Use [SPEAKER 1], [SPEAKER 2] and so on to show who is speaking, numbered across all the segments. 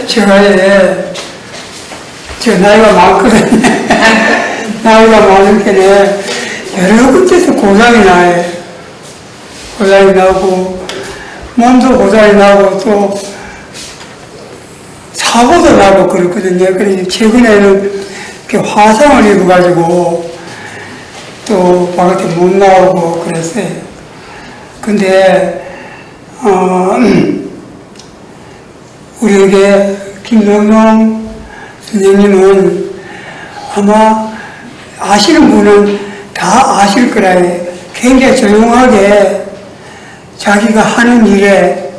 [SPEAKER 1] 제가 저 나이가 많거든요. 나이가 많은 편에 여러 군데서 고장이 나요. 고장이 나고 몸도 고장이 나고 또 사고도 나고 그렇거든요. 그래서 최근에는 이렇게 화상을 입어가지고 또 바깥에 못 나오고 그랬어요. 근데 우리에게 김명룡 선생님은 아마 아시는 분은 다 아실 거라요. 굉장히 조용하게 자기가 하는 일에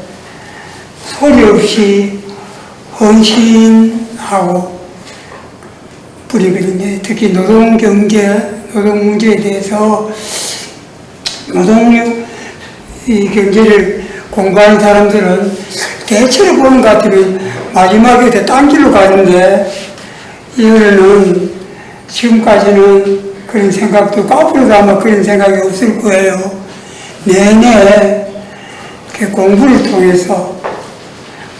[SPEAKER 1] 소리 없이 헌신하고 뿌리거든요. 특히 노동경제, 노동 문제에 대해서 이 경제를 공부하는 사람들은 대체로 보는 것 같으면 마지막에 딴 길로 가는데 이거는 지금까지는 그런 생각도 없고 앞으로도 아마 그런 생각이 없을 거예요. 내내 공부를 통해서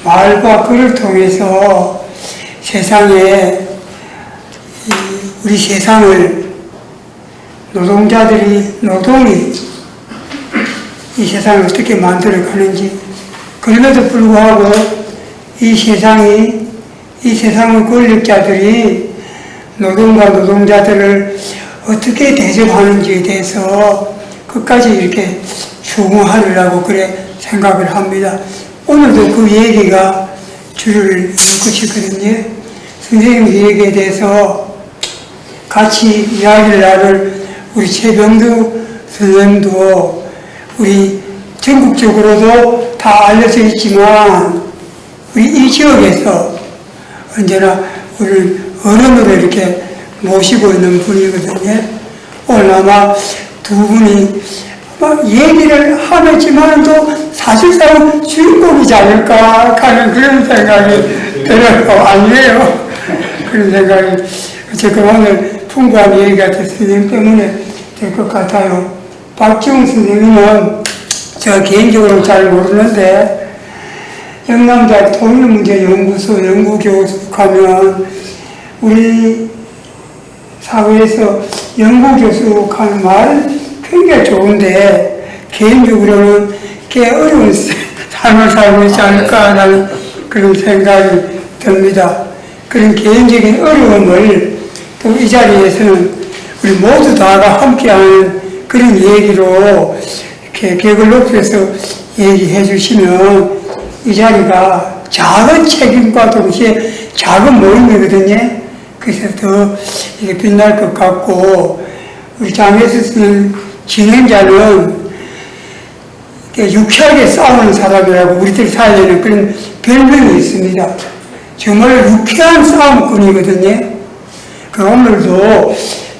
[SPEAKER 1] 말과 글을 통해서 세상에 우리 세상을 노동이 이 세상을 어떻게 만들어 가는지, 그럼에도 불구하고 이 세상의 권력자들이 노동과 노동자들을 어떻게 대접하는지에 대해서 끝까지 이렇게 추궁하려고 그래 생각을 합니다. 오늘도 그 얘기가 줄을 이을 것이거든요. 선생님 얘기에 대해서 같이 이야기를 나눌 우리 최병두 선생님도 우리 전국적으로도 다 알려져 있지만 우리 이 지역에서 언제나 우리 어른으로 이렇게 모시고 있는 분이거든요. 오늘 아마 두 분이 얘기를 하겠지만도 사실상 주인공이지 않을까 하는 그런 생각이 들어요. 아니에요. 그런 생각이 어쨌든 오늘 풍부한 얘기가 선생님 때문에 될 것 같아요. 박지웅 선생님은 제가 개인적으로 잘 모르는데 영남대학 통일문제연구소 연구교수 가면 우리 사회에서 연구교수 하는 말은 굉장히 좋은데 개인적으로는 꽤 어려운 삶을 살고 있지 않을까 하는 그런 생각이 듭니다. 그런 개인적인 어려움을 또 이 자리에서는 우리 모두 다가 함께하는 그런 얘기로 이렇게 격을 높여서 얘기해 주시면 이 자리가 작은 책임과 동시에 작은 모임이거든요. 그래서 더 이게 빛날 것 같고, 우리 장에서 쓰는 진행자는 유쾌하게 싸우는 사람이라고 우리들 사이에는 그런 별명이 있습니다. 정말 유쾌한 싸움꾼이거든요. 그 오늘도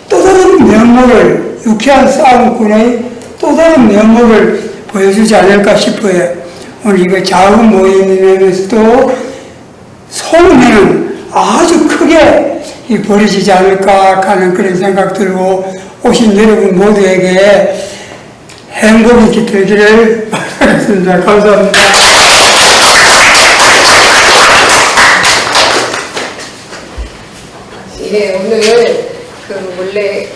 [SPEAKER 1] 또 다른 면모를, 유쾌한 싸움꾼의 또 다른 면모를 보여주지 않을까 싶어요. 오늘 이거 작은 모임이면서도 소문에는 아주 크게 벌어지지 않을까 하는 그런 생각 들고, 오신 여러분 모두에게 행복이 깃들기를 바라겠습니다. 감사합니다.
[SPEAKER 2] 예, 오늘 원래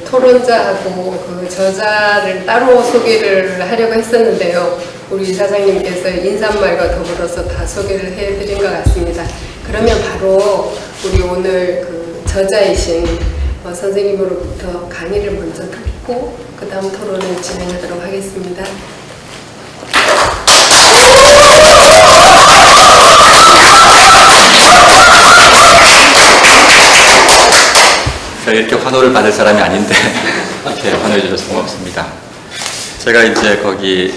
[SPEAKER 2] 토론자하고 저자를 따로 소개를 하려고 했었는데요. 우리 사장님께서 인사말과 더불어서 다 소개를 해드린 것 같습니다. 그러면 바로 우리 오늘 저자이신 선생님으로부터 강의를 먼저 듣고 그 다음 토론을 진행하도록 하겠습니다.
[SPEAKER 3] 제가 이렇게 환호를 받을 사람이 아닌데 이렇게 환호해 주셔서 고맙습니다. 제가 이제 거기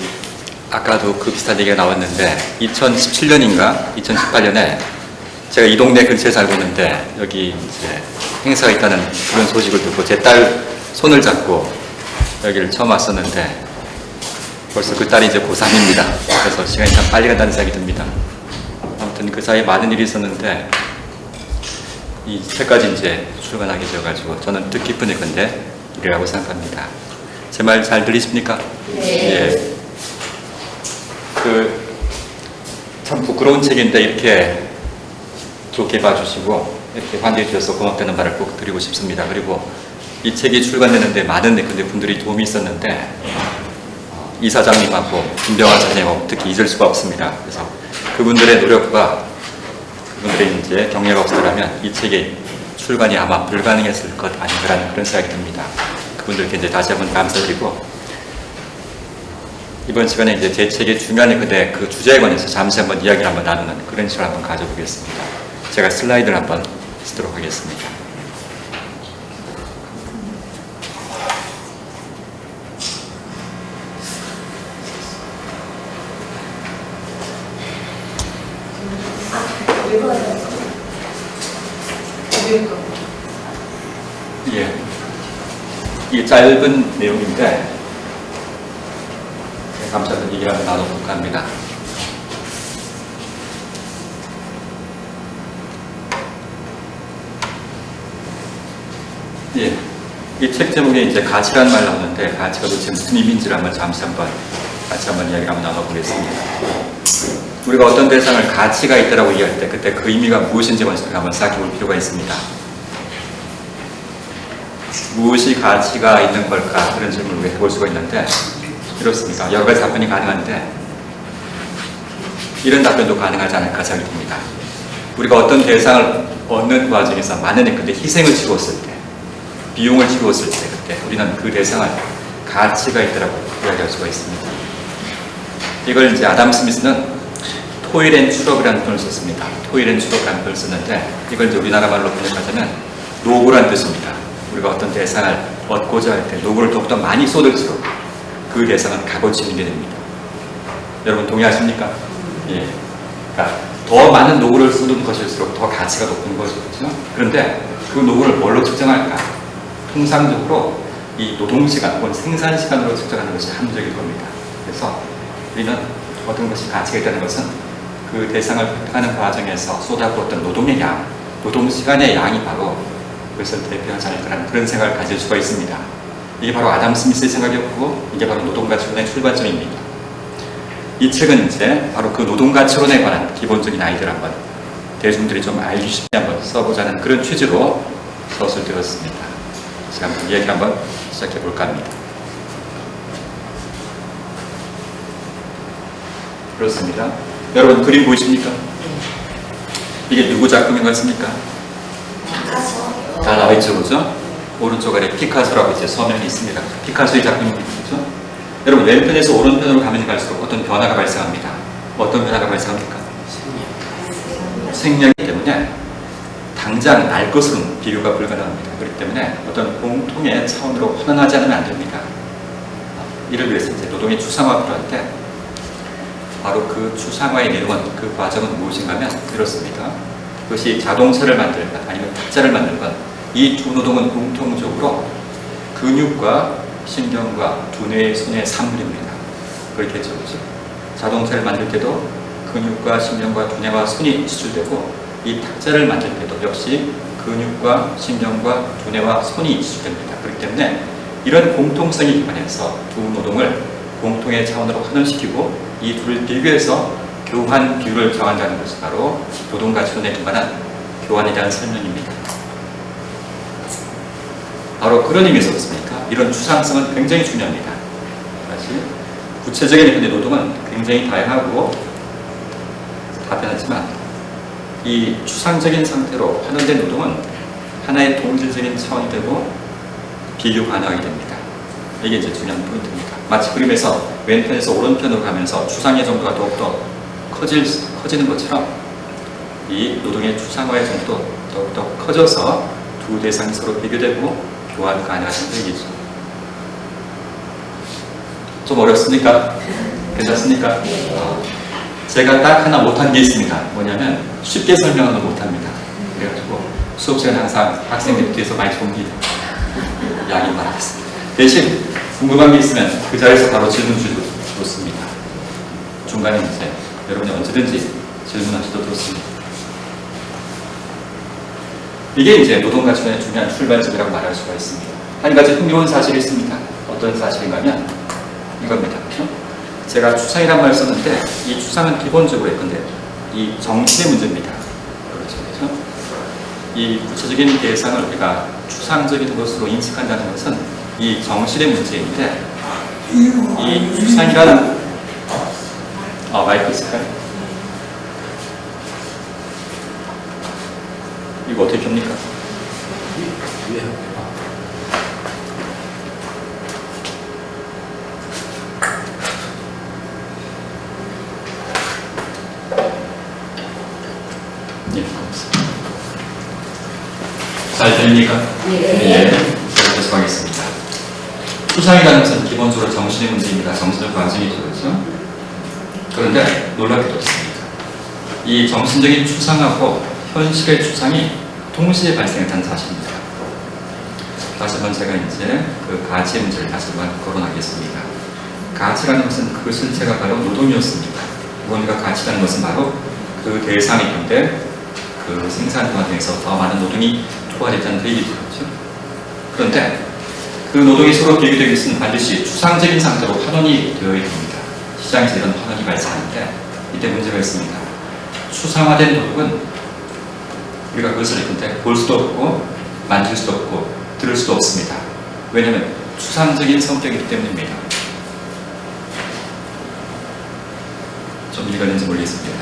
[SPEAKER 3] 아까도 그 비슷한 얘기가 나왔는데 2017년인가 2018년에 제가 이 동네 근처에 살고 있는데 여기 이제 행사가 있다는 그런 소식을 듣고 제 딸 손을 잡고 여기를 처음 왔었는데 벌써 그 딸이 이제 고3입니다. 그래서 시간이 참 빨리 간다는 생각이 듭니다. 아무튼 그 사이에 많은 일이 있었는데 이때까지 이제 출간하게 되어가지고 저는 뜻깊은 일인데 일이라고 생각합니다. 제 말 잘 들리십니까?
[SPEAKER 2] 네.
[SPEAKER 3] 예. 참 부끄러운 책인데 이렇게 좋게 봐주시고 이렇게 환대해 주셔서 고맙다는 말을 꼭 드리고 싶습니다. 그리고 이 책이 출간되는데 많은 분들이 도움이 있었는데 이사장님하고 김병환 사장님하고 특히 잊을 수가 없습니다. 그래서 그분들의 노력과 그분들의 이제 격려가 없었더라면 이 책이 출간이 아마 불가능했을 것 아닌가라는 그런 생각이 듭니다. 그분들께 이제 다시 한번 감사드리고 이번 시간에 이제 제 책의 중요한 근데 그 주제에 관해서 잠시 한번 이야기를 한번 나누는 그런 시간을 한번 가져보겠습니다. 제가 슬라이드를 한번 쓰도록 하겠습니다. 예, 이게 짧은 내용인데 잠시 한번 얘기를 한번 나눠볼까 합니다. 예, 이 책 제목에 이제 가치라는 말 나오는데 가치가 도대체 무슨 의미인지를 한번 잠시 한번 같이 한번 이야기를 한번 나눠보겠습니다. 우리가 어떤 대상을 가치가 있다라고 이해할 때 그때 그 의미가 무엇인지 먼저 한번 생각해 볼 필요가 있습니다. 무엇이 가치가 있는 걸까? 그런 질문을 우리가 해볼 수가 있는데 이렇습니다. 여러 가지 답변이 가능한데 이런 답변도 가능하지 않을까 생각이 듭니다. 우리가 어떤 대상을 얻는 과정에서 많은 근데 희생을 치루었을 때 비용을 치루었을 때 그때 우리는 그 대상을 가치가 있다라고 이야기할 수가 있습니다. 이걸 이제 아담 스미스는 토일 앤 트러블이라는 표현을 썼습니다. 토일 앤 트러블이라는 표현을 썼는데 이걸 이제 우리나라 말로 번역하자면 노고란 뜻입니다. 우리가 어떤 대상을 얻고자 할 때 노고를 더욱더 많이 쏟을수록 그 대상은 값어치 있는 게 됩니다. 여러분 동의하십니까? 예. 그러니까 더 많은 노고를 쏟은 것일수록 더 가치가 높은 것이죠. 그렇죠? 그런데 그 노고를 뭘로 측정할까? 통상적으로 이 노동시간 혹은 생산시간으로 측정하는 것이 합리적일 겁니다. 그래서 우리는 어떤 것이 가치가 있다는 것은 그 대상을 획득하는 과정에서 쏟아부었던 노동의 양, 노동시간의 양이 바로 그것을 대표하지 않을까라는 그런 생각을 가질 수가 있습니다. 이게 바로 아담 스미스의 생각이었고 이게 바로 노동가치론의 출발점입니다. 이 책은 이제 바로 그 노동가치론에 관한 기본적인 아이디어를 한번 대중들이 좀 알기 쉽게 한번 써보자는 그런 취지로 서술 되었습니다. 제가 한번 이야기 한번 시작해 볼까 합니다. 그렇습니다. 여러분 그림 보이십니까? 이게 누구 작품인 것 같습니까? 다 나와 있죠, 그죠? 오른쪽 아래 피카소라고 이제 서명이 있습니다. 피카소의 작품입니다, 그죠? 여러분 왼편에서 오른편으로 가면 갈수록 어떤 변화가 발생합니다. 어떤 변화가 발생합니까? 생명이기 때문에 당장 날 것으로는 비교가 불가능합니다. 그렇기 때문에 어떤 공통의 차원으로 환원하지 않으면 안 됩니다. 이를 위해서 이제 노동의 추상화가 필요할 때 바로 그 추상화의 내용은 그 과정은 무엇인가 하면 이렇습니다. 그것이 자동차를 만들건 아니면 탁자를 만들건 이 두 노동은 공통적으로 근육과 신경과 두뇌의 손의 산물입니다. 그렇겠죠, 그렇죠? 자동차를 만들 때도 근육과 신경과 두뇌와 손이 지출되고 이 탁자를 만들 때도 역시 근육과 신경과 두뇌와 손이 지출됩니다. 그렇기 때문에 이런 공통성이 기반해서 두 노동을 공통의 차원으로 환원시키고 이 둘을 비교해서 교환 비율을 정한다는 것이 바로 노동가치론에 기반한 교환에 대한 설명입니다. 바로 그런 의미에서 그렇습니까? 이런 추상성은 굉장히 중요합니다. 사실 구체적인 근데 노동은 굉장히 다양하고 다변하지만 이 추상적인 상태로 환원된 노동은 하나의 동질적인 차원이 되고 비교 가능하게 됩니다. 이게 이제 중요한 포인트입니다. 마치 그림에서 왼편에서 오른편으로 가면서 추상의 정도가 더욱더 커지는 것처럼 이 노동의 추상화의 정도도 더욱더 커져서 두 대상이 서로 비교되고 교환 가능한 얘기죠. 좀 어렵습니까? 괜찮습니까? 제가 딱 하나 못한 게 있습니다. 뭐냐면 쉽게 설명은 못합니다. 그래가지고 수업 시간에 항상 학생들 뒤에서 많이 돕니다. 양해 바라겠습니다. 대신 궁금한 게 있으면 그 자리에서 바로 질문 주셔도 좋습니다. 중간에 이제 여러분이 언제든지 질문하셔도 좋습니다. 이게 이제 노동가치론의 중요한 출발점이라고 말할 수가 있습니다. 한 가지 흥미로운 사실이 있습니다. 어떤 사실인가 하면 이겁니다. 그렇죠? 제가 추상이란 말을 썼는데 이 추상은 기본적으로 근데 이 정신의 문제입니다. 그렇죠, 그렇죠? 이 구체적인 대상을 우리가 추상적인 것으로 인식한다는 것은 이 정신의 문제인데, 이 추상이라는 마이크 있을까요? 이거 어떻게 켭니까? 예, 잘 들립니까? 예. 계속하겠습니다. 추상이라는 것은 기본적으로 정신의 문제입니다. 정신적 과정이죠, 그렇죠? 그런데 놀랍게도 있습니다. 이 정신적인 추상하고 현실의 추상이 동시에 발생했다는 사실입니다. 다시 한번 제가 이제 그 가치의 문제를 다시 한번 거론하겠습니다. 가치라는 것은 그 실체가 바로 노동이었습니다. 무언가 가치라는 것은 바로 그 대상이 있는데 그 생산 과정에서 더 많은 노동이 투하됐다는 얘기죠. 그렇죠? 그런데 그 노동이 서로 비교되기 위해서는 반드시 추상적인 상태로 환원이 되어야 됩니다. 시장에서 이런 환원이 발생하는데 이때 문제가 있습니다. 추상화된 노동은 우리가 그것을 근데 볼 수도 없고 만질 수도 없고 들을 수도 없습니다. 왜냐하면 추상적인 성격이기 때문입니다. 좀 읽었는지 모르겠습니다.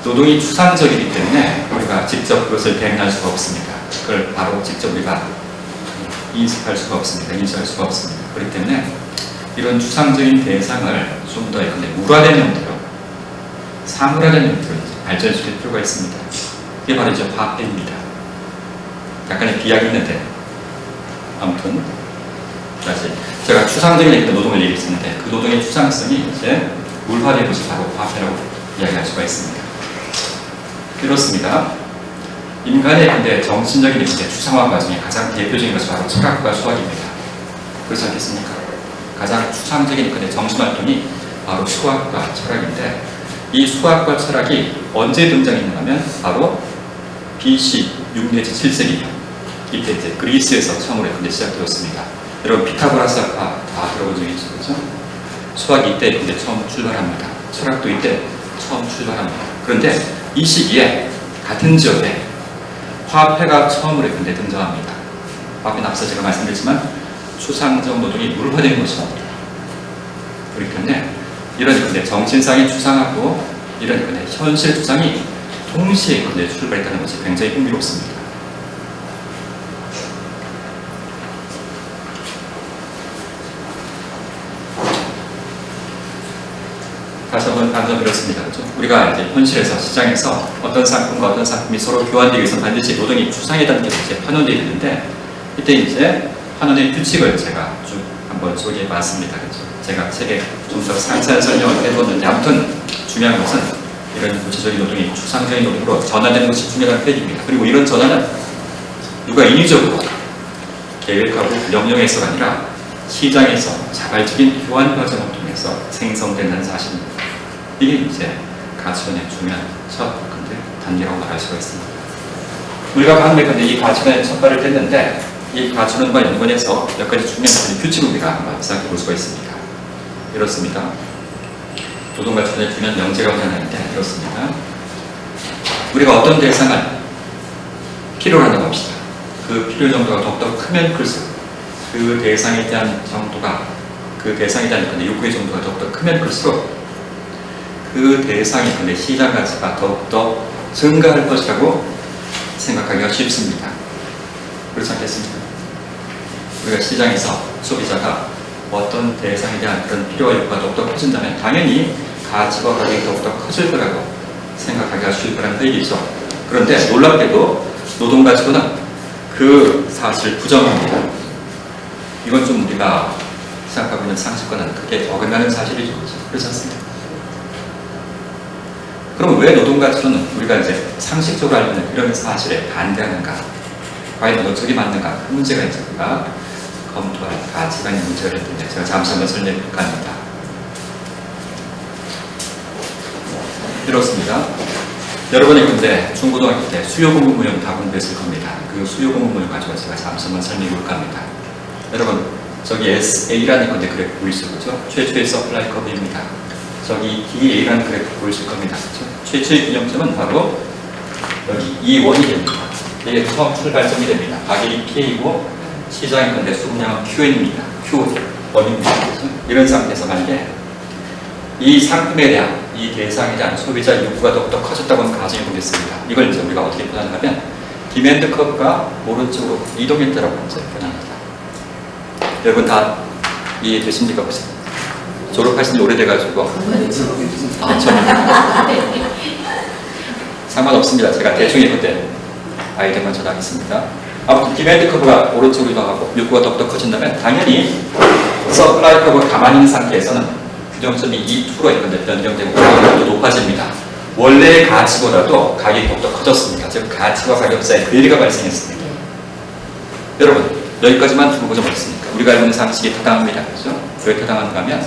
[SPEAKER 3] 노동이 추상적이기 때문에 우리가 직접 그것을 대응할 수가 없습니다. 그걸 바로 직접 우리가 인식할 수가 없습니다. 인식할 수가 없습니다. 그렇기 때문에 이런 추상적인 대상을 좀 더 물화된 형태로, 사물화된 형태로 발전시킬 필요가 있습니다. 이게 바로 이제 화폐입니다. 약간의 비약이 있는데, 아무튼 다시 제가 추상적인 노동을 얘기했었는데 그 노동의 추상성이 이제 물화된 것이 바로 화폐라고 이야기할 수가 있습니다. 그렇습니다. 인간의 근데 정신적인 근데 추상화 과정의 가장 대표적인 것이 바로 철학과 수학입니다. 그렇지 않겠습니까? 가장 추상적인 근데 정신 활동이 바로 수학과 철학인데, 이 수학과 철학이 언제 등장했냐면 바로 BC 6 내지 7세기 이때 이제 그리스에서 처음으로 근데 시작되었습니다. 여러분 피타고라스 학파 다 들어본 적이 있죠, 그렇죠? 수학이 이때 근데 처음 출발합니다. 철학도 이때 처음 출발합니다. 그런데 이 시기에 같은 지역에 화폐가 처음으로 근데 등장합니다. 화폐는 앞서 제가 말씀드렸지만 추상적 노동이 물화되는 것입니다. 그렇기 때문에 이런 근데 정신상의 추상하고 이런 근데 현실 추상이 동시에 근데 출발했다는 것이 굉장히 흥미롭습니다. 다시 한번 강조드렸습니다. 그렇죠? 우리가 이제 현실에서 시장에서 어떤 상품과 어떤 상품이 서로 교환되기 위해서 반드시 노동이 추상의 단계로 이제 환원되어 있는데, 이때 이제 환원의 규칙을 제가 쭉 한번 소개해 봤습니다. 그렇죠? 제가 책에 좀 더 상세한 설명을 해두었는데, 아무튼 중요한 것은 이런 구체적인 노동이 추상적인 노동으로 전환되는 것이 중요한 얘기입니다. 그리고 이런 전환은 누가 인위적으로 계획하고 명령해서가 아니라 시장에서 자발적인 교환 과정을 통해서 생성된다는 사실입니다. 이게 이제 가치관의 중요한 첫 단계라고 말할 수가 있습니다. 우리가 방금 이 가치관의 첫 발을 뗐는데, 이 가치관과 연관해서 몇 가지 중요한 규칙을 우리가 한번 생각해 볼 수가 있습니다. 이렇습니다. 노동가치관의 중요한 명제가 하나인데 이렇습니다. 우리가 어떤 대상을 필요로 한다고 합시다. 그 필요 정도가 더욱더 크면 클수록 그 대상에 대한 정도가, 그 대상에 대한 요구의 정도가 더욱더 크면 클수록 그 대상의 시장 가치가 더욱더 증가할 것이라고 생각하기가 쉽습니다. 그렇지 않겠습니까? 우리가 시장에서 소비자가 어떤 대상에 대한 그런 필요와 욕구가 더욱더 커진다면 당연히 가치와 가격이 더욱더 커질 거라고 생각하기가 쉬울 거라는 얘기죠. 그런데 놀랍게도 노동가치관은 그 사실을 부정합니다. 이건 좀 우리가 생각하고 있는 상식과는 크게 어긋나는 사실이죠. 그렇지 않습니까? 그럼 왜 노동가치로는 우리가 이제 상식적으로 알고 있는 이런 사실에 반대하는가? 과연 어떻게 맞는가? 그 문제가 이제 우리가 검토할 가치가 있는 문제가 있는데 제가 잠시 한번 설명해 볼까 합니다. 이렇습니다. 여러분이 근데 중고등학교 때 수요공급 다 공부했을 겁니다. 그 수요공급 가지고 제가 잠시 한번 설명해 볼까 합니다. 여러분, 저기 SA라는 건데 그래 보이시죠? 그죠? 최초의 서플라이 커브입니다. 저기 DA라는 그래프 보이실 겁니다. 그렇죠? 최초의 균형점은 바로 여기 이 원이 됩니다. 이게 처음 출발점이 됩니다. 가격이 K이고 시장의 건데 수급량은 QN입니다. Q1입니다. 이런 상태에서 만약에 이 상품에 대한, 이 대상에 대한 소비자 욕구가 더욱더 커졌다고 가정해 보겠습니다. 이걸 이제 우리가 어떻게 표현하냐면 디맨드 커브가 오른쪽으로 이동했다라고 이제 표현합니다. 여러분 다 이해되십니까? 혹시? 졸업하신 지 오래돼가지고 상관없습니다. 제가 대충 그때 아이디어만 전하겠습니다. 아무튼 디맨드 커브가 오른쪽으로 이동하고 욕구가 더욱더 커진다면 당연히 서플라이 커브가 가만히 있는 상태에서는 규정점이 2%로 있는데 변경되고 가격이 높아집니다. 원래의 가치보다도 가격이 더욱더 커졌습니다. 즉 가치와 가격 사이에 괴리가 발생했습니다. 여러분 여기까지만 두고 보자 어떻습니까? 우리가 알고 있는 상식이 타당합니다. 그렇죠? 왜 타당한가 하면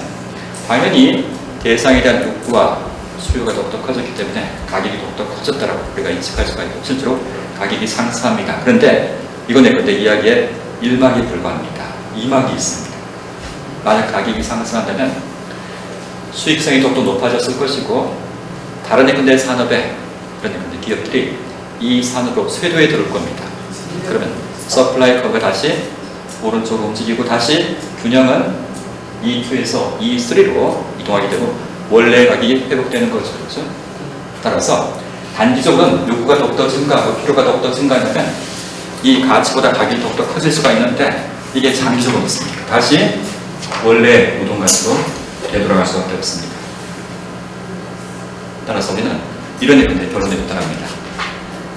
[SPEAKER 3] 당연히 대상에 대한 욕구와 수요가 더욱더 커졌기 때문에 가격이 더욱더 커졌다라고 우리가 인식할 수가 있고 실제로 가격이 상승합니다. 그런데 이건 근데 이야기에 1막이 불과합니다. 2막이 있습니다. 만약 가격이 상승한다면 수익성이 더욱더 높아졌을 것이고 다른 근데 산업에 그런 근데 기업들이 이 산업으로 쇄도에 들어올 겁니다. 그러면 서플라이 커브가 다시 오른쪽으로 움직이고 다시 균형은 E2에서 E3로 이동하게 되고 원래 가격이 회복되는 거죠. 그렇죠? 따라서 단기적으로는 욕구가 더욱더 증가하고 필요가 더욱더 증가하면 이 가치보다 가격이 더욱더 커질 수가 있는데 이게 장기적으로 없습니다. 다시 원래 노동 가치로 되돌아갈 수밖에 없습니다. 따라서 우리는 이런 근데 결론에 도달합니다.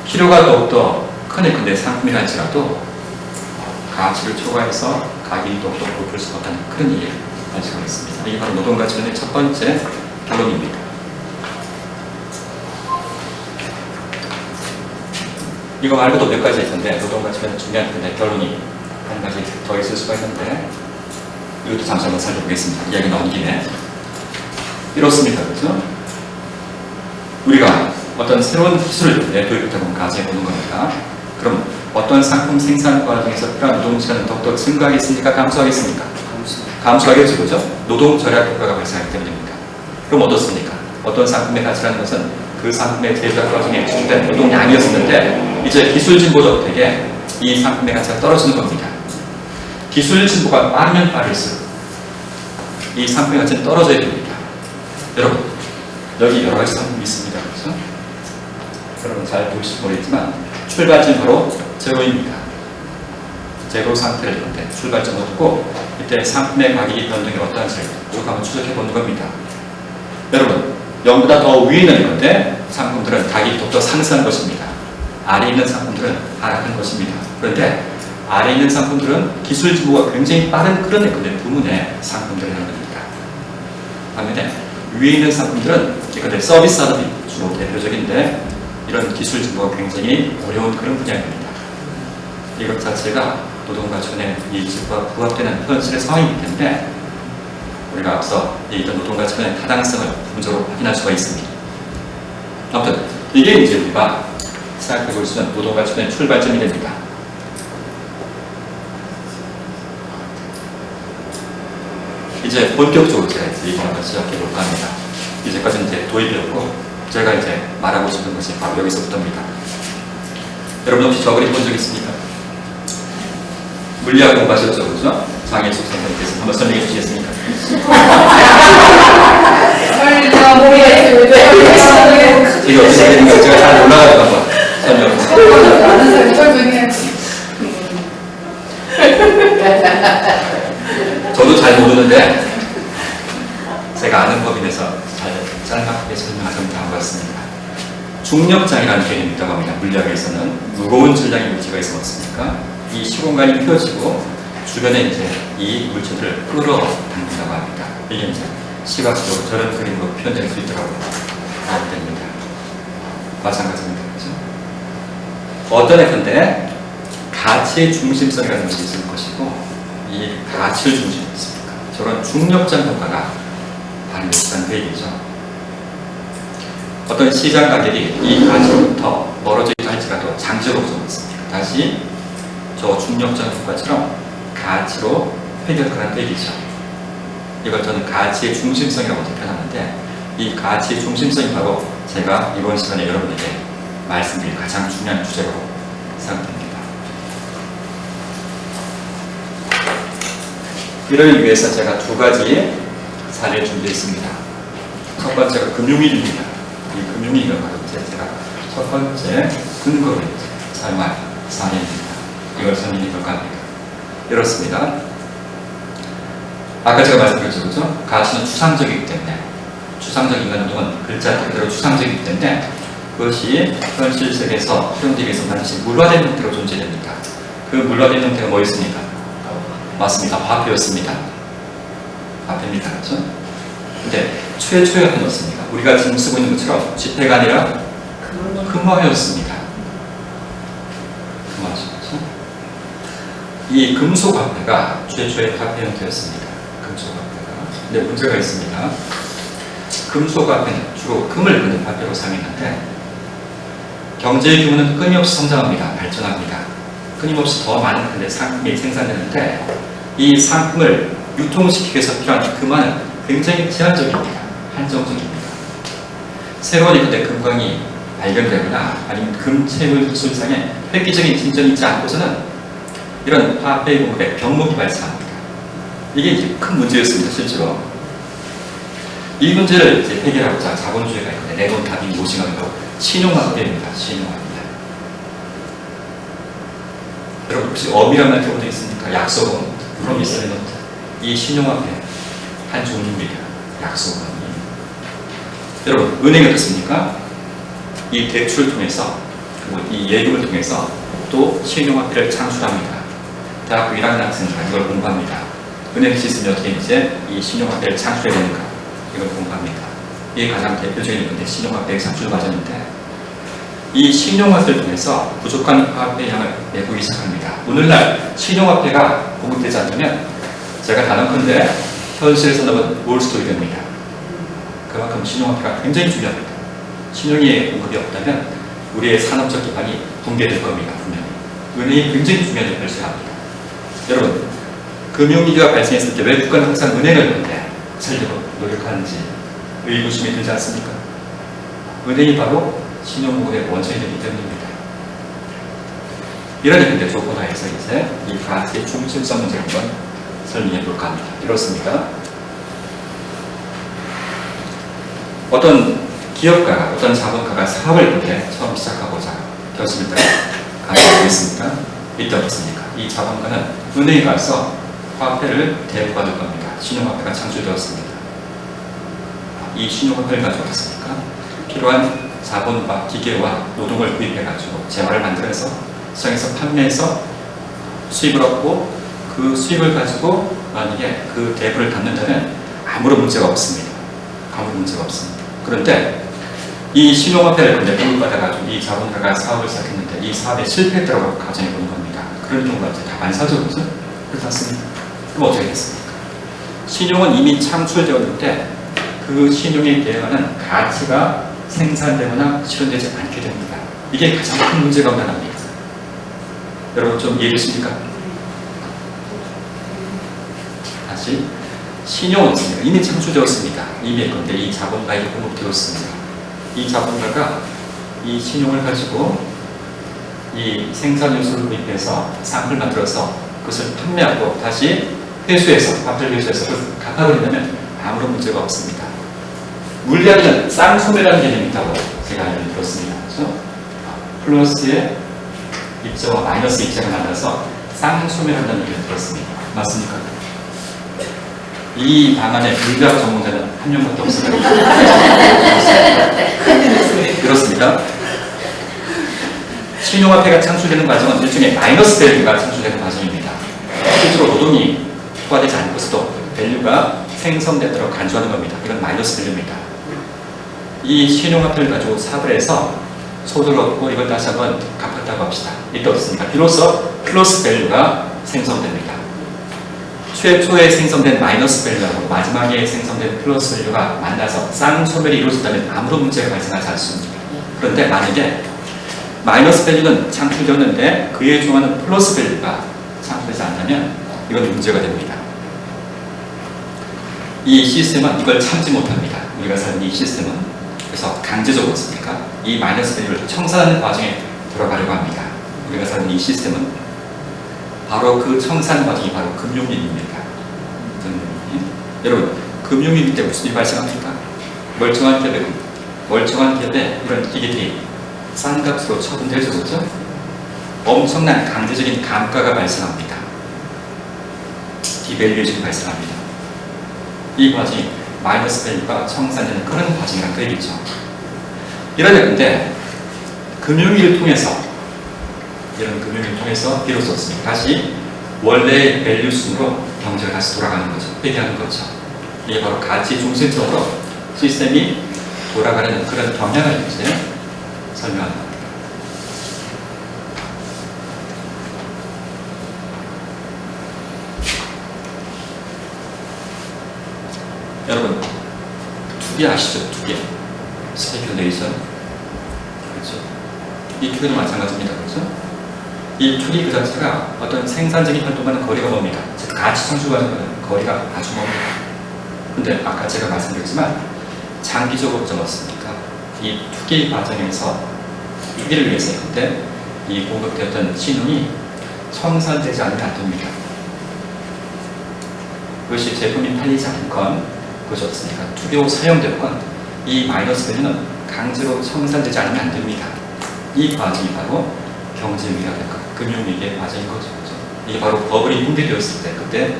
[SPEAKER 3] 필요가 더욱더 큰 근데 상품이 할지라도 가치를 초과해서 가격이 더욱더 높을 수 없다는 그런 얘기를 가지고 있습니다. 이게 바로 노동가치론의 첫 번째 결론입니다. 이거 말고도 몇 가지 있는데 노동가치론의 중요한 근데 결론이 한 가지 더 있을 수가 있는데 이것도 잠시 한번 살펴보겠습니다. 이야기 나온 김에 이렇습니다. 그렇죠? 우리가 어떤 새로운 기술을 도입했다고 가정해 보는 겁니다. 그럼 어떤 상품 생산 과정에서 필요한 노동 시간은 더욱더 증가하겠습니까? 감소하겠습니까? 감소하겠죠, 그죠? 노동 절약 효과가 발생하기 때문입니다. 그럼 어떻습니까? 어떤 상품의 가치라는 것은 그 상품의 제작 과정에 투입된 노동량이었었는데 이제 기술 진보 덕택에 이 상품의 가치가 떨어지는 겁니다. 기술 진보가 빠르면 빠를수록 이 상품의 가치는 떨어져야 됩니다. 여러분, 여기 여러 가지 상품이 있습니다. 그렇죠? 여러분 잘 보실지 모르겠지만 출발점이 바로 제로입니다. 제로 상태를 이런데 출발점을 두고 이때 상품의 가격이 변동이 어떠한지를 쭉 한번 추적해 보는 겁니다. 여러분 0보다 더 위에 있는 건데 상품들은 가격이 더욱더 상승한 것입니다. 아래에 있는 상품들은 하락한 것입니다. 그런데 아래에 있는 상품들은 기술 진보가 굉장히 빠른 그런 건데 부문의 상품들이라는 겁니다. 반면에 위에 있는 상품들은 근데 서비스 산업이 주로 대표적인데 이런 기술 진보가 굉장히 어려운 그런 분야입니다. 이것 자체가 노동가치론의 이익과 부합되는 현실의 상황이기 때문에 우리가 앞서 얘기했던 노동가치론의 타당성을 부분적으로 확인할 수가 있습니다. 아무튼 이게 이제 우리가 생각해 볼 수 있는 노동가치론의 출발점이 됩니다. 이제 본격적으로 제가 얘기하는 걸 시작해 볼까 합니다. 이제까지는 이제 도입이었고 제가 이제 말하고 싶은 것이 바로 여기서부터입니다. 여러분 혹시 저 그림 본 적 있습니까? 물리학 공부하셨죠, 그죠? 장혜숙 선생님께서 한번 설명해 주시겠습니까? 이게 어떻게 되는가 제가 잘 몰라가지고 한번 설명해 저도 잘 모르는데 제가 아는 법인에서 짤막하게 설명하자면 다음과 같습니다. 중력장이라는 개념이 있다고 합니다. 물리학에서는 무거운 질량의 물체가 있으면 어떻습니까? 이 시공간이 펴지고 주변에 이제 이 물체들을 끌어당긴다고 합니다. 이게 이제 시각적으로 저런 그림으로 표현될 수 있다고 하게 됩니다. 마찬가지입니다. 그렇죠? 어떤 애건데 가치의 중심성이라는 것이 있을 것이고 이 가치를 중심으로 있습니까? 저런 중력장 효과가 발생한다는 그 얘기죠. 어떤 시장 가격이 이 가치로부터 멀어져 있다 할지라도 장기적으로 좀 있습니다. 다시 저 중력장 효과처럼 가치로 획일하는 얘기죠. 이걸 저는 가치의 중심성이라고 표현하는데 이 가치의 중심성이 바로 제가 이번 시간에 여러분에게 말씀드릴 가장 중요한 주제라고 생각됩니다. 이를 위해서 제가 두 가지 사례를 준비했습니다. 첫 번째가 금융위기입니다. 이 금융위기가 바로 제가 첫 번째 근거를 사용할 사례입니다. 이걸 설명해 볼까 합니다. 이렇습니다. 아까 제가 말씀드렸죠, 그렇죠? 가치는 추상적이기 때문에, 추상적인 건 글자 그대로 추상적이기 때문에 그것이 현실 세계에서 활용되기 위해서 반드시 물화된 형태로 존재됩니다. 그 물화된 형태가 뭐 있습니까? 맞습니다. 화폐였습니다. 화폐입니다. 그렇죠? 근데 최초에 화폐였습니다. 우리가 지금 쓰고 있는 것처럼 지폐가 아니라 금화였습니다. 금화죠. 그렇죠? 이 금속 화폐가 최초의 화폐 형태였습니다. 금속 화폐가. 근데 문제가 있습니다. 금속 화폐는 주로 금을 넣는 화폐로 사용했는데 경제의 규모는 끊임없이 성장합니다. 발전합니다. 끊임없이 더 많은 상품이 생산되는데 이 상품을 유통시키기 위해서 필요한 금화는 굉장히 제한적입니다. 한정적입니다. 새로운 근데 금광이 발견되거나 아니면 금채물 기술상에 획기적인 진전이 있지 않고서는 이런 화폐 공급에 병목이 발생합니다. 이게 이제 큰 문제였습니다. 실제로. 이 문제를 이제 해결하고자 자본주의가 있는데 내놓은 답이 무엇인가 하면 신용화폐입니다. 신용화폐. 여러분 혹시 어미란 말 들어본 적 있습니까? 약속은 프로미스 노트. 이 신용화폐 한 종류입니다. 약속은. 여러분 은행이 어떻습니까? 이 대출을 통해서 그리고 이 예금을 통해서 또 신용화폐를 창출합니다. 대학교 1학년 학생들은 이걸 공부합니다. 은행 시스템이 어떻게 이제 이 신용화폐를 창출해야 되는가 이걸 공부합니다. 이게 가장 대표적인 건데 신용화폐의 창출 과정인데 이 신용화폐를 통해서 부족한 화폐 양을 메꾸기 시작합니다. 오늘날 신용화폐가 공급되지 않으면 제가 단언컨대 현실에서 넘은 몰스토리 됩니다. 그만큼 신용화폐가 굉장히 중요합니다. 신용의 공급이 없다면 우리의 산업적 기반이 붕괴될 겁니다. 분명히. 은행이 굉장히 중요한 역할을 수행합니다. 여러분, 금융위기가 발생했을 때 왜 국가는 항상 은행을 살려고 노력하는지 의구심이 들지 않습니까? 은행이 바로 신용공급의 원천이 되기 때문입니다. 이런 의미의 조건하에서 이제 이 가치의 중심성 문제를 한번 설명해 볼까 합니다. 이렇습니다. 어떤 기업가가, 어떤 자본가가 사업을 이렇게 처음 시작하고자 결심을 가지고 있습니까? 이때 어떻습니까? 이 자본가는 은행에 가서 화폐를 대부받을 겁니다. 신용화폐가 창출되었습니다. 이 신용화폐를 가지고 어떻습니까? 필요한 자본과 기계와 노동을 구입해가지고 재화를 만들어서 시장에서 판매해서 수입을 얻고 그 수입을 가지고 만약에 그 대부를 갚는다면 아무런 문제가 없습니다. 아무런 문제가 없습니다. 그런데 이 신용화폐를 근데 공급받아가지고 이 자본가가 사업을 시작했는데 이 사업에 실패했다고 가정해 보는 겁니다. 그런 경우가 이제 다 반사적이죠? 그렇지 않습니까? 그럼 어떻게 됐습니까? 신용은 이미 창출되었는데 그 신용에 대응하는 가치가 생산되거나 실현되지 않게 됩니다. 이게 가장 큰 문제가 하나입니다. 여러분 좀 이해되십니까? 다시 신용은 이미 창출되었습니다. 이미 그런데 이 자본가에게 공급되었습니다. 이 자본가가 이 신용을 가지고 이 생산 요소를 구입해서 상품을 만들어서 그것을 판매하고 다시 회수해서 화폐를 회수해서 그걸 갚아버린다면 아무런 문제가 없습니다. 물리학에는 쌍소매라는 개념이 있다고 제가 알고 들었습니다. 그렇죠? 플러스의 입자와 마이너스 입자가 만나서 쌍소매라는 얘기를 들었습니다. 맞습니까? 이 방안에 물리학 전문가는 한 명밖에 없습니다. 그렇습니다. 신용화폐가 창출되는 과정은 일종의 마이너스 밸류가 창출되는 과정입니다. 실제로 노동이 투하되지 않고서도 밸류가 생성되도록 간주하는 겁니다. 이건 마이너스 밸류입니다. 이 신용화폐를 가지고 사업을 해서 소득을 얻고 이걸 다시 한번 갚았다고 합시다. 이때 어떻습니까? 비로소 플러스 밸류가 생성됩니다. 최초에 생성된 마이너스 밸류하고 마지막에 생성된 플러스 밸류가 만나서 쌍소멸이 이루어진다면 아무런 문제가 발생하지 않습니다. 그런데 만약에 마이너스 밸류는 창출되었는데 그에 중하는 플러스 밸류가 창출되지 않다면 이건 문제가 됩니다. 이 시스템은 이걸 참지 못합니다. 우리가 사는 이 시스템은 그래서 강제적으로 습니까? 이 마이너스 밸류를 청산하는 과정에 들어가려고 합니다. 우리가 사는 이 시스템은 바로 그 청산 과정이 바로 금융위기입니다. 여러분, 금융위기 때 무슨 일이 발생합니까? 멀쩡한 기업에 이런 기계들이 싼 값으로 처분되죠, 그렇죠? 엄청난 강제적인 감가가 발생합니다. 디밸류에이션이 발생합니다. 이 과정이 마이너스 밸류가 청산되는 그런 과정이라는 거 얘기죠. 이러냐 근데 금융위기를 통해서 비로소 다시 원래의 밸류 순으로 경제가 다시 돌아가는 거죠. 회귀하는 거죠. 이게 바로 가치 중심적으로 시스템이 돌아가는 그런 경향을 이제 설명하는 겁니다. 여러분, 투기 아시죠? 투기. 스페큘레이션. 그렇죠? 이 투기도 마찬가지입니다. 그렇죠? 이 투기 그 자체가 어떤 생산적인 활동과는 거리가 멉니다. 즉, 가치 창출과는 거리가 아주 멉니다. 근데 아까 제가 말씀드렸지만, 장기적으로 어떻습니까? 이 투기 과정에서 투기를 위해서 그때 이 공급되었던 신용이 청산되지 않으면 안 됩니다. 그것이 제품이 팔리지 않건, 그것이 어떻습니까? 투기로 사용되건, 이 마이너스 밸류는 강제로 청산되지 않으면 안 됩니다. 이 과정이 바로 경제위기가 될 것, 금융위기의 과정인 거죠. 그렇죠? 이게 바로 버블이 붕괴되었을 때, 그때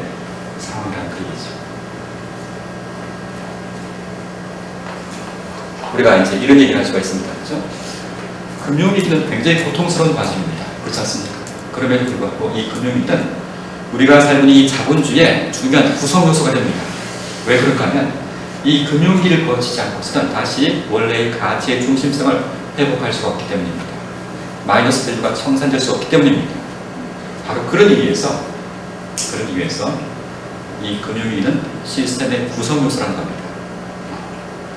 [SPEAKER 3] 상황이라는 그 얘기죠. 우리가 이제 이런 얘기를 할 수가 있습니다. 그렇죠? 금융위기는 굉장히 고통스러운 과정입니다. 그렇지 않습니까? 그럼에도 불구하고 이 금융위기는 우리가 살고 있는 이 자본주의의 중요한 구성 요소가 됩니다. 왜 그럴까 하면 이 금융위기를 거치지 않고서는 다시 원래의 가치의 중심성을 회복할 수가 없기 때문입니다. 마이너스 밸류가 청산될 수 없기 때문입니다. 바로 그런 의미에서 이 금융위기는 시스템의 구성 요소라는 겁니다.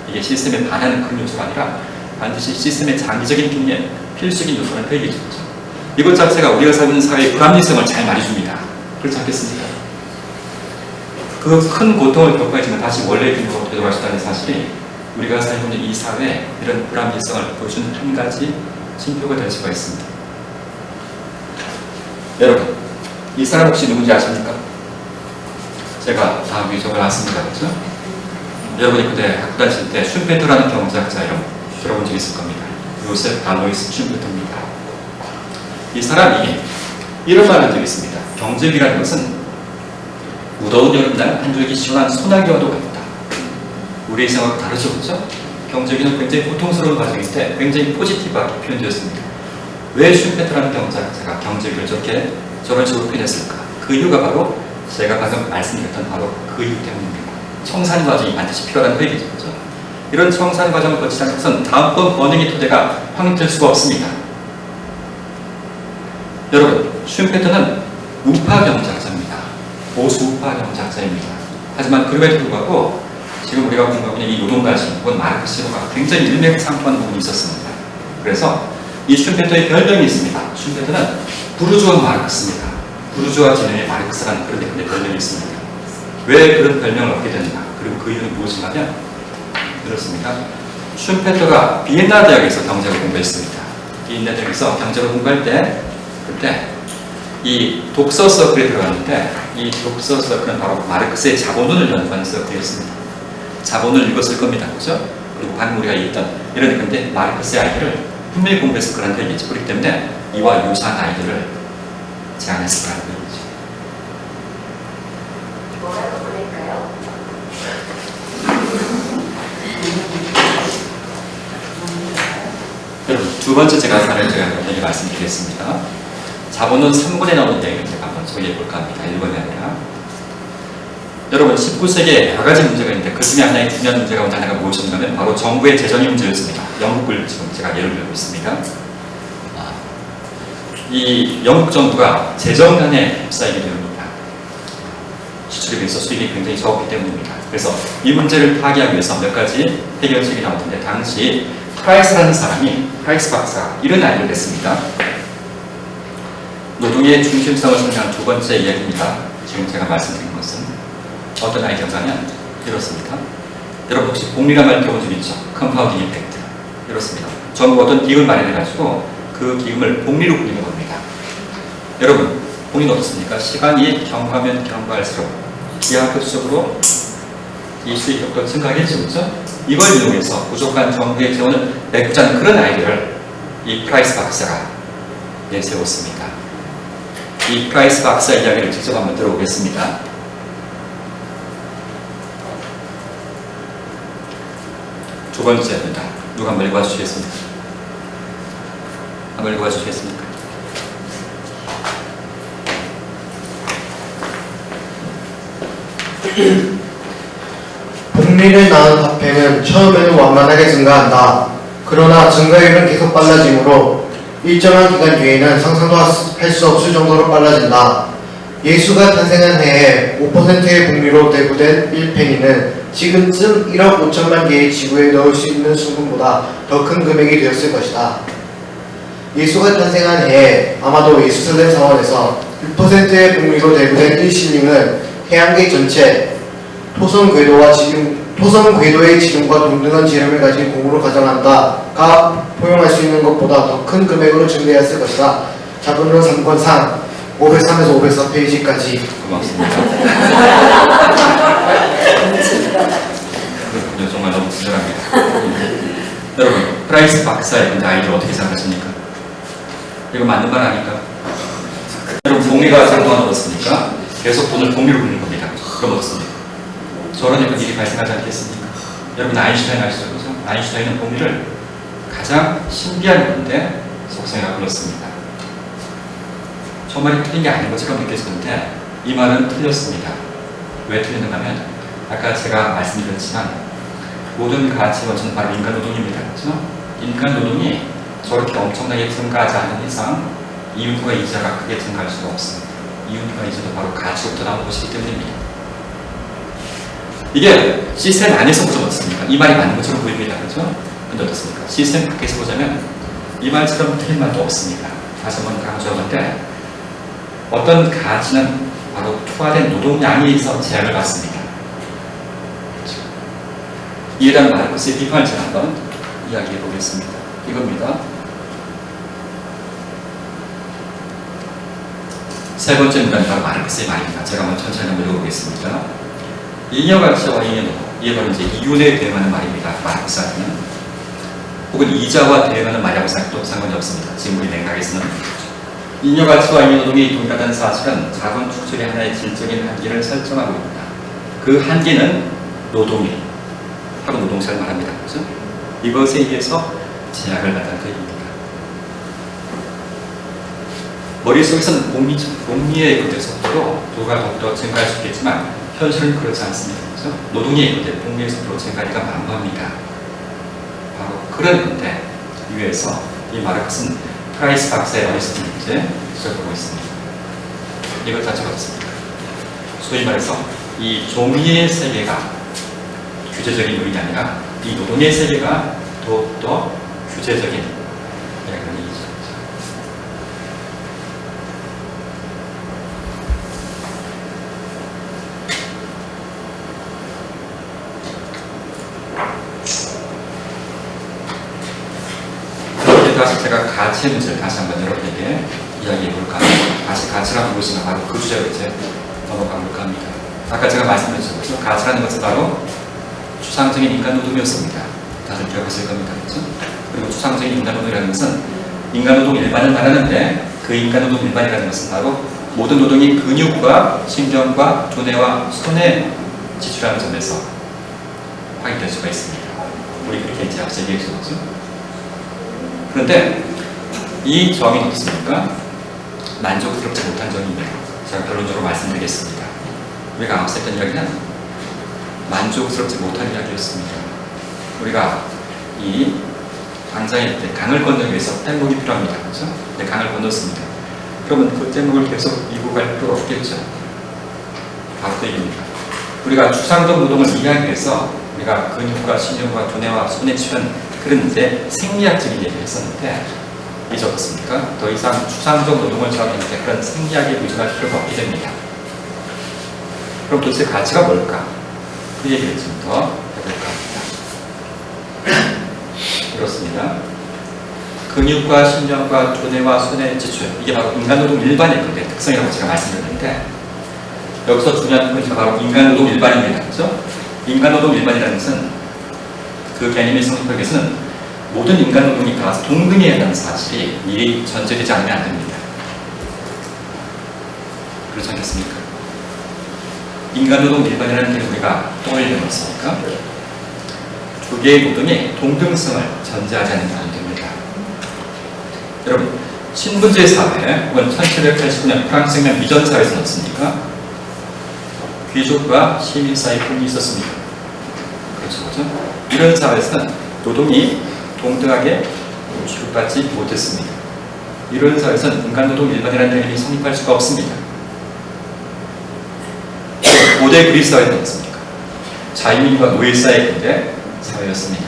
[SPEAKER 3] 이게 시스템에 반하는 그런 요소가 아니라 반드시 시스템의 장기적인 기능에 필수적인 요소라는 그 얘기죠. 이것 자체가 우리가 살고 있는 사회의 불합리성을 잘 말해줍니다. 그렇지 않겠습니까? 그 큰 고통을 겪어야지만 다시 원래의 균형으로 되돌아갈 수 있다는 사실이 우리가 살고 있는 이 사회에 이런 불합리성을 보여주는 한 가지 징표가 될 수가 있습니다. 여러분, 이 사람 혹시 누군지 아십니까? 제가 다 위적을 놨습니다. 그렇죠? 여러분이 그때 학교 다니실 때 슌페터라는 경제학자 이름 들어본 적 있을 겁니다. 요셉 알로이스 슌페터입니다. 이 사람이 이런 말을 한 적이 있습니다. 경제위기라는 것은 무더운 여름날 한 줄기 시원한 소나기와도 같다. 우리의 생각과 다르죠, 그렇죠? 경제위기는 굉장히 고통스러운 과정인데 굉장히 포지티브하게 표현되었습니다. 왜 슌페터라는 경제학자가 경제위기를 저런 식으로 표현했을까? 그 이유가 바로 제가 방금 말씀드렸던 바로 그 이유 때문입니다. 청산 과정이 반드시 필요하다는 그 얘기죠, 그렇죠? 이런 청산 과정을 거치지 않고선 다음번 번영의 토대가 확립될 수가 없습니다. 여러분, 슌페터는 우파 경제학자입니다. 보수 우파 경제학자입니다. 하지만 그럼에도 불구하고 지금 우리가 공부하고 있는 이 노동가시 혹은 마르크스가 굉장히 일맥상통하는 부분이 있었습니다. 그래서 이 슌페터의 별명이 있습니다. 슌페터는 부르주아 마르크스입니다. 부르주아 진영의 마르크스라는 그런 별명이 있습니다. 왜 그런 별명을 얻게 됐나? 그리고 그 이유는 무엇이냐면 그렇습니다. 슌페터가 비엔나 대학에서 경제를 공부했습니다. 비엔나 대학에서 경제를 공부할 때 그때 이 독서 서클에 들어갔는데 이 독서 서클은 바로 마르크스의 자본론을 연구하는 서클이었습니다. 자본을 읽었을 겁니다. 그렇죠? 그리고 방금 우리가 얘기했던 이런 건데 마르크스의 아이들을 분명히 공부했을 거라는 얘기죠. 그렇기 때문에 이와 유사한 아이들을 제안했을 거라는 얘기죠.
[SPEAKER 4] 뭐라고 보낼까요?
[SPEAKER 3] 여러분, 두 번째 제가 여기 말씀드리겠습니다. 자본론 3권에 나오는 내용을 제가 한번 소개해 볼까 합니다. 1권이 아니라. 여러분, 19세기에 여러 가지 문제가 있는데 그 중에 하나의 중요한 문제가 하나가 무엇이었냐면 바로 정부의 재정의 문제였습니다. 영국을 지금 제가 예를 들고 있습니다. 이 영국 정부가 재정난에 휩싸이게 됩니다. 지출에 비해서 수입이 굉장히 적었기 때문입니다. 그래서 이 문제를 타개하기 위해서 몇 가지 해결책이 나오는데 당시 프라이스 박사가 이런 아이디어를 냈습니다. 노동의 중심성을 설명한 두 번째 이야기입니다. 지금 제가 말씀드린 것은 어떤 아이디어냐면 이렇습니다. 여러분 혹시 복리란 말 들어본 적 있죠? 컴파운딩 이펙트. 이렇습니다. 전부 어떤 기금을 마련해가지고 그 기금을 복리로 불리는 겁니다. 여러분, 복리는 어떻습니까? 시간이 경과하면 경과할수록 기하급수적으로 이 수익력도 증가하겠죠, 그렇죠? 이걸 이용해서 부족한 정부의 재원을 메꾸자는 그런 아이디어를 이 프라이스 박사가 내세웠습니다. 이 프라이스 박사 이야기를 직접 한번 들어보겠습니다. 두 번째입니다. 누가 한번 읽어주시겠습니까? 한번 읽어주시겠습니까?
[SPEAKER 5] 복리를 낳은 화폐는 처음에는 완만하게 증가한다. 그러나 증가율은 계속 빨라지므로 일정한 기간 뒤에는 상상도 할 수 없을 정도로 빨라진다. 예수가 탄생한 해에 5%의 복리로 내구된 1페니는 지금쯤 1억 5천만 개의 지구에 넣을 수 있는 수분보다 더 큰 금액이 되었을 것이다. 예수가 탄생한 해에 아마도 예루살렘 사원에서 1%의 복리로 내구된 1실링은 해양계 전체 토성 궤도의 지름과 동등한 지름을 가진 공으로 가정한다가 포용할 수 있는 것보다 더 큰 금액으로 증대했을 것이다. 자본론 3권상 503에서 504페이지까지.
[SPEAKER 3] 고맙습니다. 그렇군요. 정말 너무 친절합니다. 여러분, 프라이스 박사의 그 아이디어 어떻게 생각하십니까? 이거 맞는 말 아닐까? 여러분, 복리가 장동안 어떻습니까? 계속 돈을 복리로 굴리는 겁니다. 그럼 어떻습니까? 저런 일이 발생하지 않겠습니까? 여러분, 아인슈타인 아시죠? 그죠? 아인슈타인은 복리를 가장 신비한 건데 속성이라고 불렀습니다. 저 말이 틀린 게 아닌 것처럼 느껴지는데 이 말은 틀렸습니다. 왜 틀렸는가 하면 아까 제가 말씀드렸지만 모든 가치 원천은 바로 인간 노동입니다. 그렇죠? 인간 노동이 저렇게 엄청나게 증가하지 않는 이상 이윤과 이자가 크게 증가할 수가 없습니다. 이윤과 이자도 바로 가치부터 나오는 것이기 때문입니다. 이게 시스템 안에서 보자면 어떻습니까? 이 말이 맞는 것처럼 보입니다. 그렇죠? 근데 어떻습니까? 시스템 밖에서 보자면 이 말처럼 틀린 말도 없습니다. 다시 한번 강조하건데 어떤 가치는 바로 투하된 노동량에 의해서 제약을 받습니다. 그렇죠? 이에 대한 마르크스의 비판을 제가 한번 이야기해 보겠습니다. 이겁니다. 세 번째 문단이 바로 마르크스의 말입니다. 제가 한번 천천히 한번 읽어보겠습니다. 잉여가치와 잉여노동, 이게 바로 이제 이윤에 대응하는 말입니다. 마르크스는 혹은 이자와 대응하는 말이라고 생각도 상관이 없습니다. 지금 우리 맥락에서는 잉여가치와 잉여노동이 동일하다는 사실은 자본 축출의 하나의 질적인 한계를 설정하고 있다. 그 한계는 노동일 하고 노동자를 말합니다. 그렇죠? 이것에 의해서 제약을 받는 그 얘기입니다. 머릿속에서는 복리의 이익의 속도로 도가 더욱더 증가할 수 있겠지만 현실은 그렇지 않습니다. 그렇죠? 노동의 이익의 복리의 속도로 증가하기가 만무합니다. 바로 그런 건데 위에서 이 마르크스는 프라이스 박사의 어리석은 문제 지적하고 있습니다. 이걸 다 적었습니다. 소위 말해서 이 종이의 세계가 규제적인 요인이 아니라 이 노동의 세계가 더욱더 규제적인 이야기를 얘기죠. 다시 제가 가치의 문제를 다시 한번 여러분에게 이야기해 볼까 합니다. 다시 가치라는 것이 바로 그 주제로 이제 넘어가 볼까 합니다. 아까 제가 말씀드렸죠. 가치라는 것은 바로 추상적인 인간 노동이었습니다. 다들 기억하실 겁니다. 그렇죠? 그리고 추상적인 인간 노동이라는 것은 인간 노동 일반을 말하는데 그 인간 노동 일반이라는 것은 바로 모든 노동이 근육과 신경과 두뇌와 손에 지출하는 점에서 확인될 수가 있습니다. 우리 그렇게 이제 앞서 얘기했었죠. 그런데 이 점이 어떻습니까? 만족스럽지 못한 점입니다. 제가 결론적으로 말씀드리겠습니다. 우리가 앞서 했던 이야기는 만족스럽지 못한 이야기였습니다. 우리가 이 당장에 강을 건너기 위해서 뗏목이 필요합니다. 그렇죠? 네, 강을 건넜습니다. 그러면 그 뗏목을 계속 이고 갈 필요가 없겠죠. 바로 그 얘기입니다. 우리가 추상적 노동을 이해하기 위해서 우리가 근육과 신경과 두뇌와 손에 취한 그런 이제 생리학적인 얘기를 했었는데 이제 어떻습니까? 더 이상 추상적 노동을 취하는 그런 생리학에 의존할 필요가 없게 됩니다. 그럼 도대체 가치가 뭘까? 그 얘기를 좀 더 해볼까 합니다. 그렇습니다. 근육과 신경과 두뇌와 손의 지출, 이게 바로 인간노동 일반의 근대 특성이라고 제가 말씀드렸는데, 여기서 중요한 포인트가 바로 인간노동 일반입니다. 그렇죠? 인간노동 일반이라는 것은 그 개념이 성립하기 위해서는 모든 인간노동이 다 동등해야 한다는 사실이 미리 전제되지 않으면 안 됩니다. 그렇지 않겠습니까? 인간노동 일반이라는 게 우리가 떠올리는 것입니까? 두 개의 노동이 동등성을 전제하지 않으면 안 됩니다. 여러분, 신분제 사회, 혹은 1780년 프랑스 혁명 이전 사회에서는 어떻습니까? 귀족과 시민 사이 분이 있었습니다. 그렇죠? 이런 사회에서는 노동이 동등하게 취급받지 못했습니다. 이런 사회에서는 인간노동 일반이라는 개념이 성립할 수가 없습니다. 고대 그리스 사회는 어떻습니까? 자유민과 노예 사이의 근대 사회였습니다.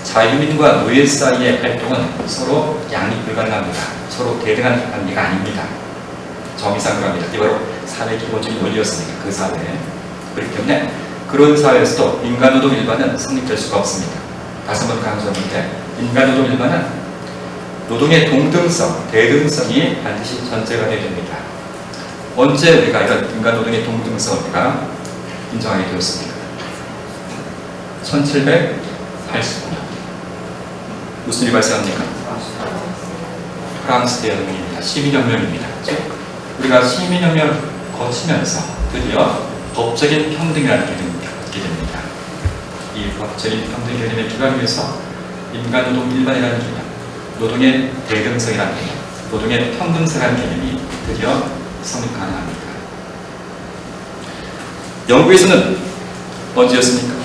[SPEAKER 3] 자유민과 노예 사이의 활동은 서로 양립 불가능합니다. 서로 대등한 관계가 아닙니다. 정의상 그럽니다. 이 바로 사회의 기본적인 원리였습니다. 그 사회에. 그렇기 때문에 그런 사회에서도 인간노동 일반은 성립될 수가 없습니다. 다시 한번 강조하는데, 인간노동 일반은 노동의 동등성, 대등성이 반드시 전제가 되어야 됩니다. 언제 우리가 이런 인간노동의 동등성을 우리가 인정하게 되었습니까? 1789년. 무슨 일이 발생합니까? 프랑스 대혁명입니다. 시민혁명입니다. 우리가 시민혁명을 거치면서 드디어 법적인 평등이라는 개념을 갖게 됩니다. 이 법적인 평등 개념에 기반하기 위해서 인간노동 일반이라는 개념, 노동의 대등성이라는 개념, 노동의 평등성이라는 개념이 드디어 성립 가능합니다. 영국에서는 언제였습니까?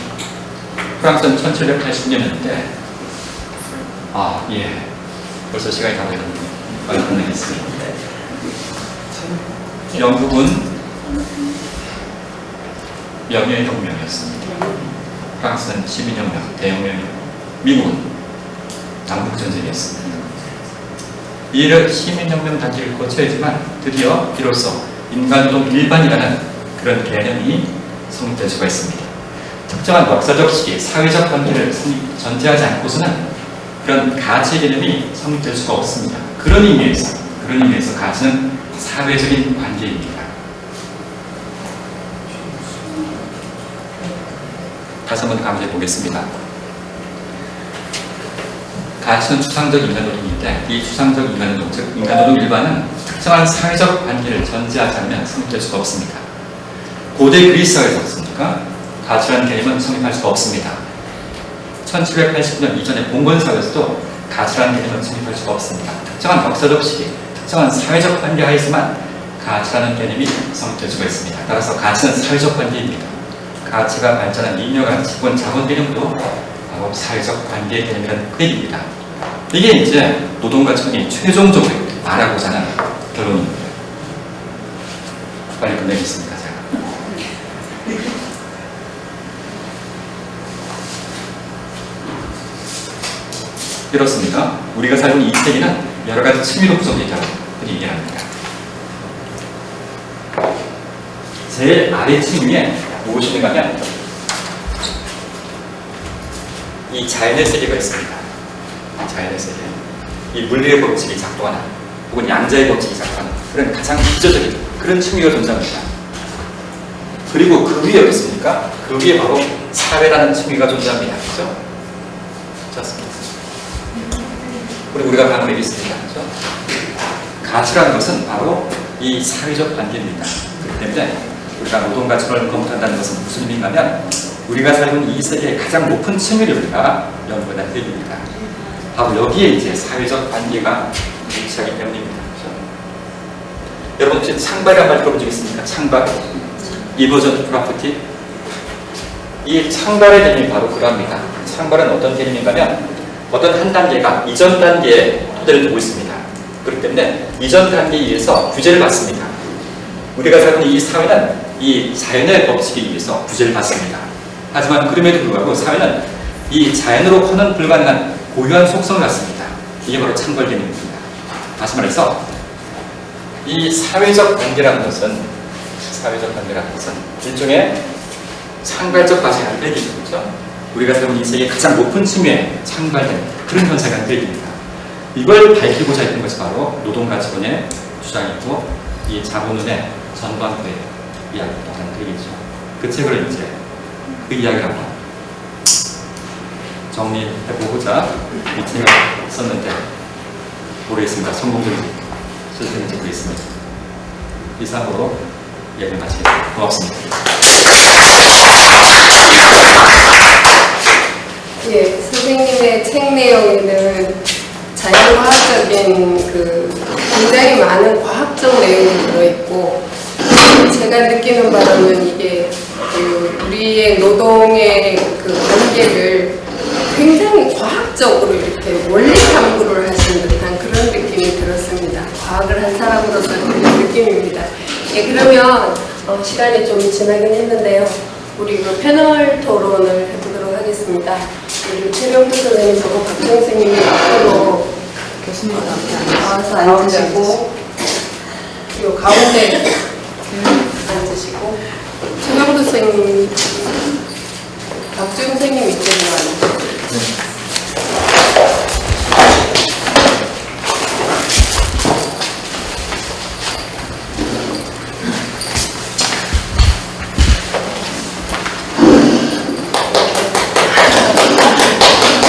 [SPEAKER 3] 프랑스는 1780년인데, 벌써 시간이 다 되는데 빨리 끝내겠습니다. 영국은 명예혁명이었습니다. 프랑스는 시민혁명, 대혁명이었고, 미국은 남북전쟁이었습니다. 이를 시민혁명 단계를 거쳐야지만 드디어 비로소 인간노동 일반이라는 그런 개념이 성립될 수가 있습니다. 특정한 역사적 시기, 사회적 관계를 전제하지 않고서는 그런 가치 개념이 성립될 수가 없습니다. 그런 의미에서 가치는 사회적인 관계입니다. 다시 한번 강조해 보겠습니다. 가치는 추상적 인간노동인데, 이 추상적 인간노동, 즉 인간노동 일반은 특정한 사회적 관계를 전제하지 않으면 성립될 수가 없습니다. 고대 그리스 사회에서 어떻습니까? 가치라는 개념은 성립할 수가 없습니다. 1780년 이전의 봉건 사회에서도 가치라는 개념은 성립할 수가 없습니다. 특정한 역사적 시기, 특정한 사회적 관계 하에서만 가치라는 개념이 성립될 수가 있습니다. 따라서 가치는 사회적 관계입니다. 가치가 발전한 잉여가치, 기본 자본 개념도 바로 사회적 관계 개념이라는 그 얘기입니다. 이게 이제 노동가치론이 최종적으로 말하고자 하는 결론입니다. 빨리 끝내겠습니다. 제가. 이렇습니다. 우리가 살고 있는 이 세계는 여러 가지 층위로 구성되어 있다고 얘기합니다. 제일 아래층 위에 무엇이 있는가 하면 이 자연의 세계가 있습니다. 자연의 세계. 이 물리의 법칙이 작동하는, 혹은 양자의 법칙이 작동하는 그런 가장 기저적인 그런 층위가 존재합니다. 그리고 그 위에 어떻습니까? 그 위에 바로 사회라는 층위가 존재합니다. 그렇죠? 좋습니다. 우리가 방금 얘기했습니다. 그렇죠? 가치라는 것은 바로 이 사회적 관계입니다. 그렇기 때문에 우리가 노동가치를 검토한다는 것은 무슨 의미인가 하면 우리가 살고 있는 이 세계의 가장 높은 층위를 우리가 연구한다는 얘기입니다. 바로 여기에 이제 사회적 관계가 위치하기 때문입니다. 그렇죠? 여러분 혹시 창발이라는 말 들어본 적 있습니까? 창발. 이버전 프로퍼티. 이 창발의 개념이 바로 그러합니다. 창발은 어떤 개념인가 하면 어떤 한 단계가 이전 단계에 토대를 두고 있습니다. 그렇기 때문에 이전 단계에 의해서 규제를 받습니다. 우리가 살고 있는 이 사회는 이 자연의 법칙에 의해서 규제를 받습니다. 하지만 그럼에도 불구하고 사회는 이 자연으로는 불가능한 고유한 속성을 갖습니다. 이게 바로 창발 개념입니다. 다시 말해서 이 사회적 관계라는 것은 일종의 창발적 가치를 얘기죠. 그렇죠? 우리가 살고 있는 이 세계의 가장 높은 층에 창발된 그런 현상이 되어있습니다. 이걸 밝히고자 했던 것이 바로 노동가치론의 주장이고 이 자본론의 전반부의 이야기라고 하는 되겠죠. 그 책을 이제 그 이야기를 한번 정리해보고자 이 책을 썼는데 모르겠습니다. 성공적인지 실패는지 모르겠습니다. 이상으로 이야기를 마치겠습니다. 고맙습니다.
[SPEAKER 2] 예, 선생님의 책 내용에는 자연과학적인 굉장히 많은 과학적 내용이 들어있고, 제가 느끼는 바로는 이게 우리의 노동의 관계를 굉장히 과학적으로 이렇게 원리 탐구를 하신 듯한 그런 느낌이 들었습니다. 과학을 한 사람으로서 그런 느낌입니다. 예, 그러면 시간이 좀 지나긴 했는데요. 우리 패널 토론을 해보도록 하겠습니다. 우리 최명수 선생님하고 박정 선생님이 앞으로 교수님 앞에 나와서 앉으시고, 그리고 가운데 앉으시고, 최명수 선생님, 박정 선생님 이쪽으로 앉으시고.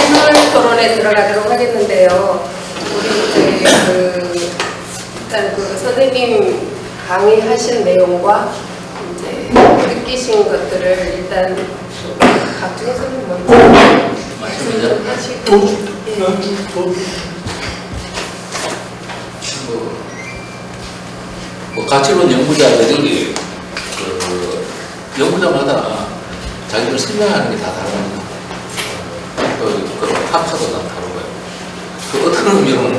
[SPEAKER 2] 패널 토론에 들어가도록 하겠는데요. 우리 이제 일단 선생님 강의하신 내용과 이제 느끼신 것들을 일단 박준희 선생님 먼저 말씀 좀 하시고.
[SPEAKER 6] 가치론 연구자들이 연구자마다 자기들 설명하는 게 다 다릅니다. 학파도 다 다르고요. 어떤 의미로는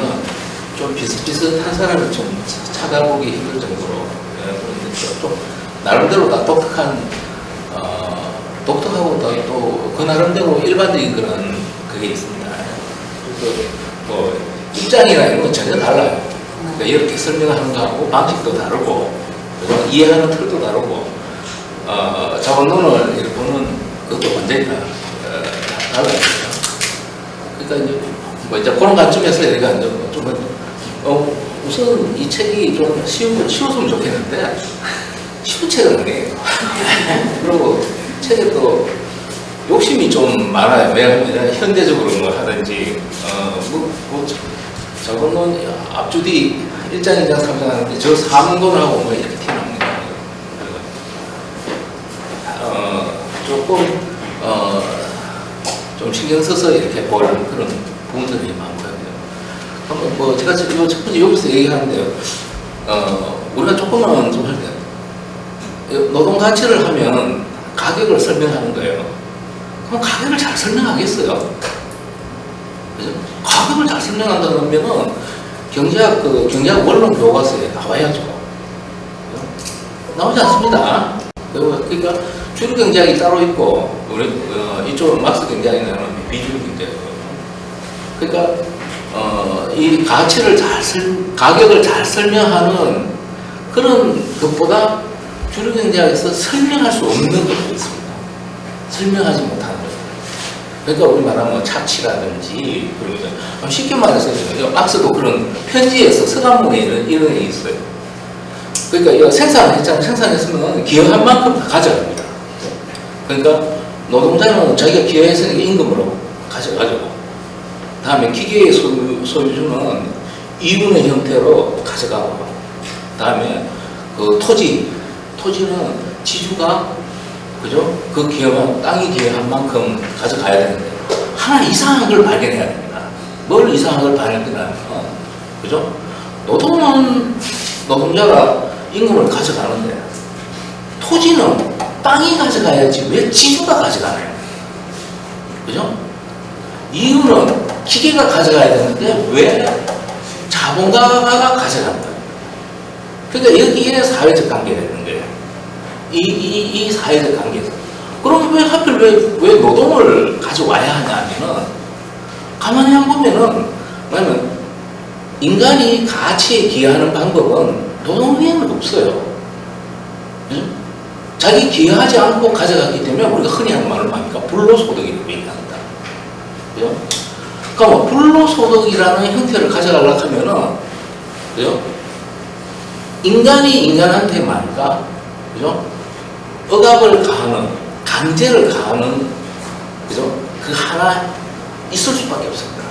[SPEAKER 6] 좀 비슷비슷한 사람을 좀 찾아보기 힘들 정도로 그런데 좀 나름대로 다 독특하고 또 그 나름대로 일반적인 그런 그게 있습니다. 그래서 뭐 입장이나 이런 건 전혀 달라요. 그러니까 이렇게 설명하는 거하고 방식도 다르고 이해하는 틀도 다르고 자본론을 이렇게 보는 것도 완전히 달라요. 그러니까 이제 뭐 이제 그런 관점에서 얘가 좀 우선 이 책이 좀 쉬웠으면 좋겠는데 쉬운 책은 아니에요. 그리고 책에 또 욕심이 좀 많아요. 왜냐하면 현대적으로 뭐 하든지 자본론 앞주디 1장, 2장, 3장 하는데 저 3권하고 뭐 이렇게 튀어나옵니다. 조금 좀 신경 써서 이렇게 볼 그런 부분들이 많고요. 한번 뭐 제가 지금 첫 번째 여기서 얘기하는데요. 우리가 조금만 좀 할 때 노동 가치를 하면 가격을 설명하는 거예요. 그럼 가격을 잘 설명하겠어요? 그죠? 가격을 잘 설명한다면은 경제학 원론 교과서에 나와야죠. 나오지 않습니다. 그러니까 주류 경제학이 따로 있고 우리 이쪽은 막스 경제학이나 비주류 경제학이거든요. 그러니까 이 가격을 잘 설명하는 그런 것보다 주류 경제학에서 설명할 수 없는 것도 있습니다. 설명하지 못하는 것. 그러니까 우리 말하면 차치라든지 그리고 쉽게 말해서 막스도 그런 편지에서 서간문에 이런 게 있어요. 그러니까 이거 생산했으면 기여한 만큼 다 가져갑니다. 그러니까 노동자는 자기가 기여했으니까 임금으로 가져가지고, 다음에 기계의 소유주는 이윤의 형태로 가져가고, 다음에 그 토지는 지주가 그죠? 그 기여만 땅이 기여한 만큼 가져가야 되는데 하나 이상한 걸 발견해야 됩니다. 뭘 이상한 걸 발견하냐면 그죠? 노동자가 임금을 가져가는데 토지는 땅이 가져가야지 왜 지주가 가져가나요? 그죠? 이유는 기계가 가져가야 되는데 왜 자본가가 가져가는 거예요? 그러니까 여기에 사회적 관계가 있는 거예요. 이 사회적 관계에서. 그럼 왜 하필 왜 노동을 가져와야 하냐 하면은, 가만히 한번 보면은, 뭐냐면, 인간이 가치에 기여하는 방법은 노동 외에는 없어요. 그죠? 자기 기여하지 않고 가져가기 때문에 우리가 흔히 하는 말로 뭡니까? 불로소득이라고 얘기합니다. 그죠? 그러니까 불로소득이라는 형태를 가져가려고 하면은, 그죠? 인간이 인간한테 말까? 그죠? 억압을 가하는, 강제를 가하는, 그죠? 그 하나 있을 수밖에 없습니다.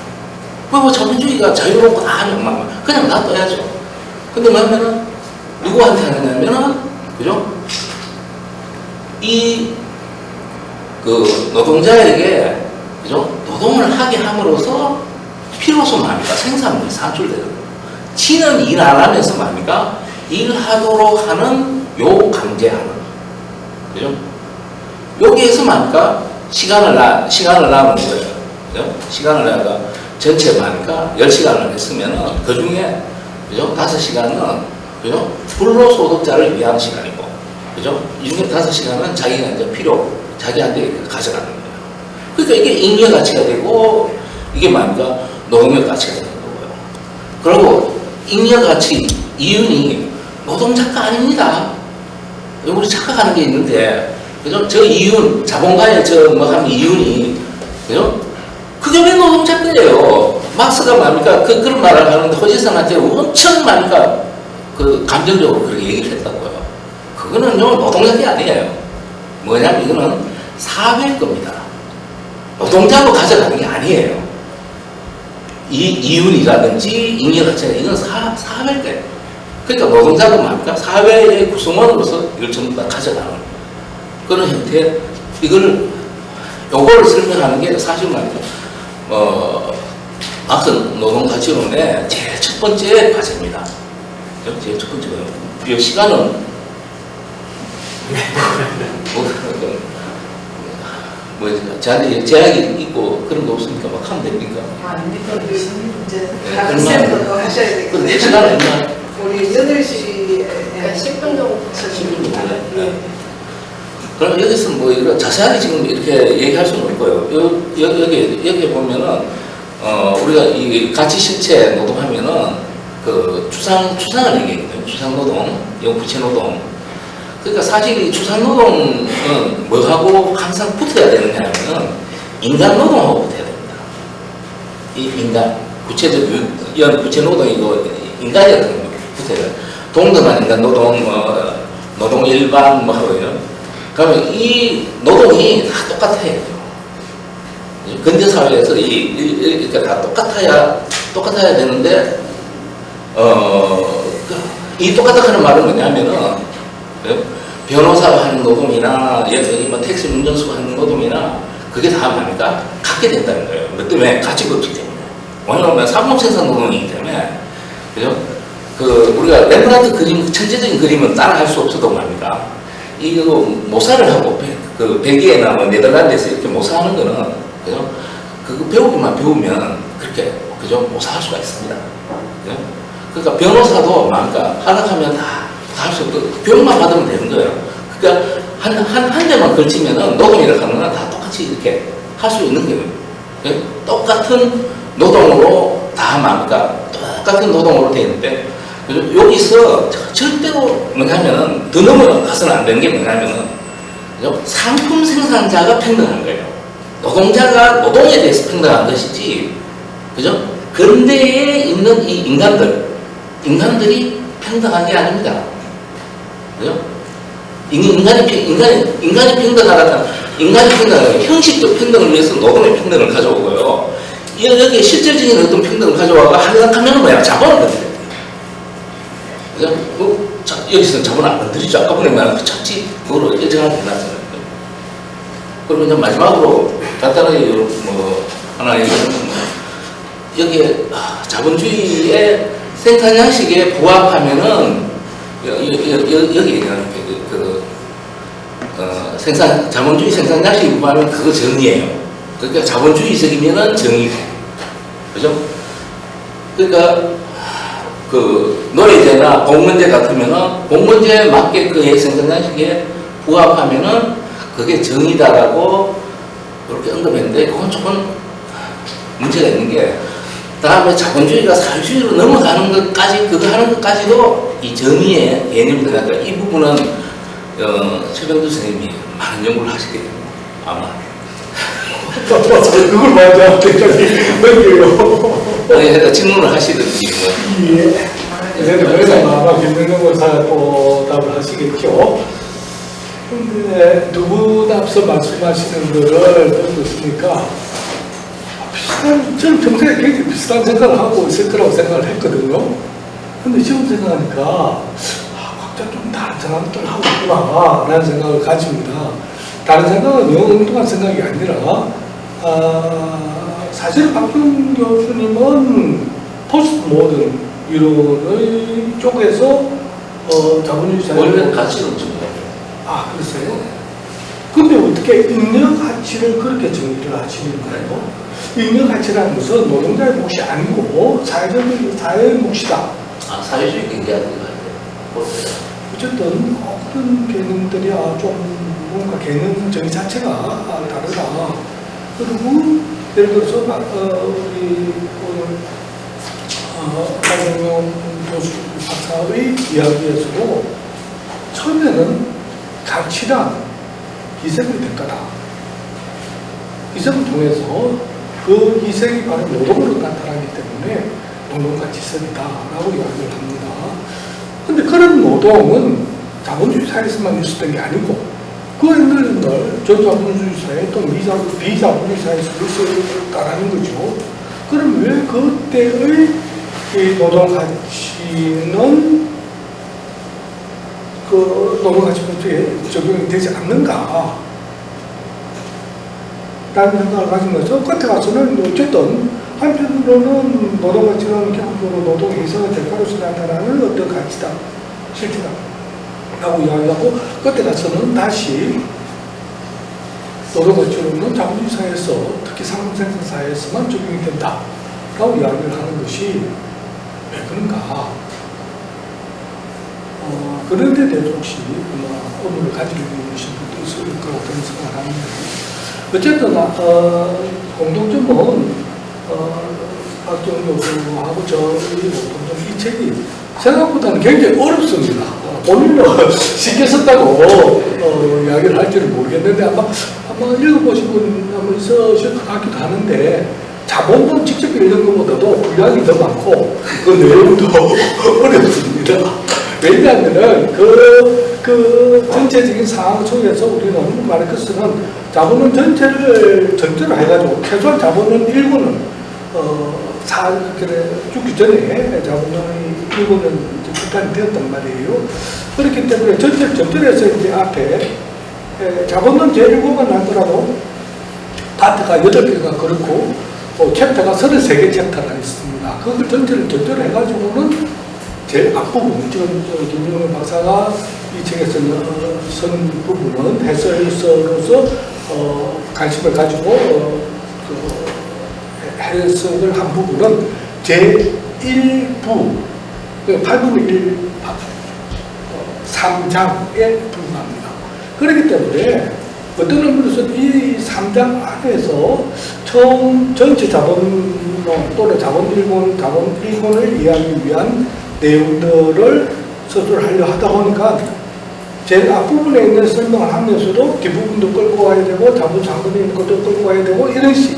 [SPEAKER 6] 뭐 자본주의가 자유롭고 다 하면 그냥 놔둬야죠. 근데 뭐냐면은, 누구한테 하느냐면은, 그죠? 그 노동자에게, 그죠? 노동을 하게 함으로써 필요소 뭡니까? 생산물이 산출되는 거예요. 지는 일 안 하면서 뭡니까? 일하도록 하는 요 강제하는. 그죠? 여기에서 뭡니까? 시간을 나누는 거예요. 그죠? 시간을 내가 전체 뭡니까? 10시간을 했으면은 그 중에, 그죠? 5시간은, 그죠? 불로소득자를 위한 시간이고, 그죠? 이 중에 5시간은 자기가 이제 자기한테 가져가는 거예요. 그러니까 이게 잉여 가치가 되고, 이게 뭡니까? 노동력 가치가 되는 거고요. 그리고 잉여 가치, 이윤이 노동자가 아닙니다. 우리 착각하는 게 있는데, 그죠? 저 이윤, 자본가의 하는 이윤이, 그죠? 그게 왜 노동자 거예요? 막스가 뭡니까? 그런 말을 하는데 허지선한테 엄청 뭡니까? 감정적으로 그렇게 얘기를 했다고요. 그거는요, 노동자 게 아니에요. 뭐냐면 이거는 사회의 겁니다. 노동자로 가져가는 게 아니에요. 이윤이라든지 잉여가치가 이건 사회의 거예요. 그러니까 노동자가 뭡니까? 사회의 구성원으로서 이걸 전부 다 가져가는 그런 형태, 요거를 설명하는 게 사실 뭡니까? 앞선 노동가치론의 제일 첫 번째 과제입니다. 제일 첫 번째 거예요. 이 시간은 저한테 제약이 있고 그런 거 없으니까 막 하면 됩니까?
[SPEAKER 7] 아닙니까? 이제
[SPEAKER 6] 네,
[SPEAKER 7] 다른
[SPEAKER 6] 얼마나-
[SPEAKER 7] 쌤도 하셔야 되겠네요.
[SPEAKER 6] 근데 시간은 얼마?
[SPEAKER 7] 우리 8시에
[SPEAKER 2] 그러니까 10분 정도
[SPEAKER 6] 네. 그럼 여기서 뭐 이거 자세하게 지금 이렇게 얘기할 수는 없고요. 여기 보면은 우리가 이 가치 실체 노동하면은 그 추상을 얘기했거든요. 추상 노동, 부채 노동. 그러니까 사실 이 추상 노동은 뭐하고 항상 붙어야 되느냐 하면은 인간 노동하고 붙어야 됩니다. 이 인간 구체적 부채 노동이고 인간이라는 거 붙어야 돼요. 동등한 인간 노동, 노동 일반 하고요. 그러면 이 노동이 다 똑같아요. 근대 사회에서 그러니까 다 똑같아야 되는데, 이 똑같다는 말은 뭐냐면은, 변호사가 하는 노동이나, 여기 뭐 택시 운전수가 하는 노동이나, 그게 다 뭡니까? 같게 된다는 거예요. 뭐 때문에? 가치가 없기 때문에. 왜냐하면 산업생산 노동이기 때문에, 그죠? 우리가 렘브란트 그림, 천재적인 그림은 따라 할 수 없어도 뭡니까? 이거 모사를 하고, 벨기에나 뭐 네덜란드에서 이렇게 모사하는 거는, 그죠? 그거 배우기만 배우면 그렇게, 그죠? 모사할 수가 있습니다. 그죠? 그러니까 변호사도 뭡니까? 하락하면 다 할 수 없고, 교육만 받으면 되는 거예요. 그러니까 한 대만 걸치면은 노동이라고 하는 건 다 똑같이 이렇게 할 수 있는 거예요. 예? 똑같은 노동으로 다 뭡니까? 똑같은 노동으로 되어 있는데, 여기서 절대로 뭐냐면은 더 넘어가서는 안 되는 게 뭐냐면은, 그죠? 상품 생산자가 평등한 거예요. 노동자가 노동에 대해서 평등한 것이지, 그죠? 근대에 있는 이 인간들이 평등한 게 아닙니다. 그죠? 인간이 평등하다는, 형식적 평등을 위해서 노동의 평등을 가져오고요. 여기에 실질적인 어떤 평등을 가져와가 하려면 뭐야? 자본을 건드려야 돼요. 그죠? 여기서는 자본 안 건드리죠. 아까 보낸 말은 그 착지, 그거로 일정하게 해놨잖아요. 그리고 이제 마지막으로 간단하게 하나 얘기하면, 여기에 자본주의의 생산 양식에 부합하면은, 여기 얘기하는 자본주의 생산 양식에 부합하면 그거 정의예요. 그러니까 자본주의적이면은 정의고. 그죠? 그러니까, 노예제나 공문제 같으면은, 공문제에 맞게 그의 생산 양식에 부합하면은, 그게 정의다라고 그렇게 언급했는데, 그건 조금 문제가 있는 게, 다음에 자본주의가 사회주의로 넘어가는 것까지, 그거 하는 것까지도 이 정의의 개념이 들어가니까 이 부분은 최병두 선생님이 많은 연구를 하시게 됩니다. 아마.
[SPEAKER 8] 그걸 먼저 굉장히 넘겨요.
[SPEAKER 6] 하여튼 질문을 하시든지 뭐.
[SPEAKER 8] 예. 그래서 아마 김명곤사 또 답을 하시겠죠. 근데 두 분 앞서 말씀하시는 거를 듣고 있으니까 저는 평소에 굉장히 비슷한 생각을 하고 있을 거라고 생각을 했거든요. 근데 지금 생각하니까 각자 좀 다른 생각들 하고 있구나 라는 생각을 가집니다. 다른 생각은 영 엉뚱한 생각이 아니라 사실 박준 교수님은 포스트 모던 이론의 쪽에서 자본주의 사회
[SPEAKER 6] 원래 가치는 좀
[SPEAKER 8] 그랬어요? 근데 어떻게 인력 가치를 그렇게 정의를 하시는가요? 인력 가치라는 것은 노동자의 몫이 아니고 사회의 몫이다.
[SPEAKER 6] 사회주의 경제하는 것 같아요.
[SPEAKER 8] 어쨌든 어떤 개념들이 좀 뭔가 개념 정의 자체가 다르다. 그리고 예를 들어서 우리 오늘 박영영 교수 박사의 이야기에서도 처음에는 가치란 희생의 대가다. 희생을 통해서 그 희생이 바로 노동으로 나타나기 때문에 노동가치성이다라고 이야기를 합니다. 근데 그런 노동은 자본주의 사회에서만 있었던 게 아니고 그 옛날 저자본주의 사회 또는 비자본주의 사회에서도 있었다라는 거죠. 그럼 왜 그때의 이 노동가치는 그 노동가치법에 적용이 되지 않는가? 라는 생각을 가지면서 끝에 가서는 어쨌든 한편으로는 노동가치는 기본적으로 노동 희생의 대가로서 나타나는 어떤 가치다, 실체다 라고 이야기하고 끝에 가서는 다시 노동가치로는 자본주의 사회에서 특히 상업생산 사회에서만 적용이 된다 라고 이야기를 하는 것이 왜 그런가? 그런 데 대해서 혹시 의문을 가지고 계신 분도 있을 거라고 생각을 합니다. 어쨌든 공통점은 박정 교수하고 저희 공통점 이 책이 생각보다는 굉장히 어렵습니다. 본인은 쉽게 썼다고 이야기를 할지는 모르겠는데 아마 읽어보신 분 한번 있으실 것 같기도 하는데 자본론 직접 읽는 것보다도 분량이 더 많고 그 내용도 어렵습니다. 왜냐하면은 그 전체적인 상황 속에서 우리는 마르크스는 자본론 전체를 해가지고 최소한 자본론 1권은 죽기 전에 자본론의 1권은 출판이 되었단 말이에요. 그렇기 때문에 전체에서 이제 앞에 자본론 제1권만 나더라도 파트가 8개가 그렇고 챕터가 33개 챕터가 있습니다. 그걸 전체를 해가지고는 제일 앞부분, 지금 김용현 박사가 이 책에서 쓴 부분은 해설서로서 관심을 가지고 해석을 한 부분은 제1부, 8분의 1, 3장에 불과합니다. 그렇기 때문에 어떤 의미로서는 이 3장 안에서 전체 자본론 또는 자본 1권을 이해하기 위한 내용들을 서술을 하려 하다 보니까 제일 앞부분에 있는 설명을 하면서도 뒷부분도 끌고 와야 되고 자본 상권에 있는 것도 끌고 와야 되고 이런 식이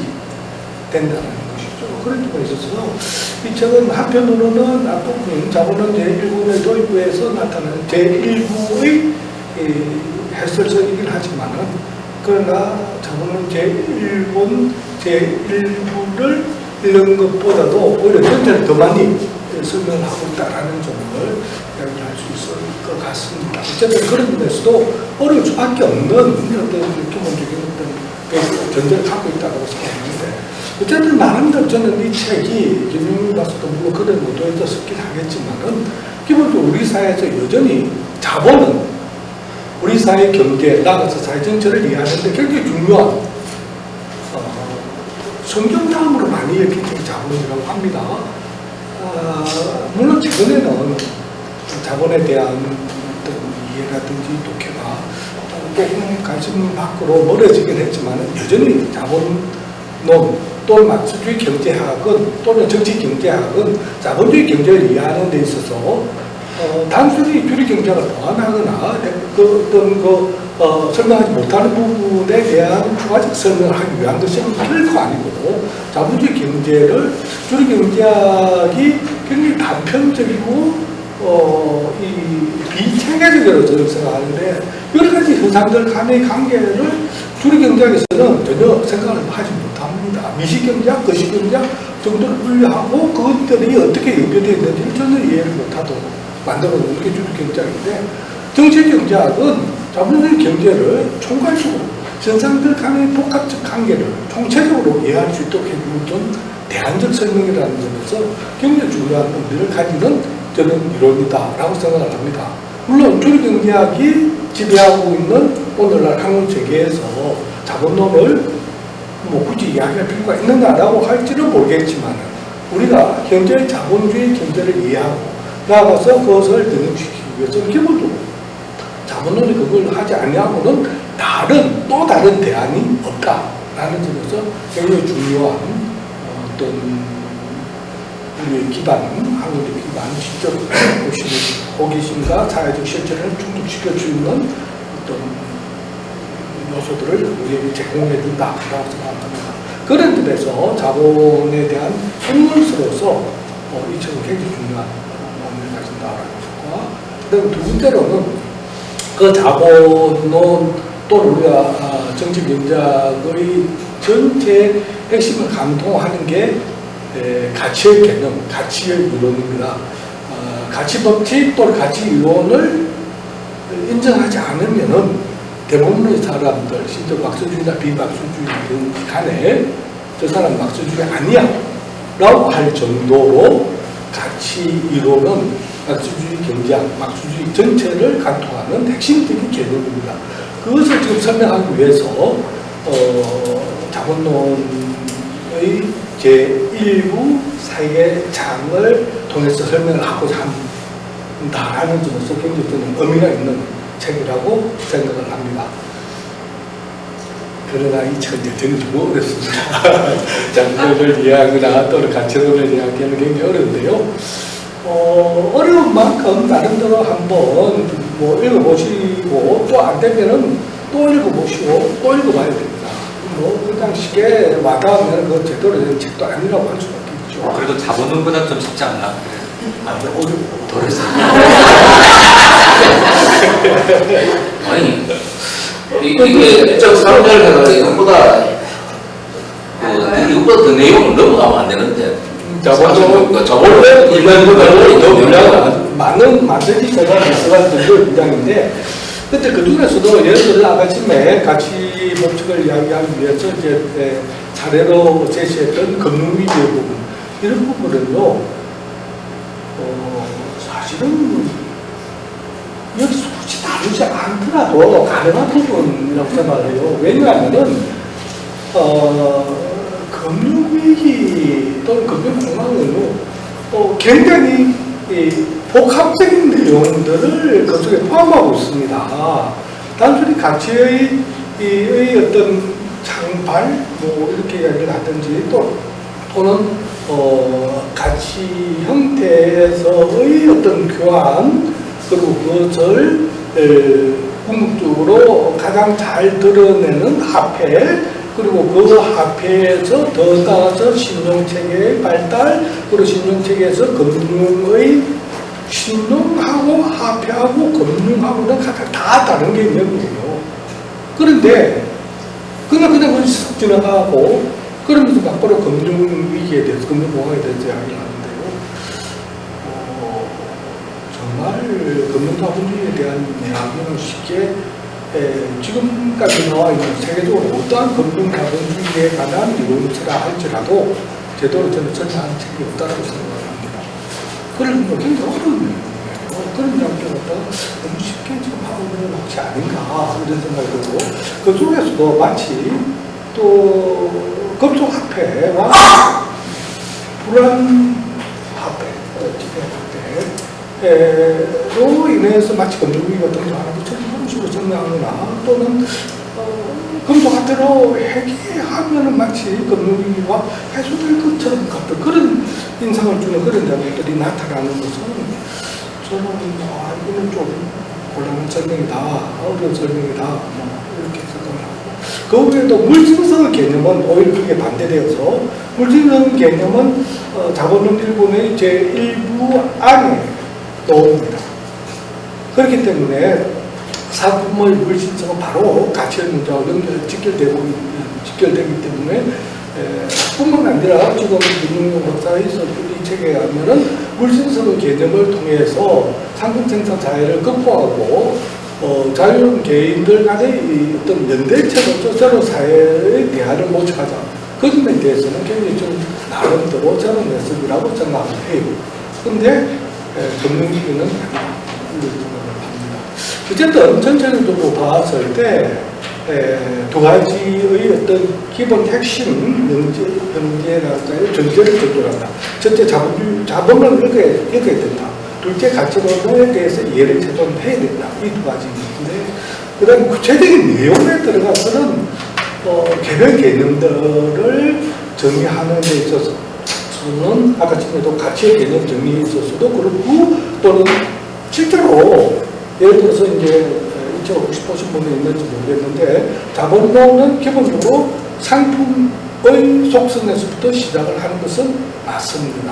[SPEAKER 8] 된다는 것이죠. 그런 점에 있어서 이 책은 한편으로는 앞부분 자본론 제1부의 도입부에서 나타나는 제1부의 해설서이긴 하지만은 그러나 자본론 제1부, 제1부를 읽는 것보다도 오히려 전체를 더 많이 설명을 하고 있다는 점을 이야기를 할 수 있을 것 같습니다. 어쨌든 그런 면에서도 어려울 수밖에 없는 어떤 기본적인 어떤 베이스 전제를 갖고 있다고 생각하는데 어쨌든 나름대로 저는 이 책이 김용민 박사도 물론 그런 의도에서 썼긴 하겠지만은 기본적으로 우리 사회에서 여전히 자본은 우리 사회 경제, 나아가서 사회 전체를 이해하는데 굉장히 중요한 성경 다음으로 많이 읽힌 책이 자본이라고 합니다. 물론 최근에는 자본에 대한 어떤 이해라든지 독해가 조금 관심 밖으로 멀어지긴 했지만 여전히 자본론 또는 마크스주의 경제학은 또는 정치 경제학은 자본주의 경제를 이해하는 데 있어서 단순히 주류 경제를 보완하거나 설명하지 못하는 부분에 대한 추가적 설명을 하기 위한 것은 결코 아니고 자본주의 경제를 주류 경제학이 굉장히 단편적이고 이 비체계적으로 저는 생각하는데 여러 가지 현상들 간의 관계를 주류 경제학에서는 전혀 생각을 하지 못합니다. 미시경제학, 거시경제학 정도를 분류하고 그것들이 어떻게 연결되어 있는지를 전혀 이해를 못하도록 만들어 놓는 게 주류 경제학인데 정치 경제학은 자본주의 경제를 총괄적으로 현상들 간의 복합적 관계를 총체적으로 이해할 수 있도록 해주는 대안적 설명이라는 점에서 굉장히 중요한 의미를 가지는 저는 이론이다라고 생각을 합니다. 물론 주류 경제학이 지배하고 있는 오늘날 한국 세계에서 자본론을 뭐 굳이 이야기할 필요가 있느냐라고 할지는 모르겠지만 우리가 현재의 자본주의 경제를 이해하고 나아가서 그것을 등용시키기 위해서는 기본적으로 자본론이 그걸 하지 아니하고는 또 다른 대안이 없다라는 점에서 굉장히 중요한 어떤 우리의 기반, 한국의 기반, 직접 호기심과 사회적 실천을 충족시킬 수 있는 어떤 요소들을 우리에게 제공해 준다라고 생각합니다. 그런 점에서 자본에 대한 현물로서 이 책은 굉장히 중요한 의미를 가진다라는 것과 그다음 두 번째로는 그 자본론 또는 우리가 정치 경제학의 전체 핵심을 감동하는 게 가치의 개념, 가치의 이론입니다. 가치 법칙 또는 가치 이론을 인정하지 않으면은 대부분의 사람들, 심지어 막스주의나 비막스주의든 간에 저 사람 막스주의 아니야 라고 할 정도로 가치 이론은 막스주의 경제학, 막스주의 전체를 관통하는 핵심적인 개념입니다. 그것을 지금 설명하기 위해서 자본론의 제1부 사회장을 통해서 설명을 하고자 한다라는 점에서 굉장히 저는 의미가 있는 책이라고 생각을 합니다. 그러나 이 책은 저는 좀 어렵습니다. 장르를 이해하거나 또는 가치론을 이해하기에는 굉장히 어려운데요. 어려운 만큼 나름대로 한번 뭐 읽어보시고 또 안 되면은 또 읽어보시고 또 읽어봐야 됩니다. 뭐 그 당시에 와닿으면 그 제대로 된 책도 아니라고 할 수밖에 있죠.
[SPEAKER 3] 그래도 자본론보다 좀 쉽지 않나?
[SPEAKER 8] 어렵고
[SPEAKER 6] 아니 이게 좀 상대를 해서 이것보다 더 내용을 넘어가면 안 되는데
[SPEAKER 8] 자본론 일반적으로 너무 많은 만들기 제가 있어가지고 분장인데 근데 그 중에서도 예를 들어 아침에 가치 법칙을 이야기하기 위해서 이제 사례로 제시했던 금융위기의 부분 이런 부분은요 사실은 여기서 굳이 다루지 않더라도 가능한 부분이라고 생각해요. 왜냐하면은 금융위기 또는 금융공황은요 굉장히 복합적인 내용들을 그 속에 포함하고 있습니다. 단순히 가치의 어떤 창발 뭐 이렇게 이야기를 하든지 또는 가치 형태에서의 어떤 교환 그리고 그것을 궁극적으로 가장 잘 드러내는 화폐 그리고 그 화폐에서 더 나아가서 신용체계의 발달 그리고 신용체계에서 금융의 신용하고 화폐하고 금융하고는 각각 다 다른 개념이에요. 그런데 그냥 쓱 지나가고 그러면서 막바로 금융위기에 대해서 금융공황에 대해서 이야기를 하는데요. 정말 금융자본주의에 대한 이야기는 쉽게 지금까지 나와 있는 세계적으로 어떠한 금융자본주의에 관한 이론이라 할지라도 제대로 저는 설명하는 책이 없다고 생각을 합니다. 그런 거 굉장히 어려운 내용이에요. 그런 이야기를 갖다가 너무 쉽게 지금 하고 있는 건 혹시 아닌가 이런 생각이 들고 그 속에서도 마치 또 금속화폐와 불안화폐, 지폐화폐로 인해서 마치 금융위기가 등장하는 것처럼 그런 식으로 설명하거나 또는 금속화폐로 해결하면 마치 금융위기가 해소될 것처럼 같은 그런 인상을 주는 그런 내용들이 나타나는 것은 저는 이거는 좀 곤란한 설명이다, 어려운 설명이다, 뭐 이렇게 생각을 하고, 그 외에도 물질성 개념은 오히려 그게 반대되어서 물질성 개념은 자본론 일본의 제1부 안에 넣습니다. 그렇기 때문에 상품의 물질성은 바로 가치의 문제와 직결되기 때문에 뿐만 아니라 지금 김용용 박사의 이 책에 가면은 물질성 개념을 통해서 상품 생산 자해를 극복하고 자유로운 개인들 간의 이 어떤 연대체로서 서로 사회의 대화를 모색하자. 그 점에 대해서는 굉장히 좀 나름대로 저는 모습이라고 생각을 해요. 그런데 전문기는 아니다. 이렇게 생각을 합니다. 어쨌든 전체적으로 봤을 때 두 가지의 어떤 기본 핵심 문제랄까요? 전제를 전제한다. 첫째, 자본론을 읽어야 된다. 둘째, 가치론에 대해서 이해를 최소한 해야 된다. 이 두 가지인데, 그 다음에 구체적인 내용에 들어가서는 개별 개념들을 정의하는 데 있어서는 아까 전에도 가치의 개념 정리에 있어서도 그렇고, 또는 실제로 예를 들어서 이제 혹시 보신 분이 있는지 모르겠는데, 자본론은 기본적으로 상품의 속성에서부터 시작을 하는 것은 맞습니다.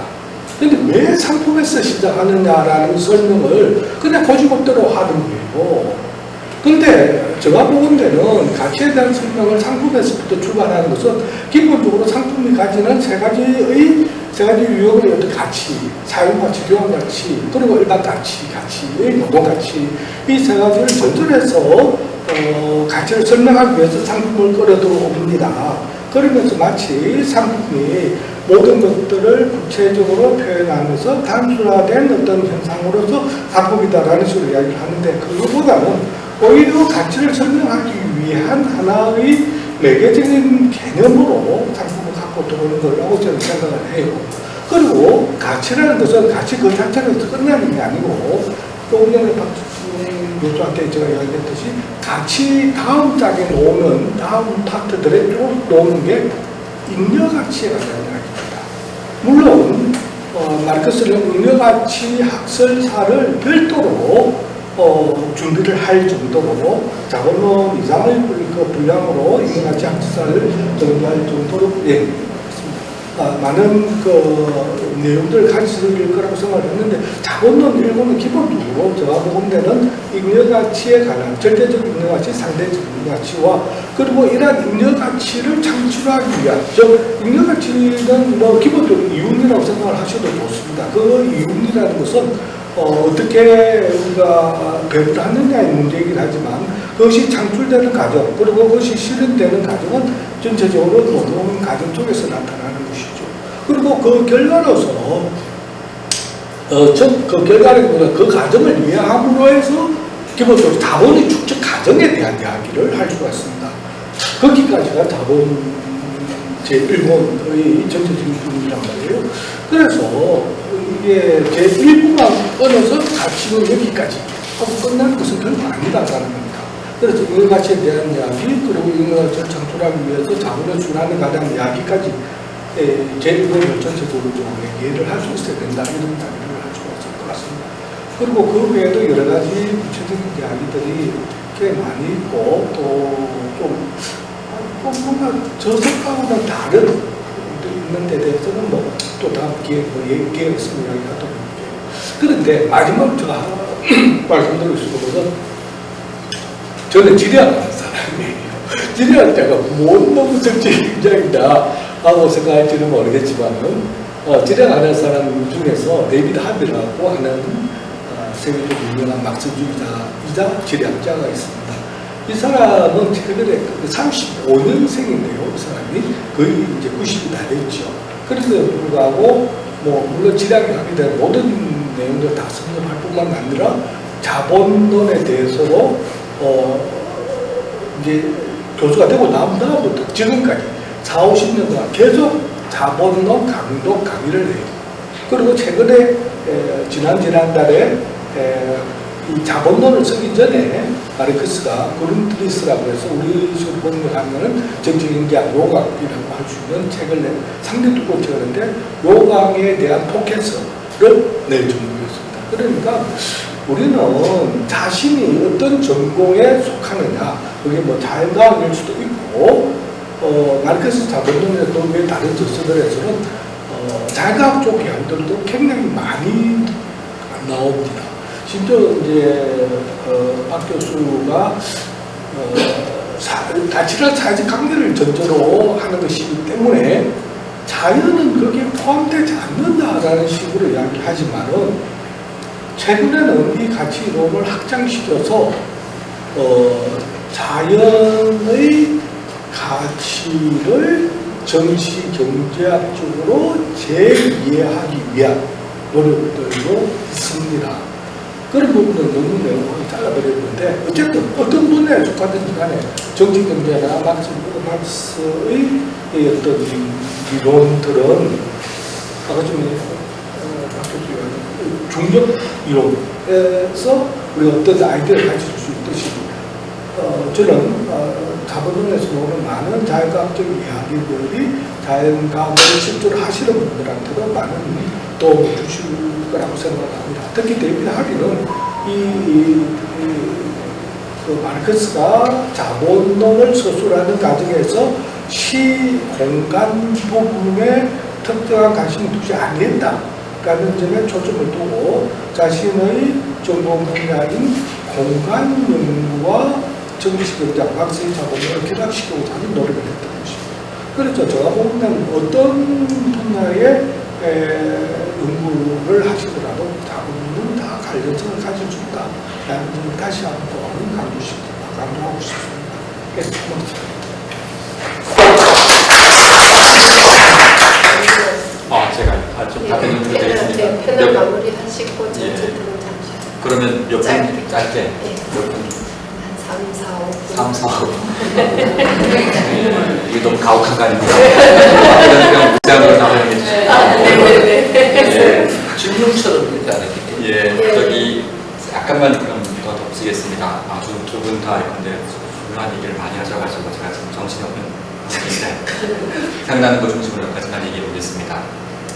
[SPEAKER 8] 그런데 왜 상품에서 시작하느냐라는 설명을 그냥 고지고대로 하는 거예요. 근데 제가 보는 데는 가치에 대한 설명을 상품에서부터 출발하는 것은 기본적으로 상품이 가지는 세 가지 유형의 어떤 가치, 사용가치, 교환가치, 그리고 일반 가치의 노동가치, 이 세 가지를 전전해서 가치를 설명하기 위해서 상품을 끌어들어옵니다. 그러면서 마치 상품이 모든 것들을 구체적으로 표현하면서 단순화된 어떤 현상으로서 상품이다라는 식으로 이야기를 하는데, 그것보다는 오히려 가치를 설명하기 위한 하나의 매개적인 개념으로 상품을 갖고 들어오는 거라고 저는 생각을 해요. 그리고 가치라는 것은 가치 그 자체에서 끝나는 게 아니고, 조금 전에 박준영 교수한테 제가 이야기했듯이 가치 다음 짝에 놓는 다음 파트들에 쭉 놓는 게 잉여가치에 관한 이야기입니다. 물론 마르크스는 잉여가치 학설사를 별도로 준비를 할 정도로 자본론 이상의 분량으로 잉여가치 학설사를 정리할 정도로 많은 내용들을 가르칠 거라고 생각을 했는데, 자본론 일본은 기본적으로 제가 보는 데는 잉여가치에 관한 절대적 잉여가치, 상대적 잉여가치와 그리고 이러한 잉여가치를 창출하기 위한, 즉 잉여가치는 뭐 기본적으로 이윤이라고 생각을 하셔도 좋습니다. 그 이윤이라는 것은 어떻게 우리가 배분을 하느냐의 문제이긴 하지만, 그것이 창출되는 과정, 그리고 그것이 실현되는 과정은 전체적으로 노동 과정 쪽에서 나타나는 것이죠. 그리고 그 결과로서, 그 결과를, 그 과정을 이해함으로 해서 기본적으로 자본의 축적 과정에 대한 이야기를 할 수가 있습니다. 거기까지가 자본 제1본의 전체적인 부분이란 말이에요. 그래서 이게 제1부만 끊어서 가치는 여기까지 하고 끝나는 것은 별로 아니다라는 겁니다. 그래서 잉여가치에 대한 이야기, 그리고 잉여가치를 창출하기 위해서 자본을 순환해 가는 이야기까지 제1본을 전체적으로 좀 이해를 할 수 있어야 된다, 이런 이야기를 할 수가 있을 것 같습니다. 그리고 그 외에도 여러 가지 구체적인 이야기들이 꽤 많이 있고, 또 뭔가 저 생각하고는 다른 부분들이 있는 데 대해서는 또 다음 기회가 있으면 이야기하도록 할게요. 그런데 마지막으로 제가 말씀드리고 싶은 것은, 저는 지리학하는 사람이에요. 지리학 때가 뭔 너무 정치적 입장이다 하고 생각할지는 모르겠지만은, 지리학하는 사람 중에서 데이비드 하비라고 하는 세계적으로 유명한 막스주의자이자 지리학자가 있습니다. 이 사람은 최근에 35년생인데요. 이 사람이 거의 이제 90이 다 됐죠. 그런데도 불구하고 물론 지리학에 하게 된 모든 내용들 다 섭렵할 뿐만 아니라 자본론에 대해서도 이제 교수가 되고 난 다음부터 지금까지 40-50년 동안 계속 자본론 강의를 해요. 그리고 최근에 지난달에 이 자본론을 쓰기 전에 마르크스가 그룬트리스라고 해서 우리 식으로 번역하면은 정치경제학 요강이라고 할 수 있는 책을 상당히 두꺼운 책을 냈는데, 요강에 대한 포켓을 낼 정도였습니다. 그러니까 우리는 자신이 어떤 전공에 속하느냐, 그게 뭐 자연과학일 수도 있고, 마르크스 자본론에서 왜 다른 저서들에서는 자연과학 쪽 이야기들도 굉장히 많이 나옵니다. 심지어 이제 박 교수가 가치를 사회적 관계를 전제로 하는 것이기 때문에 자연은 거기에 포함되지 않는다라는 식으로 이야기를 하지만은 최근에는 이 가치론을 확장시켜서 자연의 가치를 정치 경제학적으로 재이해하기 위한 노력들도 있습니다. 그런 부분은 너무 내용을 잘라버렸는데 어쨌든 어떤 분야에 속하든지 간에 정치 경제나 막스의 어떤 이론들은 아까 전에 중력 이론에서 우리가 어떤 아이디어를 가질 수 있듯이 저는 자본론에서 보는 많은 자연과학적 이야기들이 자연과학을 실제로 하시는 분들한테도 많은 도움을 주실 거라고 생각합니다. 특히 데이비드 하비는 그 마르크스가 자본론을 서술하는 과정에서 시 공간 부분에 특정한 관심을 두지 않는다라는 점에 초점을 두고 자신의 전공 분야인 공간 연구와 정치경제학, 막스의 자본론을 결합시키고자 하는 노력을 했다는 것입니다. 그래서 제가 보면 어떤 분야의 연구를 하시더라도 자본론은 다 관련성을 가질 수 있다라는 점을 다시 한번 강조하고 싶습니다. 그래서 고맙습니다.
[SPEAKER 3] 제가 좀 답변 좀 드리겠습니다.
[SPEAKER 2] 네, 패널 마무리하시고 전체들은 잠시.
[SPEAKER 3] 그러면 몇 분 짧게?
[SPEAKER 2] 네.
[SPEAKER 3] 몇 분?
[SPEAKER 2] 한 3, 4, 5분.
[SPEAKER 3] 3, 4, 5. 이게 너무 가혹한 거 아닙니까? 그냥 무장으로 나오는 게
[SPEAKER 2] 네네네.
[SPEAKER 3] 예.
[SPEAKER 6] 질문처럼 그렇게 안 했기 때문에.
[SPEAKER 3] 예, 저기 약간만 그럼 더 덧붙이겠습니다. 아주 두 분 다 근데 중요한 얘기를 많이 하셔가지고 제가 지금 정신이 없는 상태인데 생각나는 거 중심으로 몇 가지만 얘기해 보겠습니다.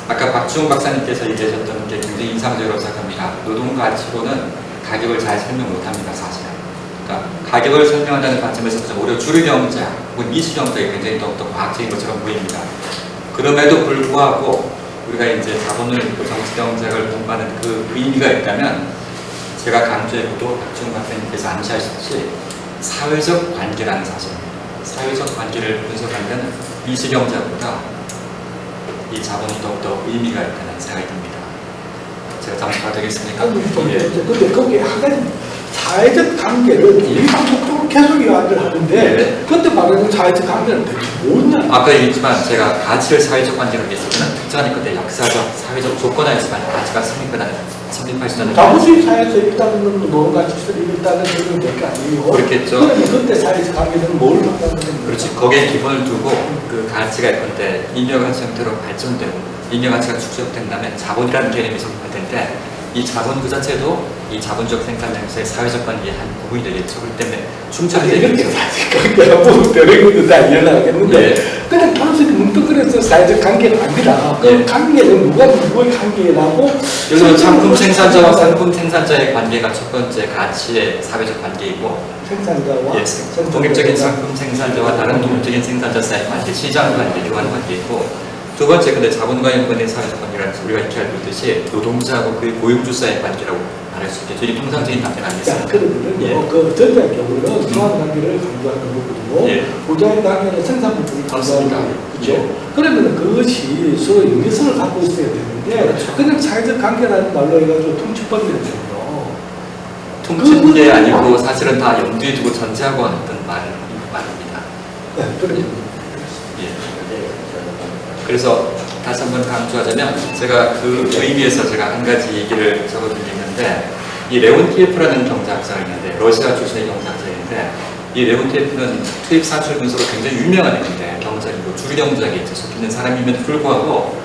[SPEAKER 3] 아까 박주홍 박사님께서 얘기하셨던 게 굉장히 인상적으로 생각합니다. 노동 가치로는 가격을 잘 설명 못합니다, 사실은. 그러니까 가격을 설명한다는 관점에서 오히려 주류경제학 혹은 미시경제학이 굉장히 더욱더 과학적인 것처럼 보입니다. 그럼에도 불구하고 우리가 이제 자본을 읽고 정치경제학을 공부하는 그 의미가 있다면 제가 강조했고 박주홍 박사님께서 암시하셨듯이 사회적 관계라는 사실입니다. 사회적 관계를 분석하는 미시경제학보다 이 자본이 더욱더 의미가 있다는 생각이 듭니다. 제가 잠시 봐도 되겠습니까?
[SPEAKER 8] 근데 거기에 한 가지 사회적 관계를 우리 방송적으로 계속 이야기를 하는데 그때 말하는 사회적 관계는 대체 뭐냐?
[SPEAKER 3] 아까 얘기했지만 제가 가치를 사회적 관계로 얘기했으면 특정한 것의 역사적, 사회적 조건하에서만 가치가 성립할 수 있는
[SPEAKER 8] 자본주의 사회에서 일단은 노동가치들이 일단은 그런 게 아니고
[SPEAKER 3] 그렇겠죠.
[SPEAKER 8] 그러면 그때 사회적 관계는 뭘 말하는 거예요?
[SPEAKER 3] 그렇지. 거기에 기본을 두고 그 가치가 있건데 인여가치 형태로 발전되고 인여가치가 축적된다면 자본이라는 개념이 성립할 텐데 이 자본 그 자체도 이 자본적 생산 양수의 사회적 관계의 한 부분이 되겠죠. 그렇기 때문에 충돌이
[SPEAKER 8] 이렇게
[SPEAKER 3] 되겠죠.
[SPEAKER 8] 사회적 관계하고 별의것도 다 이해하겠는데
[SPEAKER 3] 예.
[SPEAKER 8] 그냥 단순히 뭉뚱그려서 사회적 관계가 아니라 그
[SPEAKER 3] 예.
[SPEAKER 8] 관계는 누가 누구의 관계라고
[SPEAKER 3] 여기서 상품 생산자와 상품 생산자의 관계가 첫 번째 가치의 사회적 관계이고
[SPEAKER 8] 생산자와
[SPEAKER 3] 예, 독립적인 상품 생산자와 다른 독립적인 생산자 사이의 관계, 시장 관계, 교환 관계이고 두 번째 근데 자본과 연관된 사회적 관계라는 우리가 익히 알고 있듯이 노동자하고 그의 고용주 사이의 관계라고 말할 수 있겠죠. 이게 통상적인 답변
[SPEAKER 8] 자,
[SPEAKER 3] 아니겠습니까?
[SPEAKER 8] 그러면
[SPEAKER 3] 예.
[SPEAKER 8] 그 전자의 경우는 교환 관계를 강조하는 거거든요.
[SPEAKER 3] 예.
[SPEAKER 8] 부자의 관계는 생산 부분을 강조하는
[SPEAKER 3] 맞습니다.
[SPEAKER 8] 거예요. 그죠?
[SPEAKER 3] 예.
[SPEAKER 8] 그러면 그것이 서로 연계성을 갖고 있어야 되는데
[SPEAKER 3] 그렇죠.
[SPEAKER 8] 그냥 사회적 관계라는 말로 해가지고 퉁치버리거든요.
[SPEAKER 3] 퉁치는 게 아니고 사실은 다 염두에 두고 전제하고 하는 말입니다.
[SPEAKER 8] 네, 그러죠.
[SPEAKER 3] 예. 그래서 다시 한번 강조하자면 제가 그 의미에서 제가 한 가지 얘기를 적어드리는데 이 레온티에프라는 경제학자가 있는데 러시아 출신의 경제학자인데 이 레온티에프는 투입 산출 분석으로 굉장히 유명한 인데 경제학이고 주류경제학에 속해 있는 사람임에도 불구하고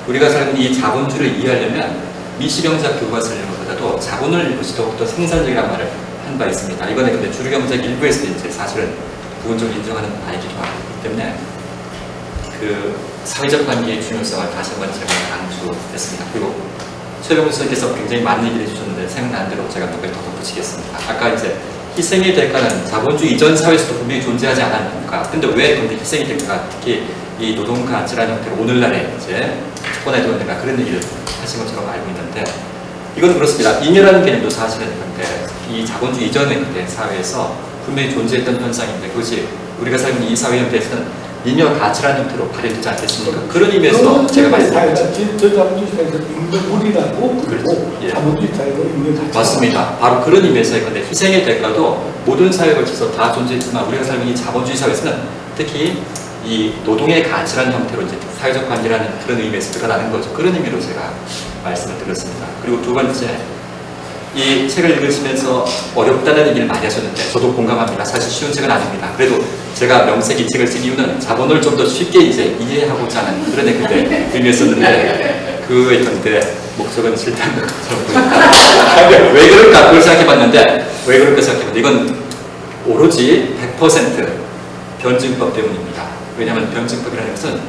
[SPEAKER 3] 우리가 살고 있는 이 자본주의를 이해하려면 미시경제학 교과를 쓰는 것보다도 자본을 읽는 것이 더욱더 생산적이라는 말을 한 바 있습니다. 이거는 근데 주류경제학 일부에서 이제 사실은 부분적으로 인정하는 바이기도 하기 때문에 그 사회적 관계의 중요성을 다시 한번 제가 강조했습니다. 그리고 최병훈 선생님께서 굉장히 많은 얘기를 해주셨는데 생각나는 대로 제가 몇 가지 더 덧붙이겠습니다. 아까 이제 희생의 대가는 자본주의 이전 사회에서도 분명히 존재하지 않았는가. 근데 왜 근데 희생의 대가가 특히 이 노동 가치라는 형태로 오늘날에 이제 촉구해 들어오는가 그런 얘기를 하신 것처럼 알고 있는데 이건 그렇습니다. 잉여라는 개념도 사실은 근데 이 자본주의 이전의 그때 사회에서 분명히 존재했던 현상인데 그것이 우리가 살고 있는 이 사회 형태에서는 잉여 가치라는 형태로 발현되지 않겠습니까? 그런 의미에서 제가 말씀드렸죠.
[SPEAKER 8] 저 자본주의 사회에서 임금물이라고 그리고
[SPEAKER 3] 예.
[SPEAKER 8] 자본주의 사회로 임금 가치.
[SPEAKER 3] 맞습니다. 바로 그런 의미에서 근데 희생의 대가도 모든 사회에 걸쳐서 다 존재했지만 우리가 살고 있는 이 자본주의 사회에서는 특히 이 노동의 가치라는 형태로 이제 사회적 관계라는 그런 의미에서 드러나는 거죠. 그런 의미로 제가 말씀을 드렸습니다. 그리고 두 번째, 이 책을 읽으시면서 어렵다는 얘기를 많이 하셨는데 저도 공감합니다. 사실 쉬운 책은 아닙니다. 그래도 제가 명색 이 책을 쓴 이유는 자본을 좀 더 쉽게 이제 이해하고자 하는 그런 의미였었는데 그건데 목적은 실패한 것처럼 보입니다. 왜 그럴까 그걸 생각해봤는데 왜 그럴까 생각해봤는데 이건 오로지 100% 변증법 때문입니다. 왜냐하면 변증법이라는 것은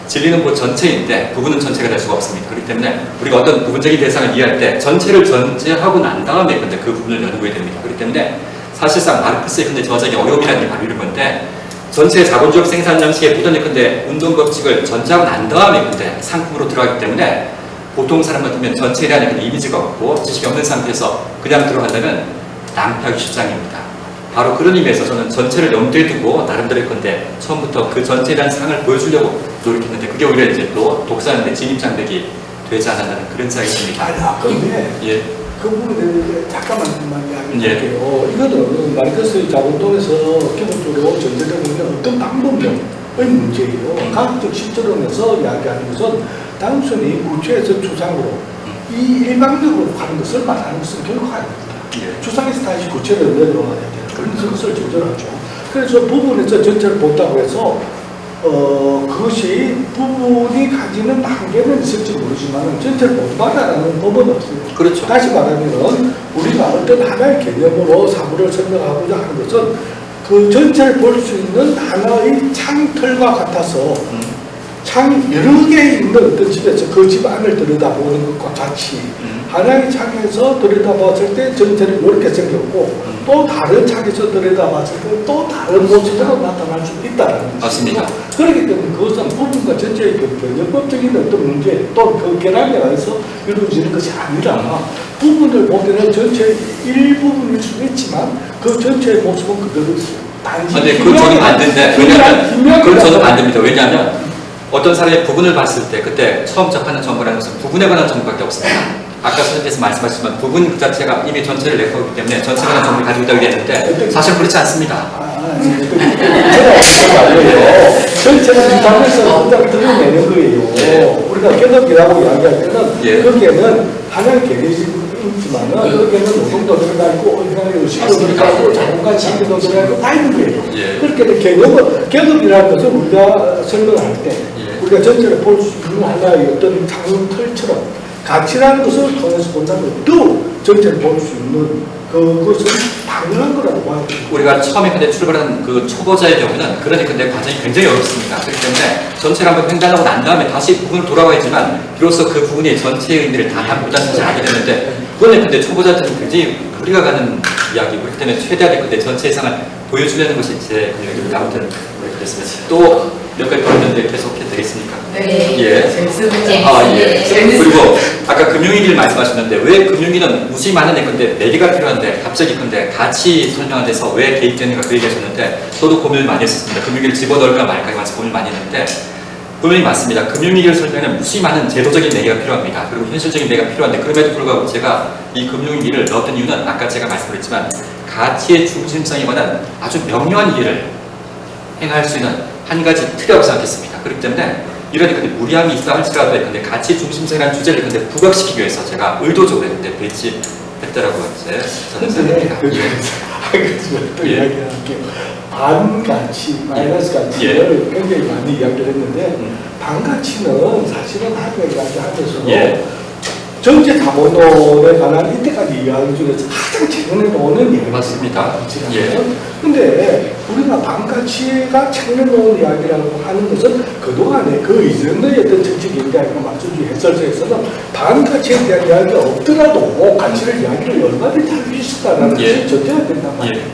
[SPEAKER 3] 진리는 뭐 전체인데 부분은 전체가 될 수가 없습니다. 그렇기 때문에 우리가 어떤 부분적인 대상을 이해할 때 전체를 전제하고 난 다음에 근데 그 부분을 연구해야 됩니다. 그렇기 때문에 사실상 마르크스의 근데 저작의 어려움이라는 게 바로 이런 건데 전체 자본주의 생산 양식의 부단히 근데 운동 법칙을 전제하고 난 다음에 근데 상품으로 들어가기 때문에 보통 사람 같으면 전체에 대한 그 이미지가 없고 지식이 없는 상태에서 그냥 들어간다면 낭패하기 십상입니다. 바로 그런 의미에서 저는 전체를 염두에 두고 나름대로 건데 처음부터 그 전체에 대한 상을 보여주려고 노력했는데 그게 오히려 이제 또 독서하는데 진입장벽이 되지 않았다는 그런 생각이 듭니다.
[SPEAKER 8] 아니야, 근데
[SPEAKER 3] 예.
[SPEAKER 8] 그 부분에 잠깐만 이야기할게요. 이거는 마르크스의 자본론에서 기본적으로 전제되는 어떤 방법론의 문제예요. 과학적 실제론에서 이야기하는 것은 단순히 구체에서 추상으로 이 일방적으로 가는 것을 말하는 것은 결코 아닙니다.
[SPEAKER 3] 예.
[SPEAKER 8] 추상에서 다시 구체로 내려와야 돼요. 그런 것을 전제하죠. 그래서 부분에서 전체를 본다고 해서 그것이 부분이 가지는 한계는 있을지 모르지만 전체를 본다라는 법은 없습니다.
[SPEAKER 3] 그렇죠.
[SPEAKER 8] 다시 말하면 우리가 어떤 하나의 개념으로 사물을 설명하고자 하는 것은 그 전체를 볼 수 있는 하나의 창틀과 같아서 창이 여러 개 있는 어떤 집에서 그 집 안을 들여다보는 것과 같이 하나의 창에서 들여다봤을 때 전체는 이렇게 생겼고 또 다른 창에서 들여다봤을 때 또 다른 모습으로 나타날 수 있다는
[SPEAKER 3] 맞습니다.
[SPEAKER 8] 것이죠. 그렇기 때문에 그것은 부분과 전체의 변형법적인 어떤 문제 또는 그 결합에 의해서 이루어지는 것이 아니라 부분을 보면 전체의 일부분일 수 있지만 그 전체의 모습은 그대로 있어요.
[SPEAKER 3] 근데 그건 저는 반대인데 왜냐하면 그건 저는 반대입니다. 왜냐하면 어떤 사람의 부분을 봤을 때 그때 처음 접하는 정보라는 것은 부분에 관한 정보밖에 없습니다. 아까 선생님께서 말씀하셨지만 부분 그 자체가 이미 전체를 내포하기 때문에 전체에 관한 정보를 가지고 있다고 얘기했는데 사실 그렇지 않습니다.
[SPEAKER 8] 전체가 주장해서 혼자 드러내는 거예요.
[SPEAKER 3] 예.
[SPEAKER 8] 우리가 개념이라고 이야기할 때는
[SPEAKER 3] 예.
[SPEAKER 8] 거기에는 하나의 개념이지만은 거기에는 노동도 들어가 있고 의식도
[SPEAKER 3] 맞습니다.
[SPEAKER 8] 들어가 있고 자본과 지식도 들어가 있고 다 있는 거예요.
[SPEAKER 3] 예.
[SPEAKER 8] 그렇게 개념이라는 것을 우리가 설명할 때
[SPEAKER 3] 예.
[SPEAKER 8] 우리가 전체를 볼 수 있는 하나의 어떤 장틀처럼 가치라는 것을 통해서 본다면 또 전체를 볼 수 있는 그것은 당연한 거라고 봐요.
[SPEAKER 3] 우리가 처음에 근데 출발한 그 초보자의 경우는 그러니 근데 과정이 굉장히 어렵습니다. 그렇기 때문에 전체를 한번 횡단하고 난 다음에 다시 부분을 돌아와야지만 비로소 그 부분이 전체의 의미를 다 담고 있다는 사실을 알게 되는데 그거는 근데 초보자들은 굉장히 무리가 가는 이야기고 그렇기 때문에 최대한 근데 전체 이상을 보여주려는 것이 제 근육입니다. 아무튼 그랬습니다. 또 몇 가지 더 있는데 계속해도 되겠습니까?
[SPEAKER 4] 네.
[SPEAKER 3] 예.
[SPEAKER 4] 재밌습니다.
[SPEAKER 3] 그리고 아까 금융위기를 말씀하셨는데 왜 금융위기는 무수히 많은 근데 매개가 필요한데 갑자기 근데 같이 설명한 데서 왜 개입되는가 그 얘기하셨는데 저도 고민을 많이 했었습니다. 금융위기를 집어넣을까 말까 하면서 고민을 많이 했는데 분명히 맞습니다. 금융위기를 설명하면 무수히 많은 제도적인 매개가 필요합니다. 그리고 현실적인 매개가 필요한데 그럼에도 불구하고 제가 이 금융위기를 넣었던 이유는 아까 제가 말씀드렸지만 가치의 중심성에 관한 아주 명료한 이해를 행할 수 있는 한 가지 틀이라고 생각했습니다. 그렇기 때문에 이런 근데 무리함이 있어 할지라도 근데 가치 중심성이라는 주제를 근데 부각시키기 위해서 제가 의도적으로 근데 배치했다라고 이제 저는 생각합니다.
[SPEAKER 8] 또
[SPEAKER 3] 예.
[SPEAKER 8] 이야기할게요. 반가치, 마이너스 가치를 굉장히 많이 이야기를 했는데 반가치는 사실은 학교에 이야기하면서
[SPEAKER 3] 예.
[SPEAKER 8] 전체 자본론에 관한 이때까지 이야기 중에서 가장 최근에 나오는 얘기가
[SPEAKER 3] 맞습니다. 예.
[SPEAKER 8] 근데 우리가 반가치가 최근에 나온 이야기라고 하는 것은 그동안에 그 이전의 어떤 정치경제학이나 마주주의 해설서에서는 반가치에 대한 이야기가 없더라도 가치를 이야기를 얼마든지 할 수 있었다는
[SPEAKER 3] 예.
[SPEAKER 8] 것이 전제가 된단 말이에요.
[SPEAKER 3] 예.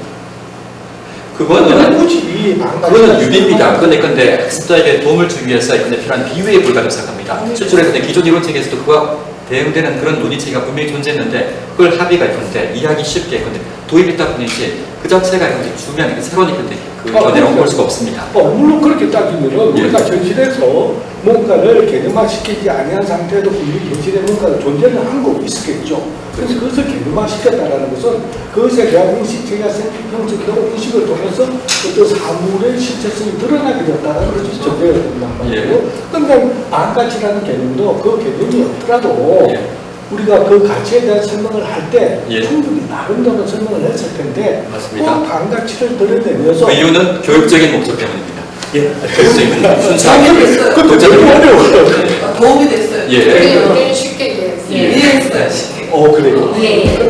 [SPEAKER 3] 그거는
[SPEAKER 8] 굳이 반가치
[SPEAKER 3] 그거는 유비입니다. 근데 학습자에게 도움을 주기 위해서 근데 필요한 비유에 불과하다고 생각합니다. 실제로 근데 기존 이론 체계에서도 그와 대응되는 그런 논의 체계가 분명히 존재했는데 그걸 합의가 있는데 이해하기 쉽게 근데 도입했다 보니지 그 자체가 근데 중요한 새로운 근데 그 견해라고 볼 수가 없습니다.
[SPEAKER 8] 물론 그렇게 따지면은
[SPEAKER 3] 예.
[SPEAKER 8] 우리가 현실에서 뭔가를 개념화시키지 아니한 상태에도 분명히 현실에 뭔가가 존재를 하는 거 있었겠죠. 그래서 그것을 개념화시켰다는 것은 그것에 대한 인식체가 형성되고 인식을 통해서 어떤 사물의 실체성이 드러나게 됐다는 것이 전제가 된단 말이에요. 그러니까 반가치라는 개념도 그 개념이 없더라도
[SPEAKER 3] 예.
[SPEAKER 8] 우리가 그 가치에 대한 설명을 할 때
[SPEAKER 3] 예.
[SPEAKER 8] 충분히 나름대로 설명을 했을 텐데
[SPEAKER 3] 맞습니다.
[SPEAKER 8] 그 반가치를 드러내면서
[SPEAKER 3] 그 이유는 교육적인 목적 때문입니다.
[SPEAKER 8] 예.
[SPEAKER 3] 교육적인 순수하게
[SPEAKER 7] 됐어요.
[SPEAKER 3] 독자적인
[SPEAKER 8] 어려워요.
[SPEAKER 7] 도움이 됐어요.
[SPEAKER 3] 예.
[SPEAKER 2] 우리는 쉽게 이해했어요.
[SPEAKER 7] 이해했어요. 쉽게.
[SPEAKER 8] 그래요.
[SPEAKER 4] 예.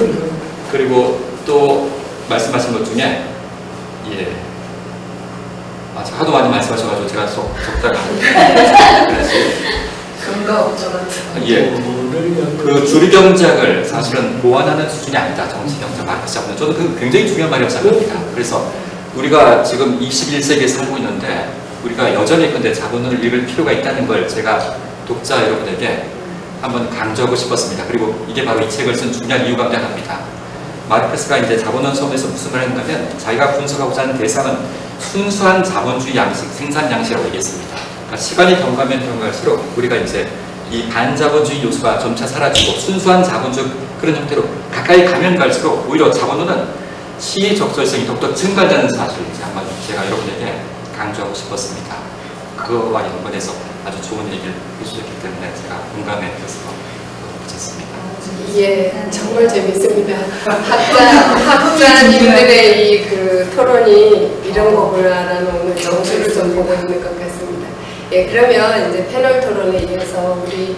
[SPEAKER 3] 그리고 또 말씀하신 것 중에 예. 하도 많이 말씀하셔가지고 제가 적다가
[SPEAKER 7] 근거 없잖아.
[SPEAKER 3] 예. 그 주류경제학을 사실은 보완하는 수준이 아니다. 정치경제 마르크스하고는 저는 그 굉장히 중요한 말이라고 생각합니다. 그래서 우리가 지금 21세기에 살고 있는데 우리가 여전히 근데 자본론을 읽을 필요가 있다는 걸 제가 독자 여러분에게 한번 강조하고 싶었습니다. 그리고 이게 바로 이 책을 쓴 중요한 이유가 합니다. 마르크스가 이제 자본론 수업에서 무슨 말을 했냐면 자기가 분석하고자 하는 대상은 순수한 자본주의 양식, 생산 양식이라고 얘기했습니다. 그러니까 시간이 경과하면 경과할수록 우리가 이제 이 반자본주의 요소가 점차 사라지고 순수한 자본주의 그런 형태로 가까이 가면 갈수록 오히려 자본론은 시의 적절성이 더욱더 증가한다는 사실을 이제 한번 제가 여러분에게 강조하고 싶었습니다. 그거와 연관해서 아주 좋은 얘기를 해주셨기 때문에 제가 공감해서 붙였습니다.
[SPEAKER 2] 예, 정말 재밌습니다. 학자님들의 이 그 토론이 이런 거구나라는 오늘 정수를 좀 보고 있는 것 같습니다. 예, 그러면 이제 패널 토론에 이어서 우리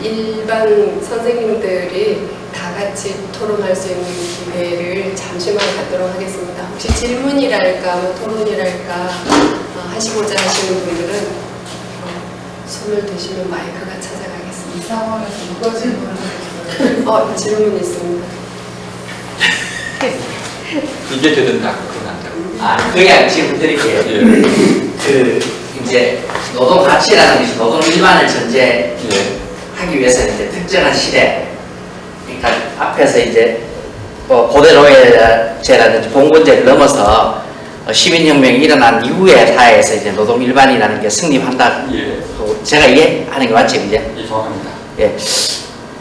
[SPEAKER 2] 일반 선생님들이 다 같이 토론할 수 있는 기회를 잠시만 갖도록 하겠습니다. 혹시 질문이랄까, 뭐 토론이랄까 하시고자 하시는 분들은 손을 드시면 마이크가 찾아가겠습니다.
[SPEAKER 7] 이 상황에서 누가 질문을 해주세요?
[SPEAKER 2] 질문 있습니다.
[SPEAKER 3] 이게 되든가 그건 안 되고.
[SPEAKER 4] 그냥 질문 드릴게요.
[SPEAKER 3] 예.
[SPEAKER 4] 이제 노동 가치라는 것이 노동 일반을 전제하기
[SPEAKER 3] 예.
[SPEAKER 4] 위해서 이제 특정한 시대, 그러니까 앞에서 이제 뭐 고대 노예제라든지 봉건제를 넘어서 시민혁명이 일어난 이후의 사회에서 이제 노동 일반이라는 게 승립한다.
[SPEAKER 3] 예.
[SPEAKER 4] 제가 이해하는 게 맞죠, 이제?
[SPEAKER 3] 예, 정확합니다.
[SPEAKER 4] 예.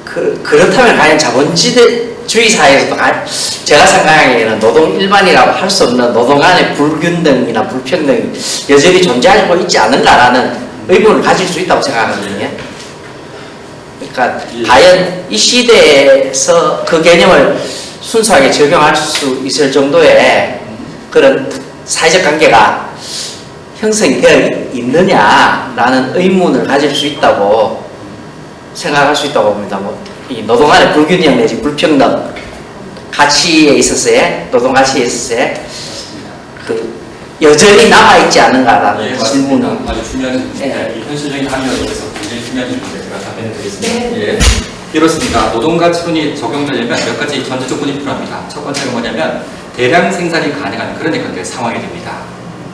[SPEAKER 4] 그렇다면 과연 자본주의 사회에서도 제가 생각하기에는 노동 일반이라고 할 수 없는 노동 안의 불균등이나 불평등이 여전히 존재하고 있지 않은가라는 의문을 가질 수 있다고 생각하거든요. 그러니까 과연 이 시대에서 그 개념을 순수하게 적용할 수 있을 정도의 그런 사회적 관계가 형성이 되어 있느냐라는 의문을 가질 수 있다고 생각할 수 있다고 봅니다. 이 노동 안의 불균형 내지 불평등 가치에 있어서의 노동 가치에 있어서의 그 여전히 남아있지 않은가라는 질문을
[SPEAKER 3] 아주 중요한 질문인데 이 현실적인 함의에 대해서 굉장히 중요한 질문인데 제가 답변을 드리겠습니다. 예. 이렇습니다. 노동가치론이 적용되려면 몇 가지 전제 조건이 필요합니다. 첫 번째는 뭐냐면 대량 생산이 가능한 그런 관계 상황이 됩니다.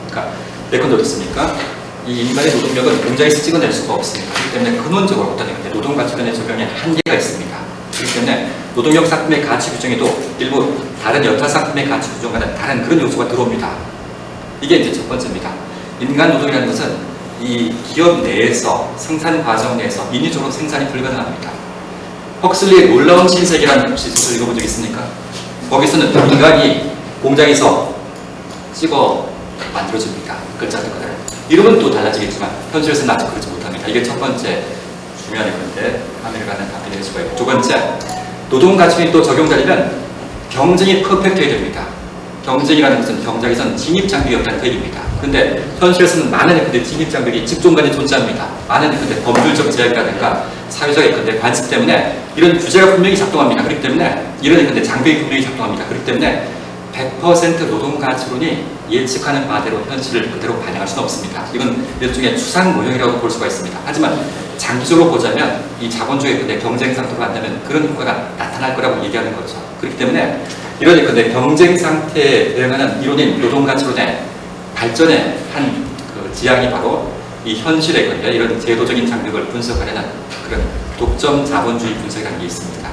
[SPEAKER 3] 그러니까 예컨대 어떻습니까? 이 인간의 노동력은 공장에서 찍어낼 수가 없습니다. 그렇기 때문에 근원적으로 어떤 노동가치론의 적용에 한계가 있습니다. 그렇기 때문에 노동력 상품의 가치 규정에도 일부 다른 여타 상품의 가치 규정과는 다른 그런 요소가 들어옵니다. 이게 이제 첫 번째입니다. 인간 노동이라는 것은 이 기업 내에서 생산 과정 내에서 인위적으로 생산이 불가능합니다. 헉슬리의 놀라운 신세계라는 혹시 소설 읽어본 적 있습니까? 거기서는 인간이 공장에서 찍어 만들어줍니다. 글자 듣거나 이름은 또 달라지겠지만 현실에서는 아직 그렇지 못합니다. 이게 첫 번째 중요한 건데 함의를 가는 답변일 수가 있고 두 번째 노동가치론이 또 적용되려면 경쟁이 퍼펙트해야 됩니다. 경쟁이라는 것은 경쟁에서는 진입장벽이었다는 얘기입니다. 근데 현실에서는 많은 근데 진입장벽이 직종 간에 존재합니다. 많은 근데 법률적 제약이라든가 사회적 예컨대 관습 때문에 이런 규제가 분명히 작동합니다. 그렇기 때문에 이런 예컨대 장벽이 분명히 작동합니다. 그렇기 때문에 100% 노동 가치론이 예측하는 바대로 현실을 그대로 반영할 수는 없습니다. 이건 일종의 추상 모형이라고 볼 수가 있습니다. 하지만 장기적으로 보자면 이 자본주의 예컨대 경쟁 상태로 한다면 그런 효과가 나타날 거라고 얘기하는 거죠. 그렇기 때문에 이런 예컨대 경쟁 상태에 대응하는 이론인 노동 가치론의 발전의 한 그 지향이 바로 이 현실의 건데 이런 제도적인 장벽을 분석하려는 그런 독점 자본주의 분석이라는 게 있습니다.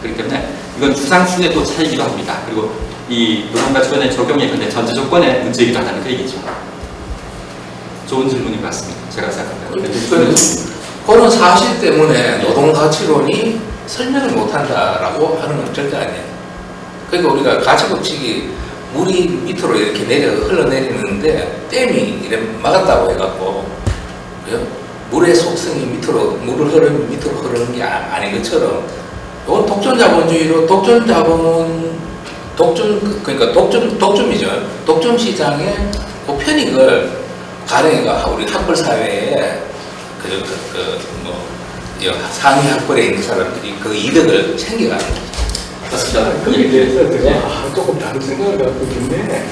[SPEAKER 3] 그렇기 때문에 이건 추상 수준의 또 차이기도 합니다. 그리고 이 노동가치론의 적용이 근데 전제 조건의 문제이기도 하다는 그 얘기죠. 좋은 질문인 것 같습니다. 제가 생각합니다.
[SPEAKER 6] 그런 사실 때문에 노동 가치론이 설명을 못한다라고 하는 건 절대 아니에요. 그러니까 우리가 가치 법칙이 물이 밑으로 이렇게 흘러내리는데 댐이 이렇게 막았다고 해갖고 그죠? 물의 속성이 밑으로 밑으로 흐르는 게 아닌 것처럼 이건 독점 자본주의로 그러니까 독점이죠. 독점 시장의 그 편익을 가령이가 우리 학벌 사회에 상위 학벌에 있는 사람들이 그 이득을 챙겨가는 거죠.
[SPEAKER 3] 맞습니다.
[SPEAKER 8] 거기에 대해서 제가 조금 다른 생각을 갖고 있는데,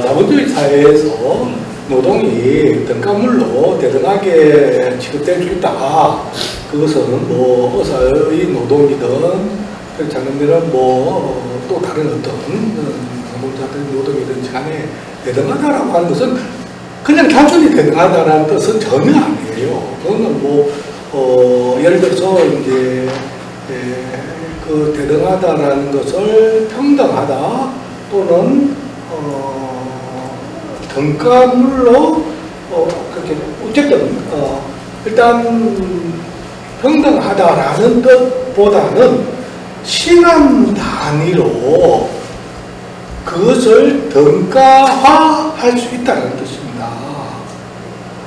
[SPEAKER 8] 자본주의 사회에서 노동이 등가물로 대등하게 취급될 수 있다. 그것은 뭐 의사의 노동이든 그렇지 않으면 뭐 또 다른 어떤 노동자들 노동이든지 간에 대등하다라고 하는 것은 그냥 단순히 대등하다라는 뜻은 전혀 아니에요. 그거는 뭐 예를 들어서 이제 그 대등하다라는 것을 평등하다 또는 등가물로 그렇게 어쨌든 일단 평등하다라는 뜻보다는 시간 단위로 그것을 등가화할 수 있다는 뜻입니다.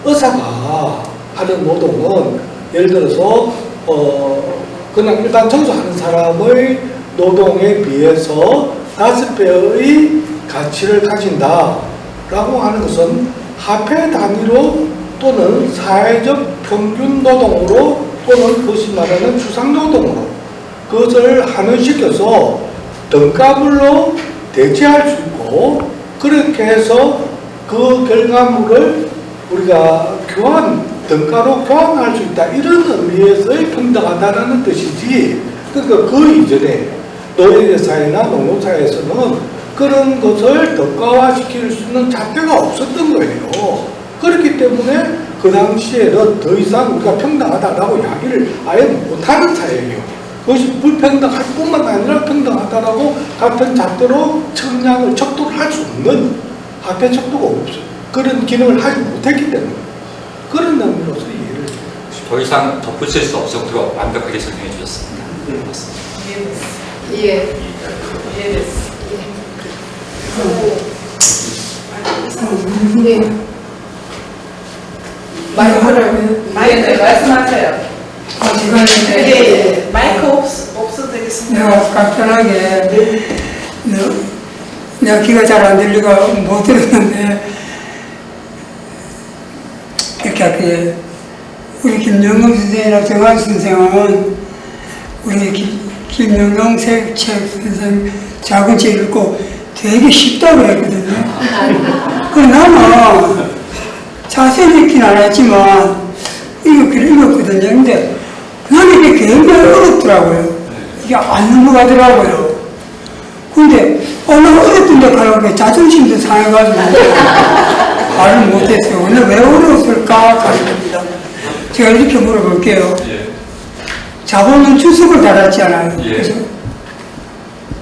[SPEAKER 8] 의사가 하는 노동은 예를 들어서 그냥 일단 청소하는 사람의 노동에 비해서 5배의 가치를 가진다라고 하는 것은 화폐 단위로 또는 사회적 평균 노동으로 또는 그것이 말하는 추상 노동으로 그것을 환원시켜서 등가물로 대체할 수 있고 그렇게 해서 그 결과물을 우리가 등가로 교환할 수 있다 이런 의미에서의 평등하다라는 뜻이지. 그러니까 그 이전에 노예사회나 농노사회에서는 그런 것을 등가화시킬 수 있는 잣대가 없었던 거예요. 그렇기 때문에 그 당시에는 더 이상 우리가 평등하다라고 이야기를 아예 못하는 사회예요. 그것이 불평등할 뿐만 아니라 평등하다라고 같은 잣대로 척도를 할 수 없는 화폐 척도가 없어요. 그런 기능을 하지 못했기 때문에 그런 의미로서 이해를
[SPEAKER 3] 더 이상 덧붙일 수 없을 정도로 완벽하게 설명해 주셨습니다. 맞습니다.
[SPEAKER 2] 예.
[SPEAKER 7] 이해됐어.
[SPEAKER 2] 네.
[SPEAKER 7] 마이크 말씀하세요. 예. 마이크 없어드리겠습니다.
[SPEAKER 1] 내가 간단하게 내가 귀가 잘 안 들리고 못 들었는데 이렇게 할게. 우리 김영동 선생이랑 정한 선생은 우리 김영동 책 선생 작은 책 읽고 되게 쉽다고 했거든요. 그래 나는 자세히 읽긴 안 했지만 읽었거든요. 근데 나는 이게 굉장히 어렵더라고요. 이게 안 넘어가더라고요. 근데 나 어렵던데 가려고 자존심도 상해가지고 말을 못했어요. 오늘 왜 어려웠을까 가십니다. 제가 이렇게 물어볼게요. 자본은 추석을 달았잖아요. 그래서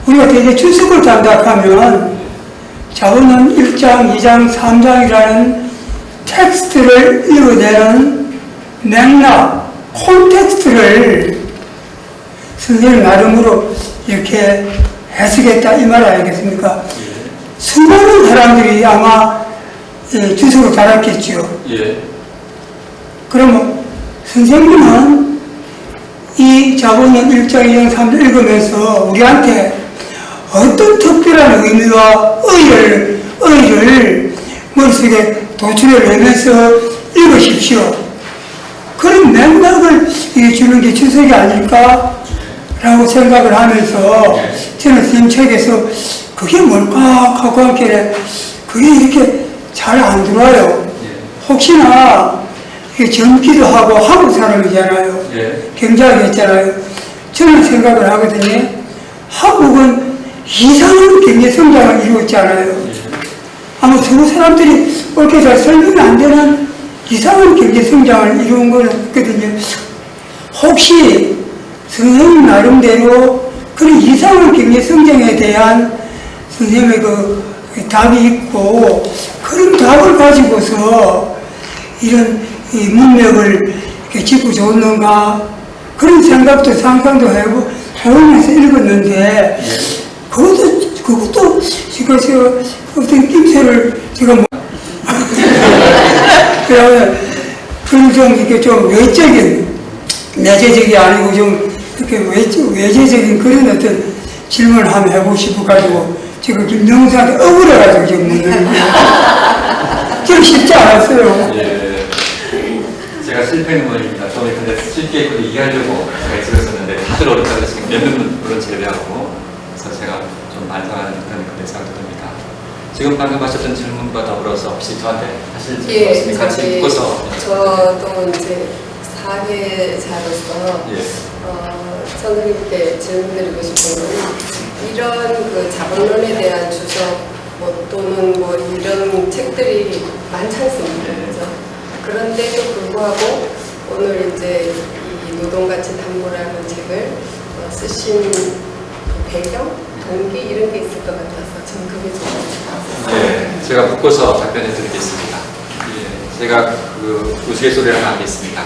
[SPEAKER 1] 우리가 대개 추석을 단다 하면 자본은 1장, 2장, 3장이라는 텍스트를 읽어내는 맥락, 콘텍스트를 선생님 나름으로 이렇게 해석했다 이 말 아니겠습니까? 수많은 사람들이 아마 주석을 달았겠지요. 그러면 선생님은 이 자본론 1장, 2장, 3장 읽으면서 우리한테 어떤 특별한 의미와 의의를 머릿속에 도출해내면서 읽으십시오. 그런 맥락을 주는 게 주석이 아닐까라고 생각을 하면서 저는 선생님 책에서 그게 뭘까 하고 함께 그게 이렇게 잘 안 들어와요. 혹시나 이게 젊기도 하고 한국 사람이잖아요. 굉장히 했잖아요. 저는 생각을 하거든요. 한국은 이상한 경제 성장을 이루었잖아요. 아마 서구 사람들이 그렇게 잘 설명이 안 되는 이상한 경제 성장을 이룬 거는 있거든요. 혹시 선생님 나름대로 그런 이상한 경제 성장에 대한 선생님의 그 답이 있고 그런 답을 가지고서 이런 이 문맥을 이렇게 짚고 줬는가 그런 생각도 상상도 해보면서 읽었는데 그것도 지금 어떤 낌새를 제가 그러면 그런 좀 이렇게 좀 외적인 내재적이 아니고 좀 이렇게 외재적인 그런 어떤 질문을 한번 해보고 싶어가지고 지금 김영사한테 억울해가지고 지금 묻는 거예요. 좀 쉽지 않았어요.
[SPEAKER 3] 제가 실패는 뭐입니다. 저는 근데 쉽게 그걸 이해하려고 제가 들었었는데 다들 어렵다고 지금 몇 분은 제외하고 그래서 제가 좀 반성하는 그런 생각도 듭니다. 지금 방금 하셨던 질문과 더불어서 혹시 저한테 하실 질문 없습니까? 같이 묶어서
[SPEAKER 2] 저도 이제 사회자로서 선생님께 질문드리고 싶은 건 이런 그 자본론에 대한 주석 또는 뭐 이런 책들이 많지 않습니다. 그죠? 그런데도 불구하고 오늘 이제 이 노동가치 담보라는 책을 쓰신 그 배경, 동기 이런 게 있을 것 같아서 저는 그게 좀
[SPEAKER 3] 제가 묶어서 답변해 드리겠습니다. 제가 그 우스갯소리를 하나 하겠습니다.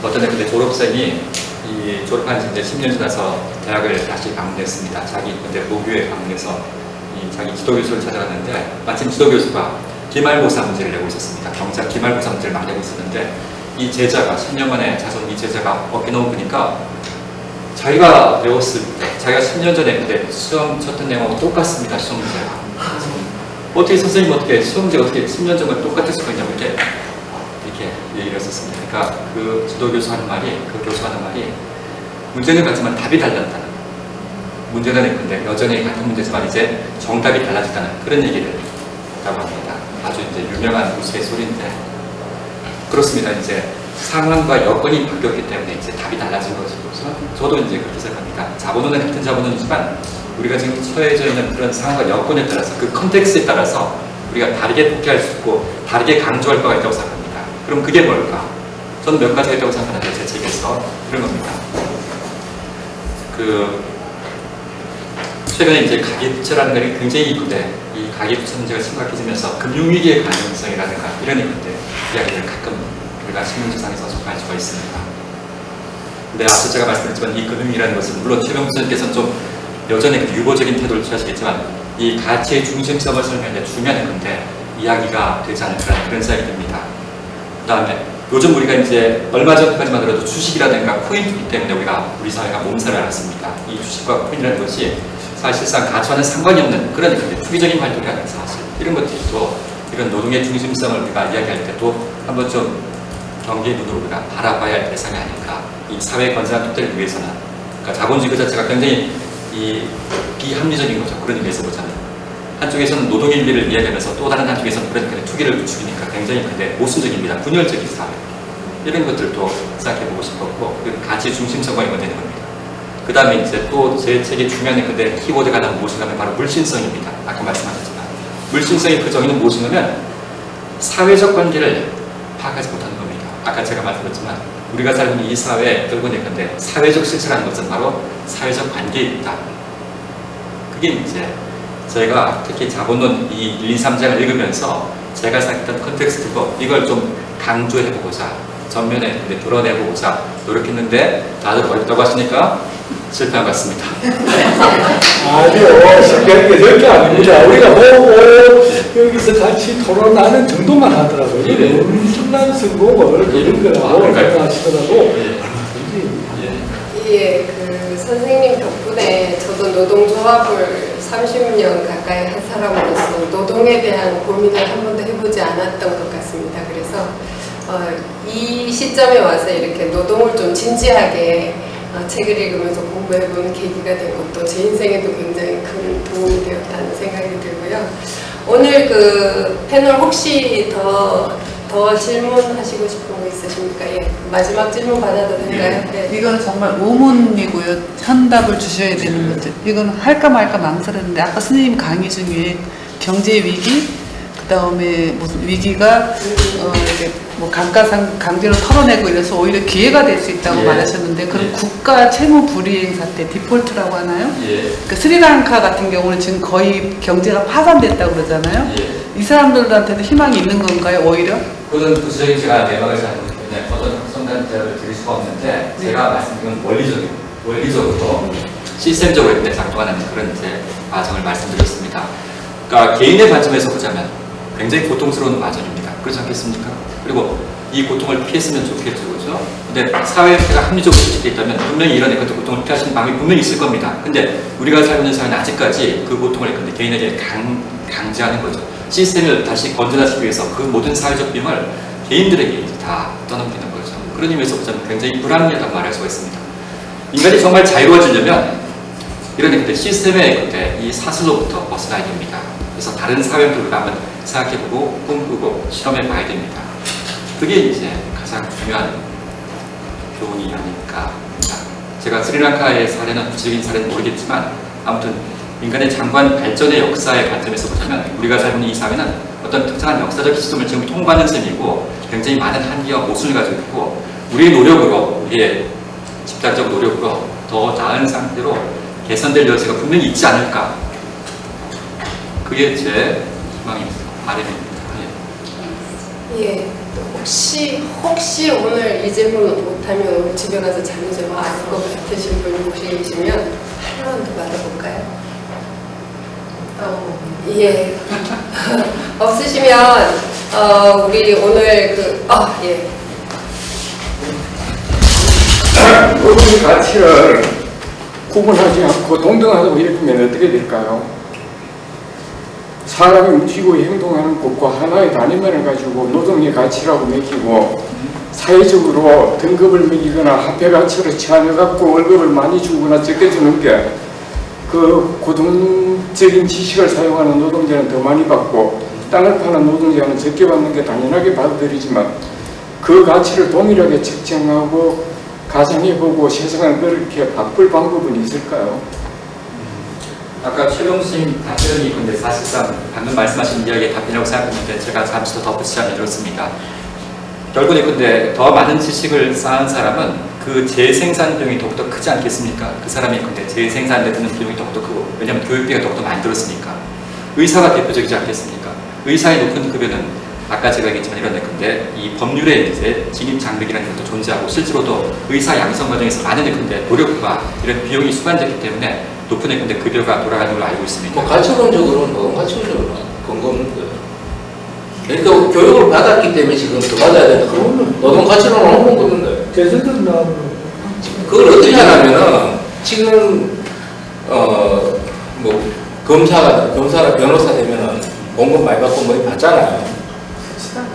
[SPEAKER 3] 어떤 애 근데 졸업생이 졸업한 지 이제 10년 지나서 대학을 다시 방문했습니다. 자기 근데 모교에 방문해서 자기 지도교수를 찾아갔는데 마침 지도교수가 기말고사 문제를 내고 있었습니다. 경찰 기말고사 문제를 막 내고 있었는데 이 제자가 10년 만에 자손 이 제자가 어깨 너무 보니까 자기가 배웠을 때 자기가 10년 전에 근데 시험 쳤던 내용하고 똑같습니다. 시험 문제가. 어떻게 선생님 어떻게 시험 문제 어떻게 10년 전과 똑같을 수가 있냐고 이렇게 얘기를 했었습니다. 그러니까 그 지도교수 하는 말이 그 교수 하는 말이 문제는 같지만 답이 달랐다는 문제는 있는데 여전히 같은 문제지만 이제 정답이 달라졌다는 그런 얘기를 했다고 합니다. 아주 이제 유명한 우스갯소리인데 그렇습니다. 이제 상황과 여건이 바뀌었기 때문에 이제 답이 달라진 것으로서 저도 이제 그렇게 생각합니다. 자본론은 같은 자본론이지만 우리가 지금 처해져 있는 그런 상황과 여건에 따라서 그 컨텍스트에 따라서 우리가 다르게 독해할 수 있고 다르게 강조할 바가 있다고 생각합니다. 그럼 그게 뭘까? 저는 몇 가지가 있다고 생각하는데 제 책에서 그런 겁니다. 최근에 이제 가계부채라는 것이 굉장히 이쁜데 이 가계부채 문제가 심각해지면서 금융위기의 가능성이라든가 이런 이야기를 가끔 우리가 신문지상에서 접할 수가 있습니다. 근데 앞서 제가 말씀드렸지만 이 금융이라는 것은 물론 최병수 선생님께서는 좀 여전히 유보적인 태도를 취하시겠지만 이 가치의 중심성을 설명할 때 중요한 건데 이야기가 되지 않을까 그런 생각이 듭니다. 그 다음에 요즘 우리가 이제 얼마 전까지만 하더라도 주식이라든가 코인이기 때문에 우리 사회가 몸살을 앓았습니다. 이 주식과 코인이라는 것이 사실상 가치와는 상관이 없는 그런 투기적인 활동이라는 사실 이런 것들도 이런 노동의 중심성을 우리가 이야기할 때도 한번 좀 경계의 눈으로 우리가 바라봐야 할 대상이 아닐까. 이 사회 건전한 특들을 위해서는 그러니까 자본주의 그 자체가 굉장히 이 비합리적인 거죠. 그런 의미에서 보자면 한쪽에서는 노동인비를 이야기하면서 또 다른 한쪽에서는 그러니까 투기를 부추기니까 굉장히 근데 모순적입니다. 분열적인 사회 이런 것들도 생각해보고 싶었고 가치 중심성과 연관되는 겁니다. 그 다음에 이제 또 제 책의 중요한 근데 키워드가 나온 무엇인가 하면 바로 물신성입니다. 아까 말씀하셨지만 물신성의 그 정의는 무엇이냐면 사회적 관계를 파악하지 못하는 겁니다. 아까 제가 말씀드렸지만 우리가 살고 있는 이 사회에 끌고 내건데 사회적 실체라는 것은 바로 사회적 관계입니다. 그게 이제 저희가 특히 자본론 이 1, 2, 3장을 읽으면서 제가 생각했던 컨텍스트고 이걸 좀 강조해보고자 전면에 드러내보고자 노력했는데 다들 어렵다고 하시니까 실패한 것 같습니다.
[SPEAKER 8] 아니요, 실패한 게 절대 아닙니다. 우리가 여기서 같이 토론하는 정도만 하더라도 이게 엄청난 성공을 이룬 거라고 생각하시더라도
[SPEAKER 2] 예, 그 선생님 덕분에 저도 노동조합을 30년 가까이 한 사람으로서 노동에 대한 고민을 한 번도 해보지 않았던 것 같습니다. 그래서 이 시점에 와서 이렇게 노동을 좀 진지하게 책을 읽으면서 공부해보는 계기가 된 것도 제 인생에도 굉장히 큰 도움이 되었다는 생각이 들고요. 오늘 그 패널 혹시 더 질문하시고 싶은 거 있으십니까? 예, 마지막 질문 받아도 될까요? 네.
[SPEAKER 7] 이거는 정말 의문이고요. 현답을 주셔야 되는 문제. 이건 할까 말까 망설였는데 아까 스님 강의 중에 경제 위기, 그 다음에 무슨 위기가 이렇게 뭐 강제로 털어내고 이래서 오히려 기회가 될 수 있다고
[SPEAKER 3] 예.
[SPEAKER 7] 말하셨는데 그럼
[SPEAKER 3] 예.
[SPEAKER 7] 국가 채무 불이행 사태 디폴트라고 하나요?
[SPEAKER 3] 예.
[SPEAKER 7] 그 스리랑카 같은 경우는 지금 거의 경제가 파산됐다고 그러잖아요.
[SPEAKER 3] 예.
[SPEAKER 7] 이 사람들한테도 희망이 있는 건가요, 오히려?
[SPEAKER 3] 그건 구체적인 제가 내막을 잘 모르기 때문에 어떤 확성단자를 드릴 수가 없는데 제가 말씀드린 건 원리적으로 시스템적으로 이렇게 작동하는 그런 이제 과정을 말씀드렸습니다. 그러니까 개인의 관점에서 보자면 굉장히 고통스러운 과정입니다. 그렇지 않겠습니까? 그리고 이 고통을 피했으면 좋겠죠, 그렇죠? 근데 사회가 합리적으로 수직되어 있다면 분명히 이런 것들 고통을 피하시는 방법이 분명히 있을 겁니다. 근데 우리가 살고 있는 사회는 아직까지 그 고통을 근데 개인에게 강제하는 거죠. 시스템을 다시 건전화시키기 위해서 그 모든 사회적 비용을 개인들에게 이제 다 떠넘기는 거죠. 그런 의미에서 보자면 굉장히 불합리하다고 말할 수가 있습니다. 인간이 정말 자유로워지려면 이런 근데 시스템의 그때 이 사슬로부터 벗어나야 됩니다. 그래서 다른 사회들을 한번 생각해보고 꿈꾸고 실험해봐야 됩니다. 그게 이제 가장 중요한 교훈이 아닐까. 제가 스리랑카의 사례는 구체적인 사례는 모르겠지만 아무튼 인간의 장관 발전의 역사의 관점에서 보자면 우리가 살고 있는 이 사회는 어떤 특정한 역사적 시점을 지금 통과하는 셈이고 굉장히 많은 한계와 모순을 가지고 있고 우리의 노력으로 우리의 집단적 노력으로 더 나은 상태로 개선될 여지가 분명히 있지 않을까. 그게 제 희망입니다. 바람입니다.
[SPEAKER 2] 예. 혹시 오늘 이 질문을 못하면 오늘 집에 가서 잠이 좀 안 올 것 같으신 분이 혹시 계시면 하나만 더 받아볼까요? 예. 없으시면 우리 오늘 예.
[SPEAKER 9] 노동의 가치를 구분하지 않고 동등하다고 읽으면 어떻게 될까요? 사람이 움직이고 행동하는 것과 하나의 단위만을 가지고 노동의 가치라고 매기고 사회적으로 등급을 매기거나 화폐 가치로 치환해갖고 월급을 많이 주거나 적게 주는 게 그 고등적인 지식을 사용하는 노동자는 더 많이 받고 땅을 파는 노동자는 적게 받는 게 당연하게 받아들이지만 그 가치를 동일하게 측정하고 가상해보고 세상을 그렇게 바꿀 방법은 있을까요?
[SPEAKER 3] 아까 최병수님 답변이 근데 사실상 방금 말씀하신 이야기의 답변이라고 생각했는데 제가 잠시 더 덧붙이자면 이렇습니다. 결국에 근데 더 많은 지식을 쌓은 사람은 그 재생산 비용이 더욱더 크지 않겠습니까? 그 사람이 근데 재생산에 드는 비용이 더욱더 크고 왜냐하면 교육비가 더욱더 많이 들었으니까. 의사가 대표적이지 않겠습니까? 의사의 높은 급여는 아까 제가 얘기했지만 이런 근데 이 법률에 이제 진입 장벽이라는 것도 존재하고 실제로도 의사 양성 과정에서 많은 근데 노력과 이런 비용이 수반됐기 때문에 높은 근데 급여가 돌아가는 걸로 알고 있습니다.
[SPEAKER 6] 뭐 가치론적으로는 가치론적으로 근거 없는 거예요. 그러니까 교육을 받았기 때문에 지금 더 받아야 되는 거예요. 노동 가치론은 없는 건데.
[SPEAKER 8] 제주도 나오는
[SPEAKER 6] 그걸 어떻게 하냐면은 지금 뭐 검사나 변호사 되면은 공급 많이 받고 뭐 받잖아요.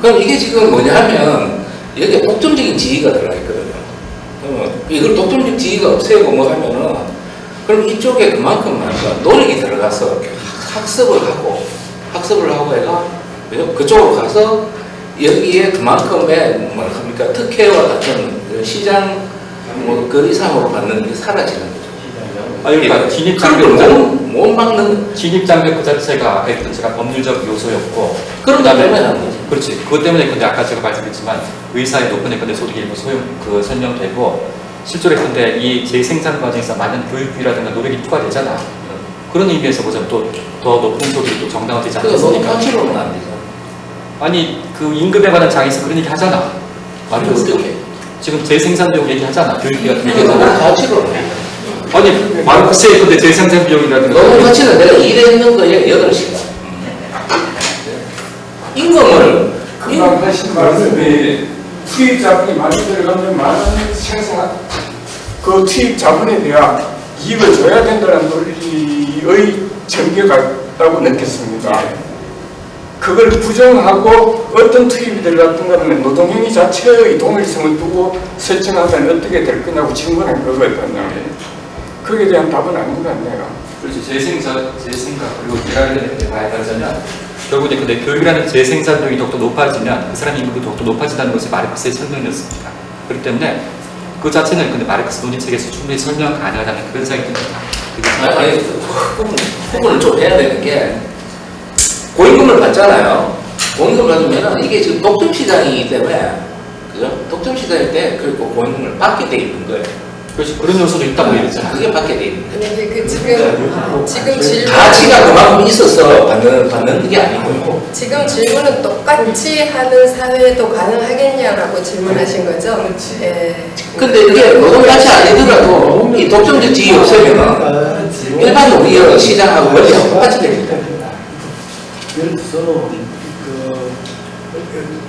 [SPEAKER 6] 그럼 이게 지금 뭐냐면 여기에 독점적인 지위가 들어가 있거든요. 그러면 이걸 독점적 지위가 없애고 뭐 하면은 그럼 이쪽에 그만큼 노력이 들어가서 학습을 하고 해가 그쪽으로 가서 여기에 그만큼의 뭐랄까 특혜와 같은 시장 그 이상으로 받는 게 사라지는 거죠.
[SPEAKER 3] 그러니까
[SPEAKER 6] 못 막는
[SPEAKER 3] 진입장벽 그 자체가 제가 법률적 요소였고
[SPEAKER 6] 그런 것 때문에 하는 거지.
[SPEAKER 3] 그렇지. 그것 때문에 근데 아까 제가 말씀드렸지만 의사의 높은 근데 소득이 일부 설명되고 실제로 근데 이 재생산 과정에서 많은 교육비라든가 노력이 투하되잖아. 그런 의미에서 보자면 또 더 높은 소득이 또 정당화되지 않겠습니까?
[SPEAKER 6] 그래서 가치로는 안 되죠.
[SPEAKER 3] 아니 그 임금에 관한 장에서 그런 얘기 하잖아. 말이
[SPEAKER 6] 어떻게?
[SPEAKER 3] 지금 재생산 비용 얘기하잖아. 교육비 같은
[SPEAKER 6] 이게
[SPEAKER 3] 얘기하잖아.
[SPEAKER 6] 너무 가치로는 해.
[SPEAKER 3] 아니 마르크스의 근데 재생산 비용이라든가
[SPEAKER 6] 노동 가치는 내가 일했는 거에 8시간. 임금을
[SPEAKER 9] 금방 하신 말씀이 투입 자본이 많이 들어가면 많은 생산 그 투입 자본에 대한 이익을 줘야 된다는 논리의 전개가 있다고 느꼈습니다. 그걸 부정하고 어떤 투입이 들어갔던가 하면 노동행위 자체의 동일성을 두고 설정하면 어떻게 될 거냐고 질문한 거거든요. 거기에 대한 답은 아닌 것 같네요.
[SPEAKER 3] 그렇죠. 재생산 그리고 계란을 이렇게 봐야 따르자면 결국 이제 근데 교육이라는 재생산력이 더욱더 높아지면 그 사람 인구도 더욱더 높아진다는 것이 마르크스의 설명이었습니다. 그렇기 때문에 그 자체는 근데 마르크스 논의책에서 충분히 설명 가능하다는 그런 생각이 듭니다.
[SPEAKER 6] 아니, 구분을 좀 해야 되는 게 고임금을 받잖아요. 고임금 받으면 이게 지금 독점 시장이기 때문에 그죠? 독점 시장일 때 그리고 고임금을 받게 돼 있는 거예요.
[SPEAKER 3] 그렇죠. 그런 요소도 있다고 얘기했잖아요.
[SPEAKER 6] 그게 받게 돼 있는 거예요.
[SPEAKER 2] 근데 그 지금 질문
[SPEAKER 6] 가치가 그만큼 있어서 받는 게 아니고요.
[SPEAKER 2] 지금 질문은 똑같이 하는 사회도 가능하겠냐라고 질문하신 거죠? 예.
[SPEAKER 6] 근데 이게 노동가치 아니더라도 이 독점적 지위 없으면 일반 농業시장하고 원리하고 똑같이 됩니다.
[SPEAKER 8] 예를 들어서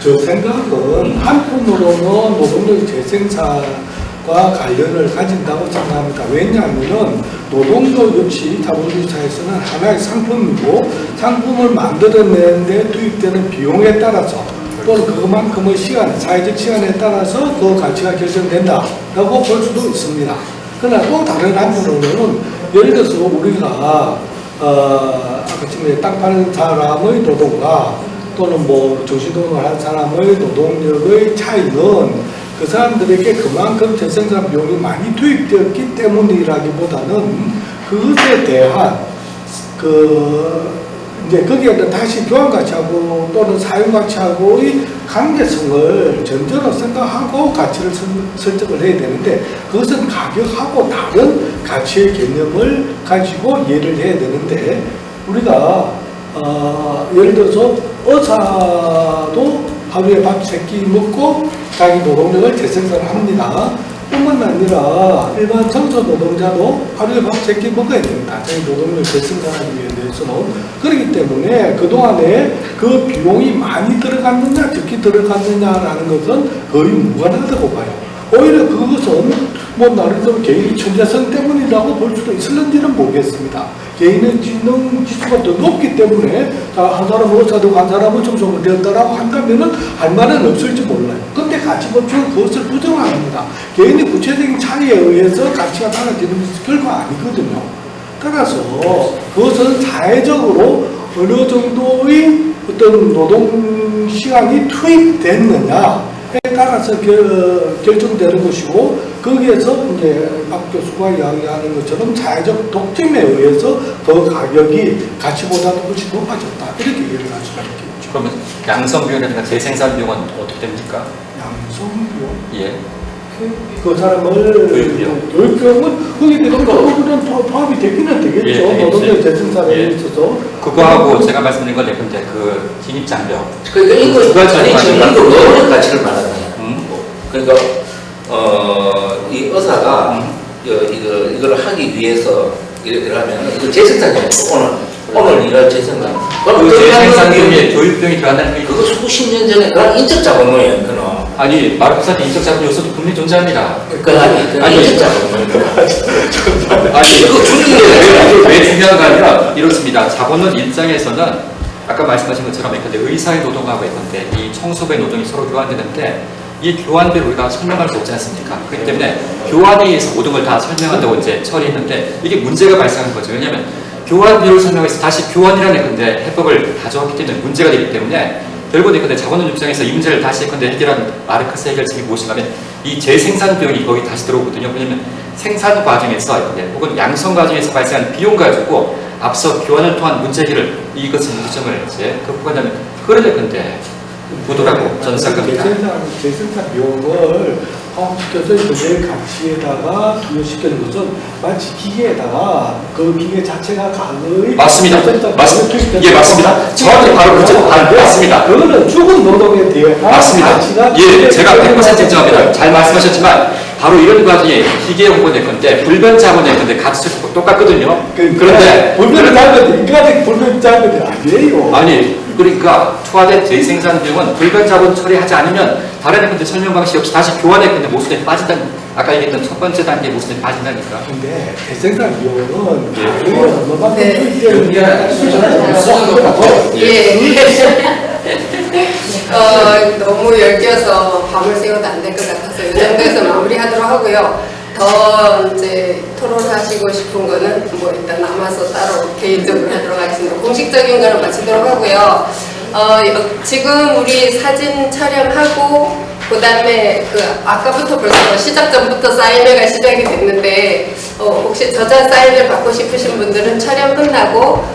[SPEAKER 8] 저 생각은 한편으로는 노동력 재생산과 관련을 가진다고 생각합니다. 왜냐하면 노동력 역시 자본주의 사회에서는 하나의 상품이고 상품을 만들어내는데 투입되는 비용에 따라서 또는 그만큼의 시간, 사회적 시간에 따라서 그 가치가 결정된다라고 볼 수도 있습니다. 그러나 또 다른 한편으로는 예를 들어서 우리가 아까 지금 땅 파는 사람의 노동과 또는 뭐 정신노동을 한 사람의 노동력의 차이는 그 사람들에게 그만큼 재생산 비용이 많이 투입되었기 때문이라기보다는 그것에 대한 이제 거기에는 다시 교환 가치하고 또는 사용 가치하고의 관계성을 전제로 생각하고 가치를 설정을 해야 되는데 그것은 가격하고 다른 가치의 개념을 가지고 이해를 해야 되는데 우리가 예를 들어서 의사도 하루에 밥 3끼 먹고 자기 노동력을 재생산을 합니다. 뿐만 아니라 일반 청소 노동자도 하루에 밥 3끼 먹어야 됩니다. 자기 노동력을 재생산하기 위해서는. 그렇기 때문에 그동안에 그 비용이 많이 들어갔느냐 적게 들어갔느냐라는 것은 거의 무관하다고 봐요. 오히려 그것은 뭐 나름대로 개인의 천재성 때문이라고 볼 수도 있을는지는 모르겠습니다. 개인의 지능 지수가 더 높기 때문에 한 사람은 의사되고 한 사람은 청소가 되었다라고 한다면은 할 말은 없을지 몰라요. 근데 가치 법칙은 그것을 부정합니다. 개인의 구체적인 차이에 의해서 가치가 달라지는 것이 결코 아니거든요. 따라서 그것은 사회적으로 어느 정도의 어떤 노동 시간이 투입됐느냐에 따라서 결정되는 것이고 거기에서 이제 박 교수가 이야기하는 것처럼 사회적 독점에 의해서 더 가격이 가치보다도 훨씬 높아졌다 이렇게 이해를 할 수가 있겠죠.
[SPEAKER 3] 그러면 양성 비용이라든가 재생산 비용은 어떻게 됩니까?
[SPEAKER 8] 양성 비용?
[SPEAKER 3] 예.
[SPEAKER 8] 그 사람을 교육비용은 거기에 대해서 포함이 되기는 되겠죠.
[SPEAKER 3] 예,
[SPEAKER 8] 노동력 재생산에 있어서
[SPEAKER 3] 그거하고 제가 말씀드린 건 근데 그 진입장벽.
[SPEAKER 6] 그러니까 이거 아니 지금 이거 노동력 가치를 말하잖아요. 그러니까 이 의사가 이걸 하기 위해서 이러면 이거 재생산이에요. 오늘 이런 재생산.
[SPEAKER 3] 그 재생산 비용에 교육비용이 들어간다는 게
[SPEAKER 6] 그거 수십 년 전에 그런 인적 자본론이에요. 그는.
[SPEAKER 3] 아니 마르크스한테 인적 자본 요소도 분명히 존재합니다.
[SPEAKER 6] 아니 인적 자본론.
[SPEAKER 3] 아니
[SPEAKER 6] 그거 중요해요.
[SPEAKER 3] 왜 중요한 거 아니라 이렇습니다. 자본론 입장에서는 아까 말씀하신 것처럼 근데 의사의 노동하고 있는데 이 청소부의 노동이 서로 교환되는데 이 교환비를 우리가 설명할 수 없지 않습니까? 그렇기 때문에 교환에 의해서 모든 걸 다 설명한다고 이제 처리했는데 이게 문제가 발생하는 거죠. 왜냐하면 교환비를 설명해서 다시 교환이라는 근데 해법을 가져왔기 때문에 문제가 되기 때문에 결국은 근데 자본론 입장에서 이 문제를 다시 근데 해결한 마르크스 해결책이 무엇인가면 이 재생산 비용이 거기 다시 들어오거든요. 왜냐하면 생산 과정에서 근데 혹은 양성 과정에서 발생한 비용 가지고 앞서 교환을 통한 문제 해결을 이것은 문제점을 이제 극복한다면 그러려 근데 보도라고 저는 생각합니다.
[SPEAKER 8] 재생산 비용을 포함시켜서 그의 가치에다가 부여시키는 것은 마치 기계에다가 그 기계 자체가 가의
[SPEAKER 3] 맞습니다. 맞습니다. 예, 맞습니다. 정확히 바로 그죠. 맞습니다.
[SPEAKER 8] 그거는 죽은 노동에 대해
[SPEAKER 3] 맞습니다. 예, 제가 100% 인정합니다. 잘 말씀하셨지만 바로 이런 과정에 기계 홍보될 건데 불변 자본의 건데 같이 똑같거든요. 그런데
[SPEAKER 8] 불변 자본이 인간의 불변 자본이 아니에요.
[SPEAKER 3] 아니 그러니까 투하된 재생산 비용은 불변 자본 처리하지 않으면 다른 근데 설명 방식 역시 다시 교환의 근데 모순에 빠진다는, 아까 얘기했던 첫 번째 단계 모순에 빠진다니까.
[SPEAKER 8] 근데 대생산 비용은
[SPEAKER 3] 예.
[SPEAKER 8] 얼마만큼
[SPEAKER 2] 네.
[SPEAKER 6] 수준도 같고.
[SPEAKER 2] 예. 너무 엮여서 밤을 새워도 안 될 것 같아서 이 정도에서 마무리하도록 하고요. 더 이제 토론하시고 싶은 거는 뭐 일단 남아서 따로 개인적으로 하도록 하겠습니다. 공식적인 거는 마치도록 하고요. 지금 우리 사진 촬영하고 그다음에 아까부터 벌써 시작 전부터 사인회가 시작이 됐는데 혹시 저자 사인을 받고 싶으신 분들은 촬영 끝나고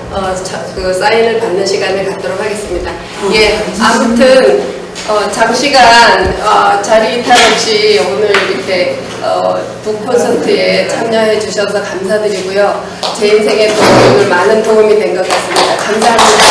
[SPEAKER 2] 그 사인을 받는 시간을 갖도록 하겠습니다. 예, 아무튼 장시간 자리 이탈 없이 오늘 이렇게 북 콘서트에 참여해 주셔서 감사드리고요. 제 인생에 또 오늘 많은 도움이 된 것 같습니다. 감사합니다.